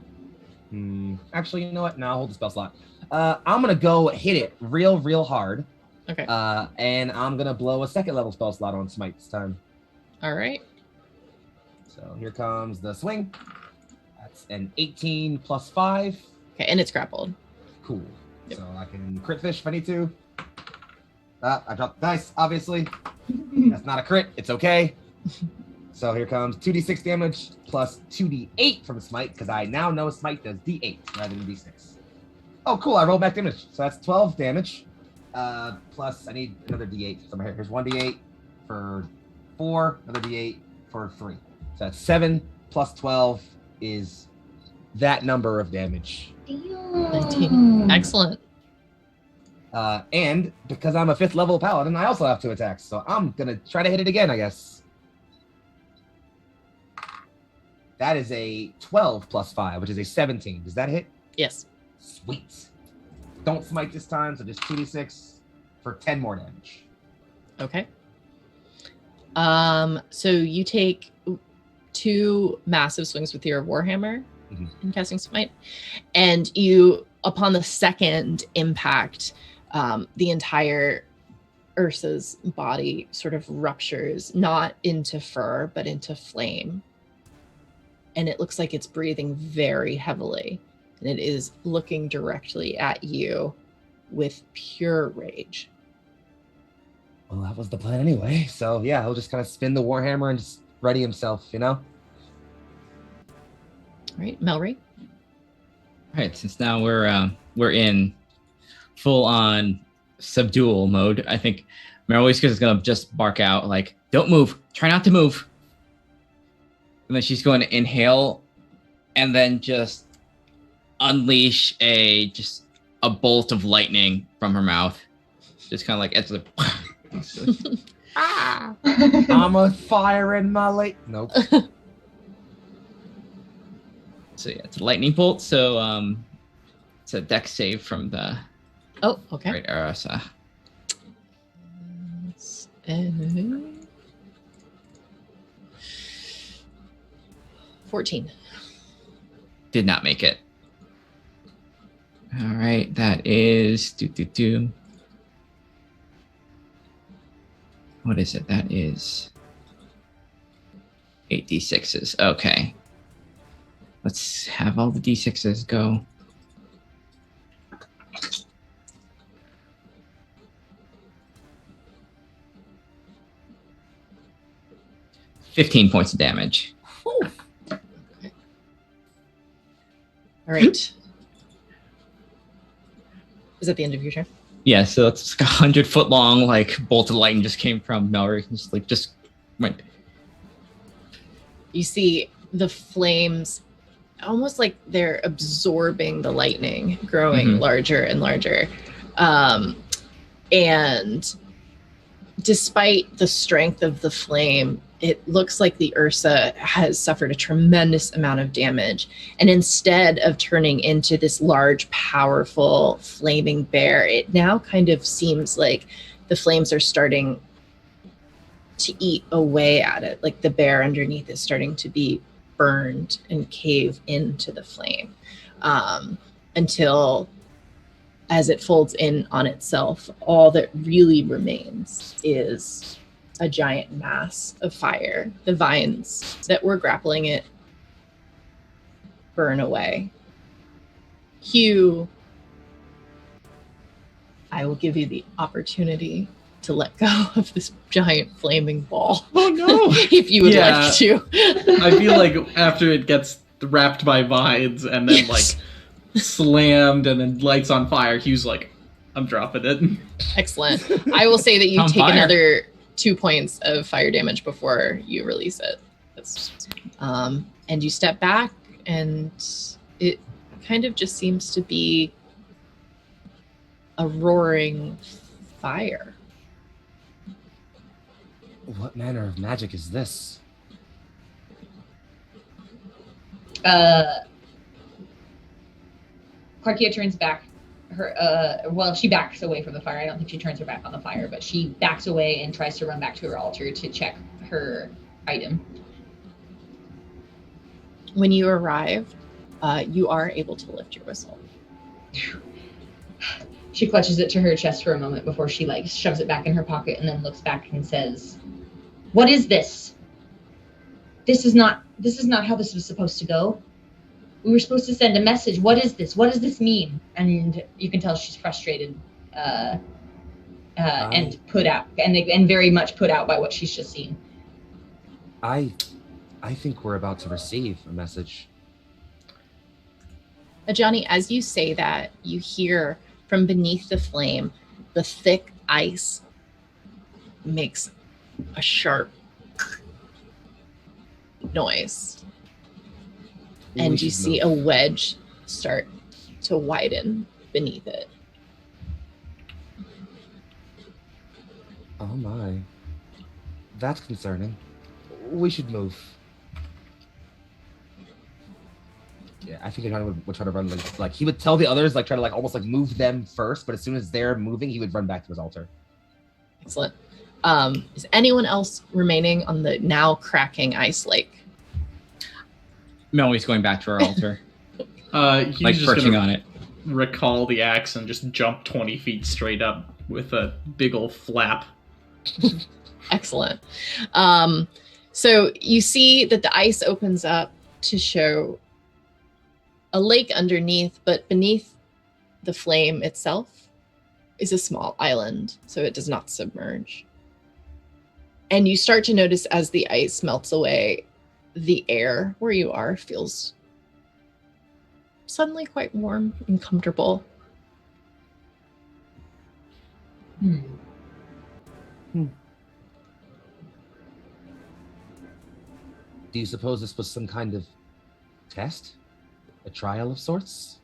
Actually, you know what? No, I'll hold the spell slot. I'm gonna go hit it real hard. Okay. And I'm gonna blow a second level spell slot on Smite this time. All right. So here comes the swing. That's an 18 plus 5. Okay. And it's grappled. Cool. Yep. So I can crit fish if I need to. I dropped the dice, obviously. That's not a crit. It's okay. So here comes 2d6 damage plus 2d8 from Smite, because I now know Smite does d8 rather than d6. Oh, cool. I rolled back damage. So that's 12 damage. Plus I need another d8 from here. Here's 1d8 for 4, another d8 for 3. So that's 7 plus 12 is that number of damage. 19. Excellent. And because I'm a 5th level paladin, I also have 2 attacks. So I'm going to try to hit it again, I guess. That is a 12 plus 5, which is a 17. Does that hit? Yes. Sweet. Don't smite this time, so just 2d6 for 10 more damage. Okay. So you take 2 massive swings with your Warhammer in casting Smite, and you, upon the second impact, the entire Ursa's body sort of ruptures, not into fur, but into flame. And it looks like it's breathing very heavily. And it is looking directly at you with pure rage. Well, that was the plan anyway. So yeah, he'll just kind of spin the Warhammer and just ready himself, you know? All right, Melry. All right, since now we're in full on subdual mode, I think Merowiska is gonna just bark out like, "Don't move. Try not to move." And then she's going to inhale, and then just unleash a bolt of lightning from her mouth. Just kind of like it's a. I'm a fire in my late. Nope. So yeah, it's a lightning bolt. So it's a dex save from the. Oh, okay. Right, Ursa. 14. Did not make it. All right, that is What is it? That is 8 d6s. Okay. Let's have all the d6s go. $15 points of damage. All right. Is that the end of your turn? Yeah, so it's like 100-foot long, like bolt of lightning just came from Melry. Just went. You see the flames almost like they're absorbing the lightning, growing larger and larger. And despite the strength of the flame, it looks like the Ursa has suffered a tremendous amount of damage. And instead of turning into this large, powerful, flaming bear, it now kind of seems like the flames are starting to eat away at it. Like the bear underneath is starting to be burned and cave into the flame, until as it folds in on itself, all that really remains is a giant mass of fire. The vines that were grappling it burn away. Hugh, I will give you the opportunity to let go of this giant flaming ball. Oh no! If you would Yeah. like to. I feel like after it gets wrapped by vines and then like slammed and then lights on fire, Hugh's like, I'm dropping it. Excellent. I will say that you On take fire. another 2 points of fire damage before you release it. And you step back, and it kind of just seems to be a roaring fire. What manner of magic is this? Clarkia turns back. She backs away from the fire. I don't think she turns her back on the fire, but she backs away and tries to run back to her altar to check her item. When you arrive, you are able to lift your whistle. She clutches it to her chest for a moment before she like shoves it back in her pocket and then looks back and says, "What is this? This is not how this was supposed to go. We were supposed to send a message. What is this? What does this mean?" And you can tell she's frustrated and put out and very much put out by what she's just seen. I think we're about to receive a message. Johnny, as you say that, you hear from beneath the flame, the thick ice makes a sharp noise. And you see a wedge start to widen beneath it. Oh my. That's concerning. We should move. Yeah, I think Johnny would try to run like he would tell the others, like try to like almost like move them first, but as soon as they're moving, he would run back to his altar. Excellent. Is anyone else remaining on the now cracking ice lake? Melody's going back to her altar, He's like just perching gonna on it. recall the axe and just jump 20 feet straight up with a big old flap. Excellent. So you see that the ice opens up to show a lake underneath, but beneath the flame itself is a small island, so it does not submerge. And you start to notice as the ice melts away, the air where you are feels suddenly quite warm and comfortable. Do you suppose this was some kind of test? A trial of sorts?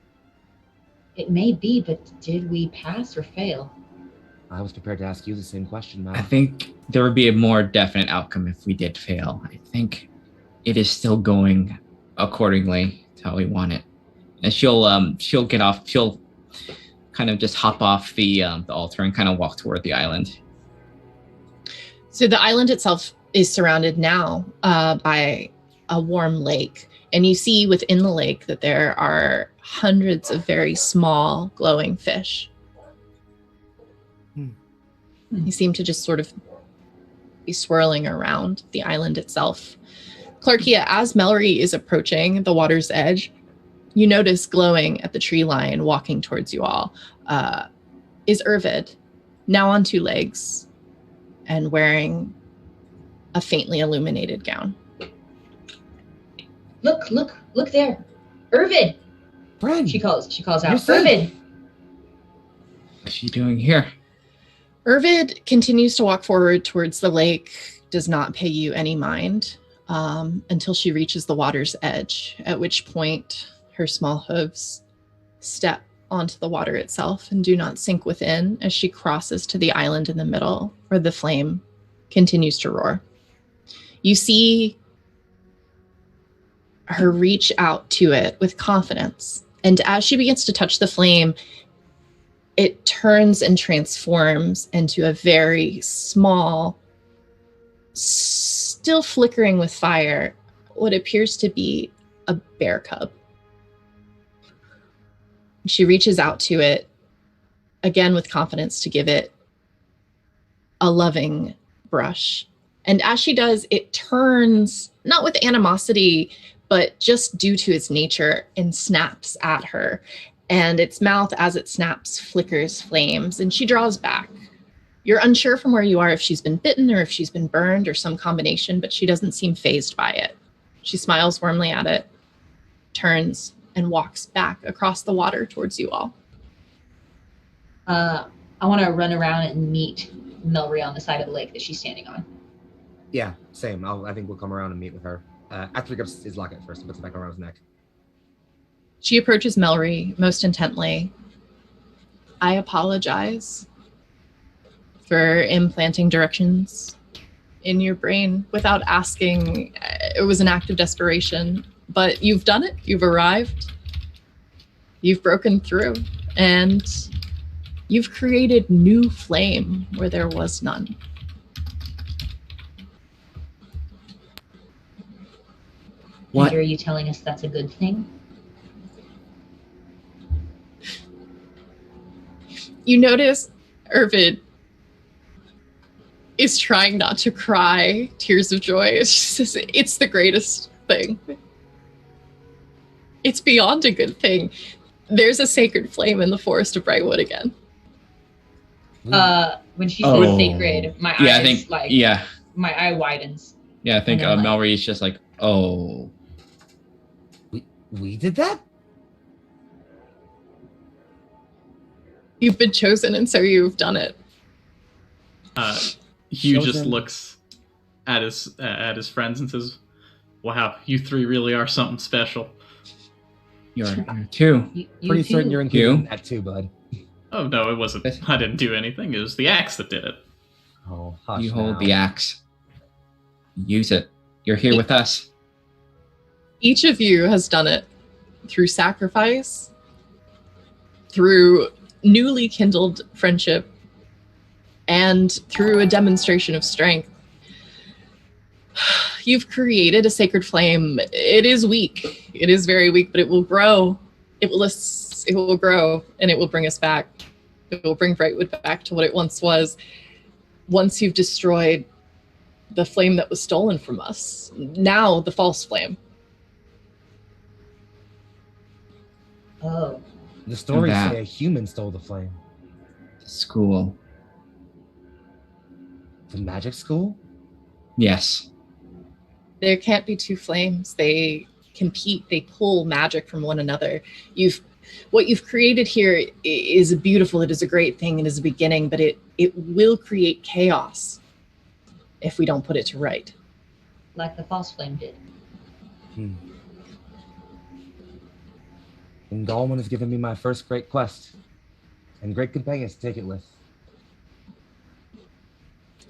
It may be, but did we pass or fail? I was prepared to ask you the same question, I Mal. think there would be a more definite outcome if we did fail. I think it is still going accordingly to how we want it. And she'll get off. She'll kind of just hop off the altar and kind of walk toward the island. So the island itself is surrounded now by a warm lake. And you see within the lake that there are hundreds of very small glowing fish. They seem to just sort of be swirling around the island itself. Clarkia, as Melry is approaching the water's edge, you notice glowing at the tree line walking towards you all is Urvid, now on 2 legs and wearing a faintly illuminated gown. Look there. Urvid! Friend! She calls out. You're safe. Urvid! What's she doing here? Urvid continues to walk forward towards the lake, does not pay you any mind until she reaches the water's edge, at which point her small hooves step onto the water itself and do not sink within as she crosses to the island in the middle where the flame continues to roar. You see her reach out to it with confidence, and as she begins to touch the flame, it turns and transforms into a very small still flickering with fire, what appears to be a bear cub. She reaches out to it, again with confidence, to give it a loving brush. And as she does, it turns, not with animosity, but just due to its nature, and snaps at her. And its mouth, as it snaps, flickers flames, and she draws back. You're unsure from where you are if she's been bitten or if she's been burned or some combination, but she doesn't seem fazed by it. She smiles warmly at it, turns, and walks back across the water towards you all. I want to run around and meet Melry on the side of the lake that she's standing on. Yeah, same. I think we'll come around and meet with her. After he grabs his locket first and puts it back around his neck. She approaches Melry most intently. I apologize for implanting directions in your brain without asking. It was an act of desperation, but you've done it. You've arrived. You've broken through, and you've created new flame where there was none. What? And are you telling us that's a good thing? You notice Irvid is trying not to cry tears of joy. It's just, it's the greatest thing. It's beyond a good thing. There's a sacred flame in the forest of Brightwood again. When she says sacred, my eyes my eye widens. Yeah, I think And then, Melry is just like, oh. We did that? You've been chosen, and so you've done it. Hugh just looks at his friends and says, "Wow, you three really are something special." You're two. Pretty certain you're included in that too, bud. Oh no, it wasn't. I didn't do anything. It was the axe that did it. Oh, hush You hold now. the axe. Use it. You're here with us. Each of you has done it through sacrifice, through newly kindled friendship, and through a demonstration of strength. You've created a sacred flame. It is weak. It is very weak, but it will grow. It will grow, and it will bring us back. It will bring Brightwood back to what it once was. Once you've destroyed the flame that was stolen from us, now the false flame. Oh. The stories that. say a human stole the flame. School. The magic school? Yes. There can't be two flames. They compete. They pull magic from one another. What you've created here is beautiful. It is a great thing. It is a beginning, but it will create chaos if we don't put it to right. Like the false flame did. And Galman has given me my first great quest. And great companions to take it with.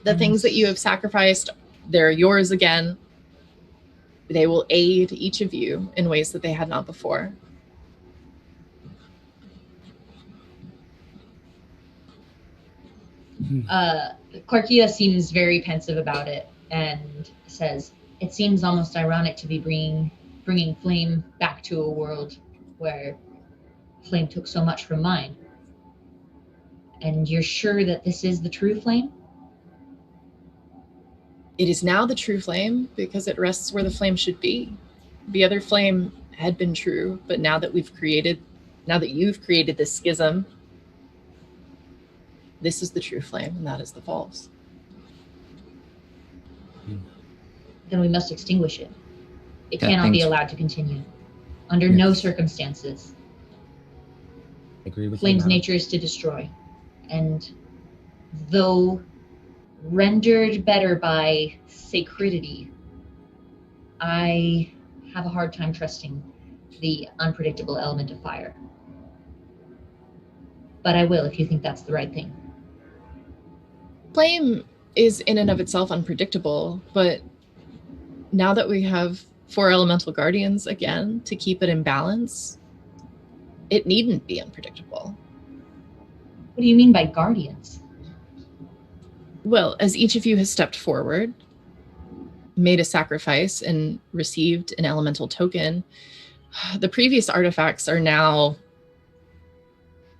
The things that you have sacrificed, they're yours again. They will aid each of you in ways that they had not before. Clarkia seems very pensive about it and says, "It seems almost ironic to be bringing flame back to a world where flame took so much from mine. And you're sure that this is the true flame?" It is now the true flame because it rests where the flame should be. The other flame had been true, but now that you've created this schism, this is the true flame and that is the false. Then we must extinguish it. It That cannot be thing's- allowed to continue. Under no circumstances. Agree with Flame's you, madam. nature is to destroy. And though rendered better by sacredity, I have a hard time trusting the unpredictable element of fire. But I will if you think that's the right thing. Flame is in and of itself unpredictable, but now that we have 4 elemental guardians again to keep it in balance, it needn't be unpredictable. What do you mean by guardians? Well, as each of you has stepped forward, made a sacrifice and received an elemental token, the previous artifacts are now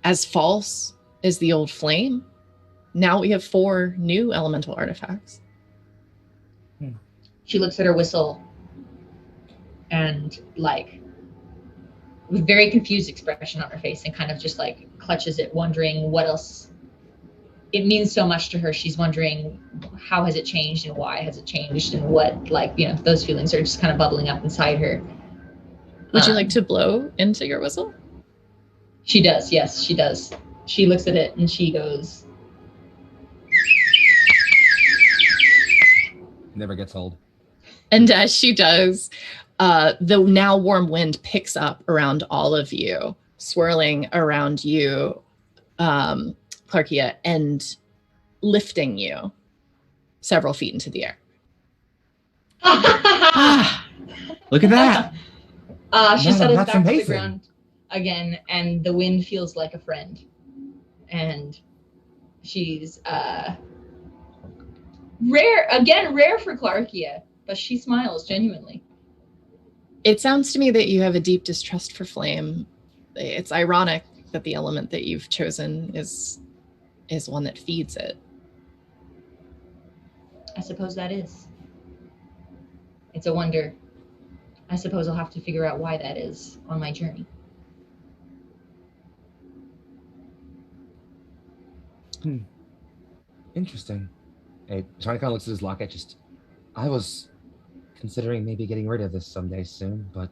as false as the old flame. Now we have 4 new elemental artifacts. She looks at her whistle and like with very confused expression on her face and kind of just like clutches it, wondering what else. It means so much to her. She's wondering how has it changed and why has it changed and what, like, you know, those feelings are just kind of bubbling up inside her. Would you like to blow into your whistle? She does. Yes, she does. She looks at it and she goes. Never gets old. And as she does, the now warm wind picks up around all of you, swirling around you, Clarkia, and lifting you several feet into the air. Look at that. She settles that's back to the amazing. ground again, and the wind feels like a friend. And she's rare for Clarkia, but she smiles genuinely. It sounds to me that you have a deep distrust for flame. It's ironic that the element that you've chosen is one that feeds it. I suppose that is. It's a wonder. I suppose I'll have to figure out why that is on my journey. Interesting. Hey, Johnny kind of looks at his locket. I was considering maybe getting rid of this someday soon, but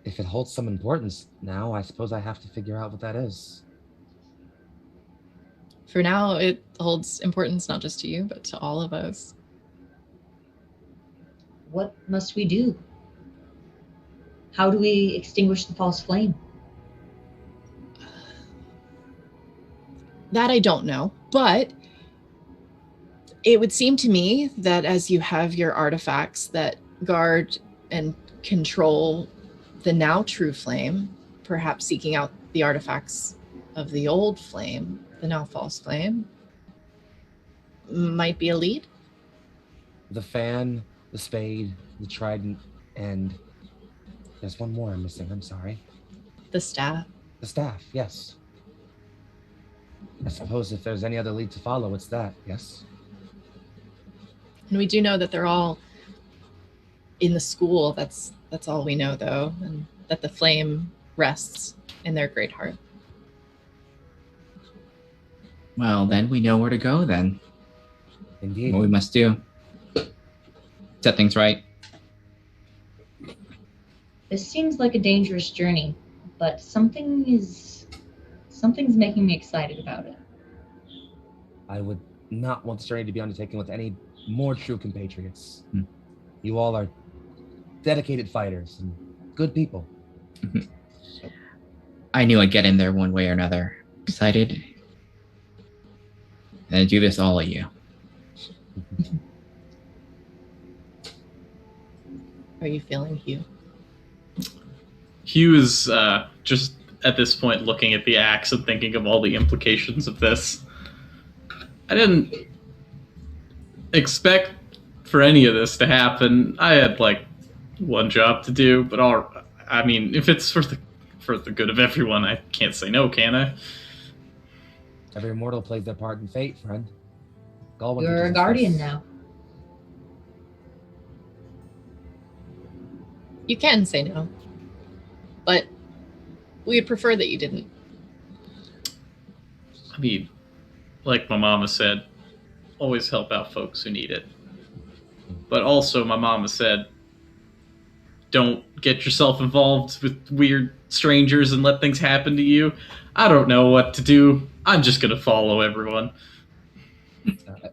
if it holds some importance now, I suppose I have to figure out what that is. For now, it holds importance not just to you, but to all of us. What must we do? How do we extinguish the false flame? That I don't know, but it would seem to me that as you have your artifacts that guard and control the now true flame, perhaps seeking out the artifacts of the old flame, the now false flame, might be a lead. The fan, the spade, the trident, and there's one more I'm missing. I'm sorry. The staff. The staff, yes. I suppose if there's any other lead to follow, it's that, yes? And we do know that they're all in the school. That's all we know, though, and that the flame rests in their great heart. Well, then we know where to go then. Indeed. What we must do. Set things right. This seems like a dangerous journey, but something's making me excited about it. I would not want this journey to be undertaken with any more true compatriots. You all are dedicated fighters and good people. I knew I'd get in there one way or another. Excited. And do this, all of you. Are you feeling Hugh? Hugh is just at this point looking at the axe and thinking of all the implications of this. I didn't expect for any of this to happen. I had like one job to do, but I mean, if it's for the good of everyone, I can't say no, can I? Every mortal plays their part in fate, friend. Galwin You're a teaches us guardian this. now. You can say no, but we would prefer that you didn't. I mean, like my mama said, always help out folks who need it. But also, my mama said, don't get yourself involved with weird strangers and let things happen to you. I don't know what to do. I'm just going to follow everyone.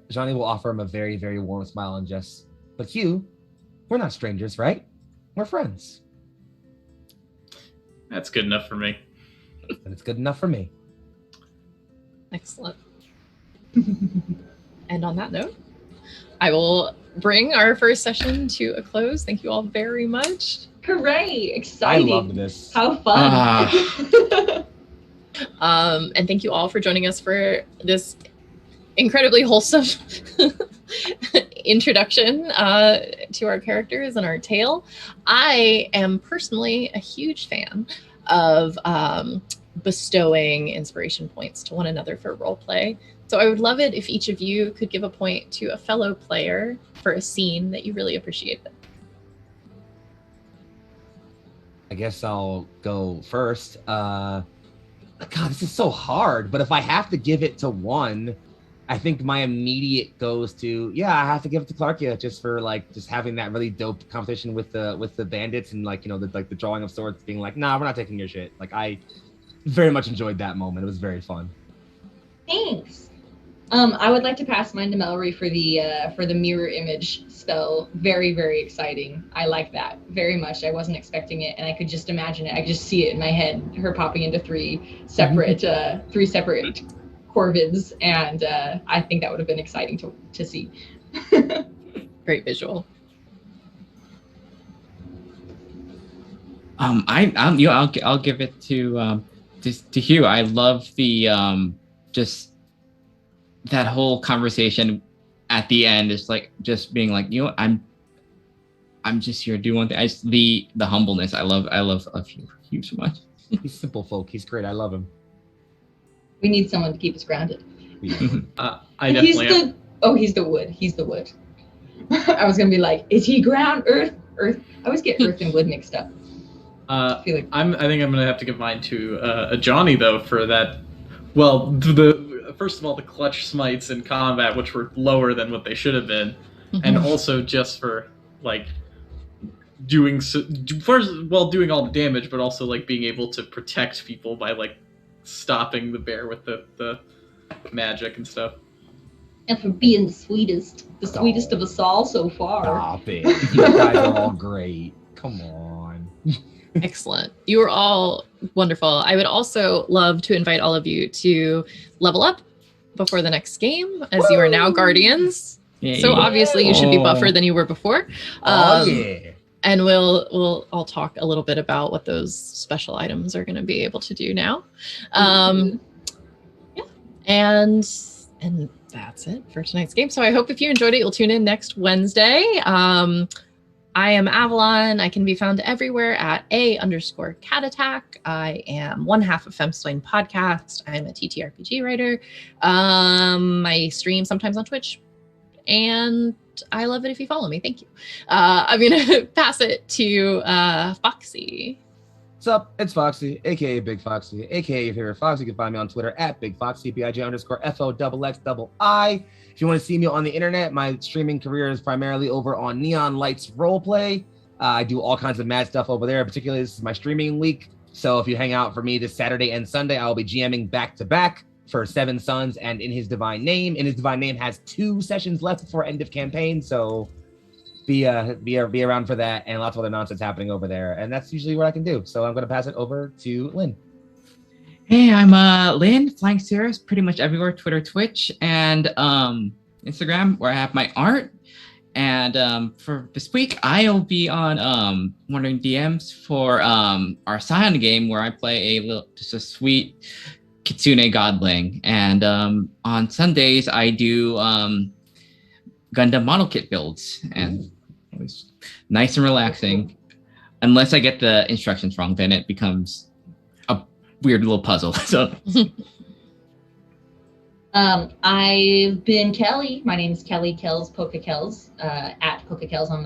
Johnny will offer him a very, very warm smile and just, but Hugh, we're not strangers, right? We're friends. That's good enough for me. And it's good enough for me. Excellent. And on that note, I will bring our first session to a close. Thank you all very much. Hooray! Exciting. I love this. How fun. And thank you all for joining us for this incredibly wholesome introduction to our characters and our tale. I am personally a huge fan of bestowing inspiration points to one another for roleplay. So I would love it if each of you could give a point to a fellow player for a scene that you really appreciated. I guess I'll go first. God, this is so hard. But if I have to give it to one, I think my immediate goes to I have to give it to Clarkia just for like just having that really dope competition with the bandits and like the drawing of swords being like, nah, we're not taking your shit. Like I very much enjoyed that moment. It was very fun. Thanks. I would like to pass mine to Mallory for the mirror image spell. Very, very exciting. I like that very much. I wasn't expecting it, and I could just imagine it. I could just see it in my head, her popping into three separate corvids, and I think that would have been exciting to see. Great visual. I'll give it to Hugh. I love the just that whole conversation at the end is like just being like, I'm just here to do one thing. The humbleness. I love Hugh so much. He's simple folk. He's great. I love him. We need someone to keep us grounded. I definitely he's the wood. He's the wood. I was gonna be like, is he ground, earth? I always get earth and wood mixed up. I think I'm gonna have to give mine to a Johnny though for that. Well, first of all, the clutch smites in combat, which were lower than what they should have been, and also just for like doing all the damage, but also like being able to protect people by like stopping the bear with the magic and stuff. And for being the sweetest of us all so far. Stop it. You guys are all great. Come on. Excellent. You are all wonderful. I would also love to invite all of you to level up before the next game, as you are now guardians. Yeah. So obviously you should be buffer than you were before. Yeah. And we'll all talk a little bit about what those special items are going to be able to do now. Yeah. And that's it for tonight's game. So I hope if you enjoyed it, you'll tune in next Wednesday. I am Avalon. I can be found everywhere at @A_cat_attack. I am one half of Femsplain Podcast. I'm a TTRPG writer. I stream sometimes on Twitch, and I love it if you follow me. Thank you. I'm gonna pass it to Foxy. What's up? It's Foxy, aka Big Foxy, aka your favorite Fox. You can find me on Twitter at Big Foxy, BIG_FOXXII. If you want to see me on the internet, my streaming career is primarily over on Neon Lights Roleplay. I do all kinds of mad stuff over there. Particularly, this is my streaming week. So if you hang out for me this Saturday and Sunday, I will be GMing back to back for Seven Sons and In His Divine Name. In His Divine Name has 2 sessions left before end of campaign. So be around for that, and lots of other nonsense happening over there. And that's usually what I can do. So I'm going to pass it over to Lynn. Hey, I'm Lynn, Flying Cirrus, pretty much everywhere, Twitter, Twitch, and Instagram, where I have my art. And for this week, I'll be on Wandering DMs for our Scion game, where I play just a sweet Kitsune godling. And on Sundays, I do Gundam model kit builds, and it was nice and relaxing. Unless I get the instructions wrong, then it becomes a weird little puzzle. So I've been Kelly. My name is Kelly Kells PokeKells, at PokeKells on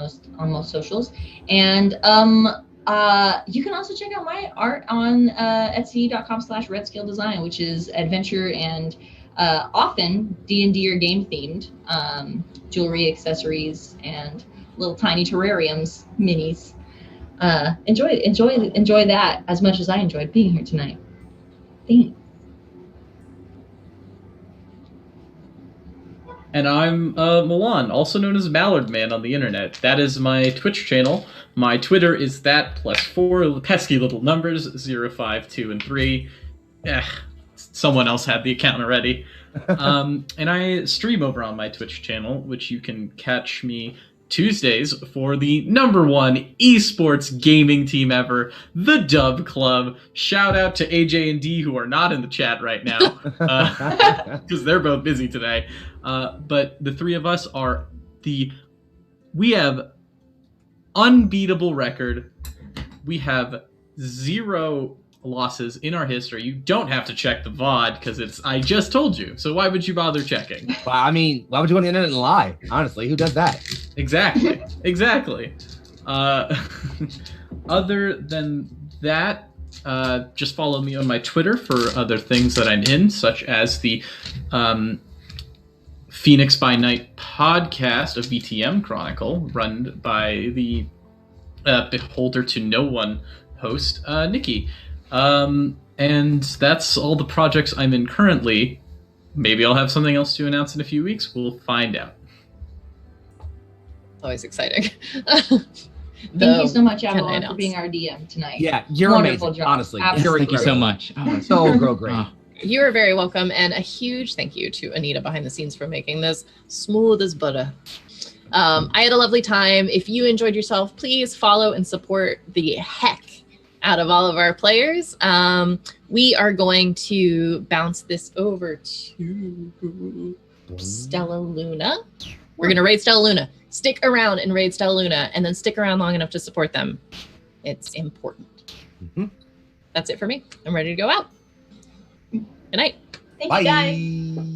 most socials. And you can also check out my art on etsy.com/redskilldesign, which is adventure and often D&D or game themed, jewelry, accessories, and little tiny terrariums, minis. Enjoy that as much as I enjoyed being here tonight. Thanks. And I'm Milan, also known as Mallard Man on the internet. That is my Twitch channel. My Twitter is that +4 pesky little numbers 0, 5, 2, and 3. Someone else had the account already. And I stream over on my Twitch channel, which you can catch me Tuesdays for the #1 esports gaming team ever, the Dub Club. Shout out to AJ and D, who are not in the chat right now because they're both busy today. But the three of us are we have unbeatable record. We have 0 losses in our history. You don't have to check the VOD because I just told you. So why would you bother checking? Well, I mean, why would you go on the internet and lie? Honestly, who does that? Exactly. Other than that, just follow me on my Twitter for other things that I'm in, such as the Phoenix by Night podcast, a VTM Chronicle, run by the Beholder to No One host, Nikki. And that's all the projects I'm in currently. Maybe I'll have something else to announce in a few weeks. We'll find out. Always exciting. Thank you so much, can I Avalon, for announce? being our DM tonight. Yeah, you're Wonderful amazing. job. Honestly, Absolutely. Thank you so much. Oh, so great. oh, You are very welcome, and a huge thank you to Anita behind the scenes for making this smooth as butter. I had a lovely time. If you enjoyed yourself, please follow and support the heck out of all of our players. We are going to bounce this over to Stella Luna. We're going to raid Stella Luna. Stick around and raid Stella Luna, and then stick around long enough to support them. It's important. That's it for me. I'm ready to go out. Good night. Thank Bye. you, guys.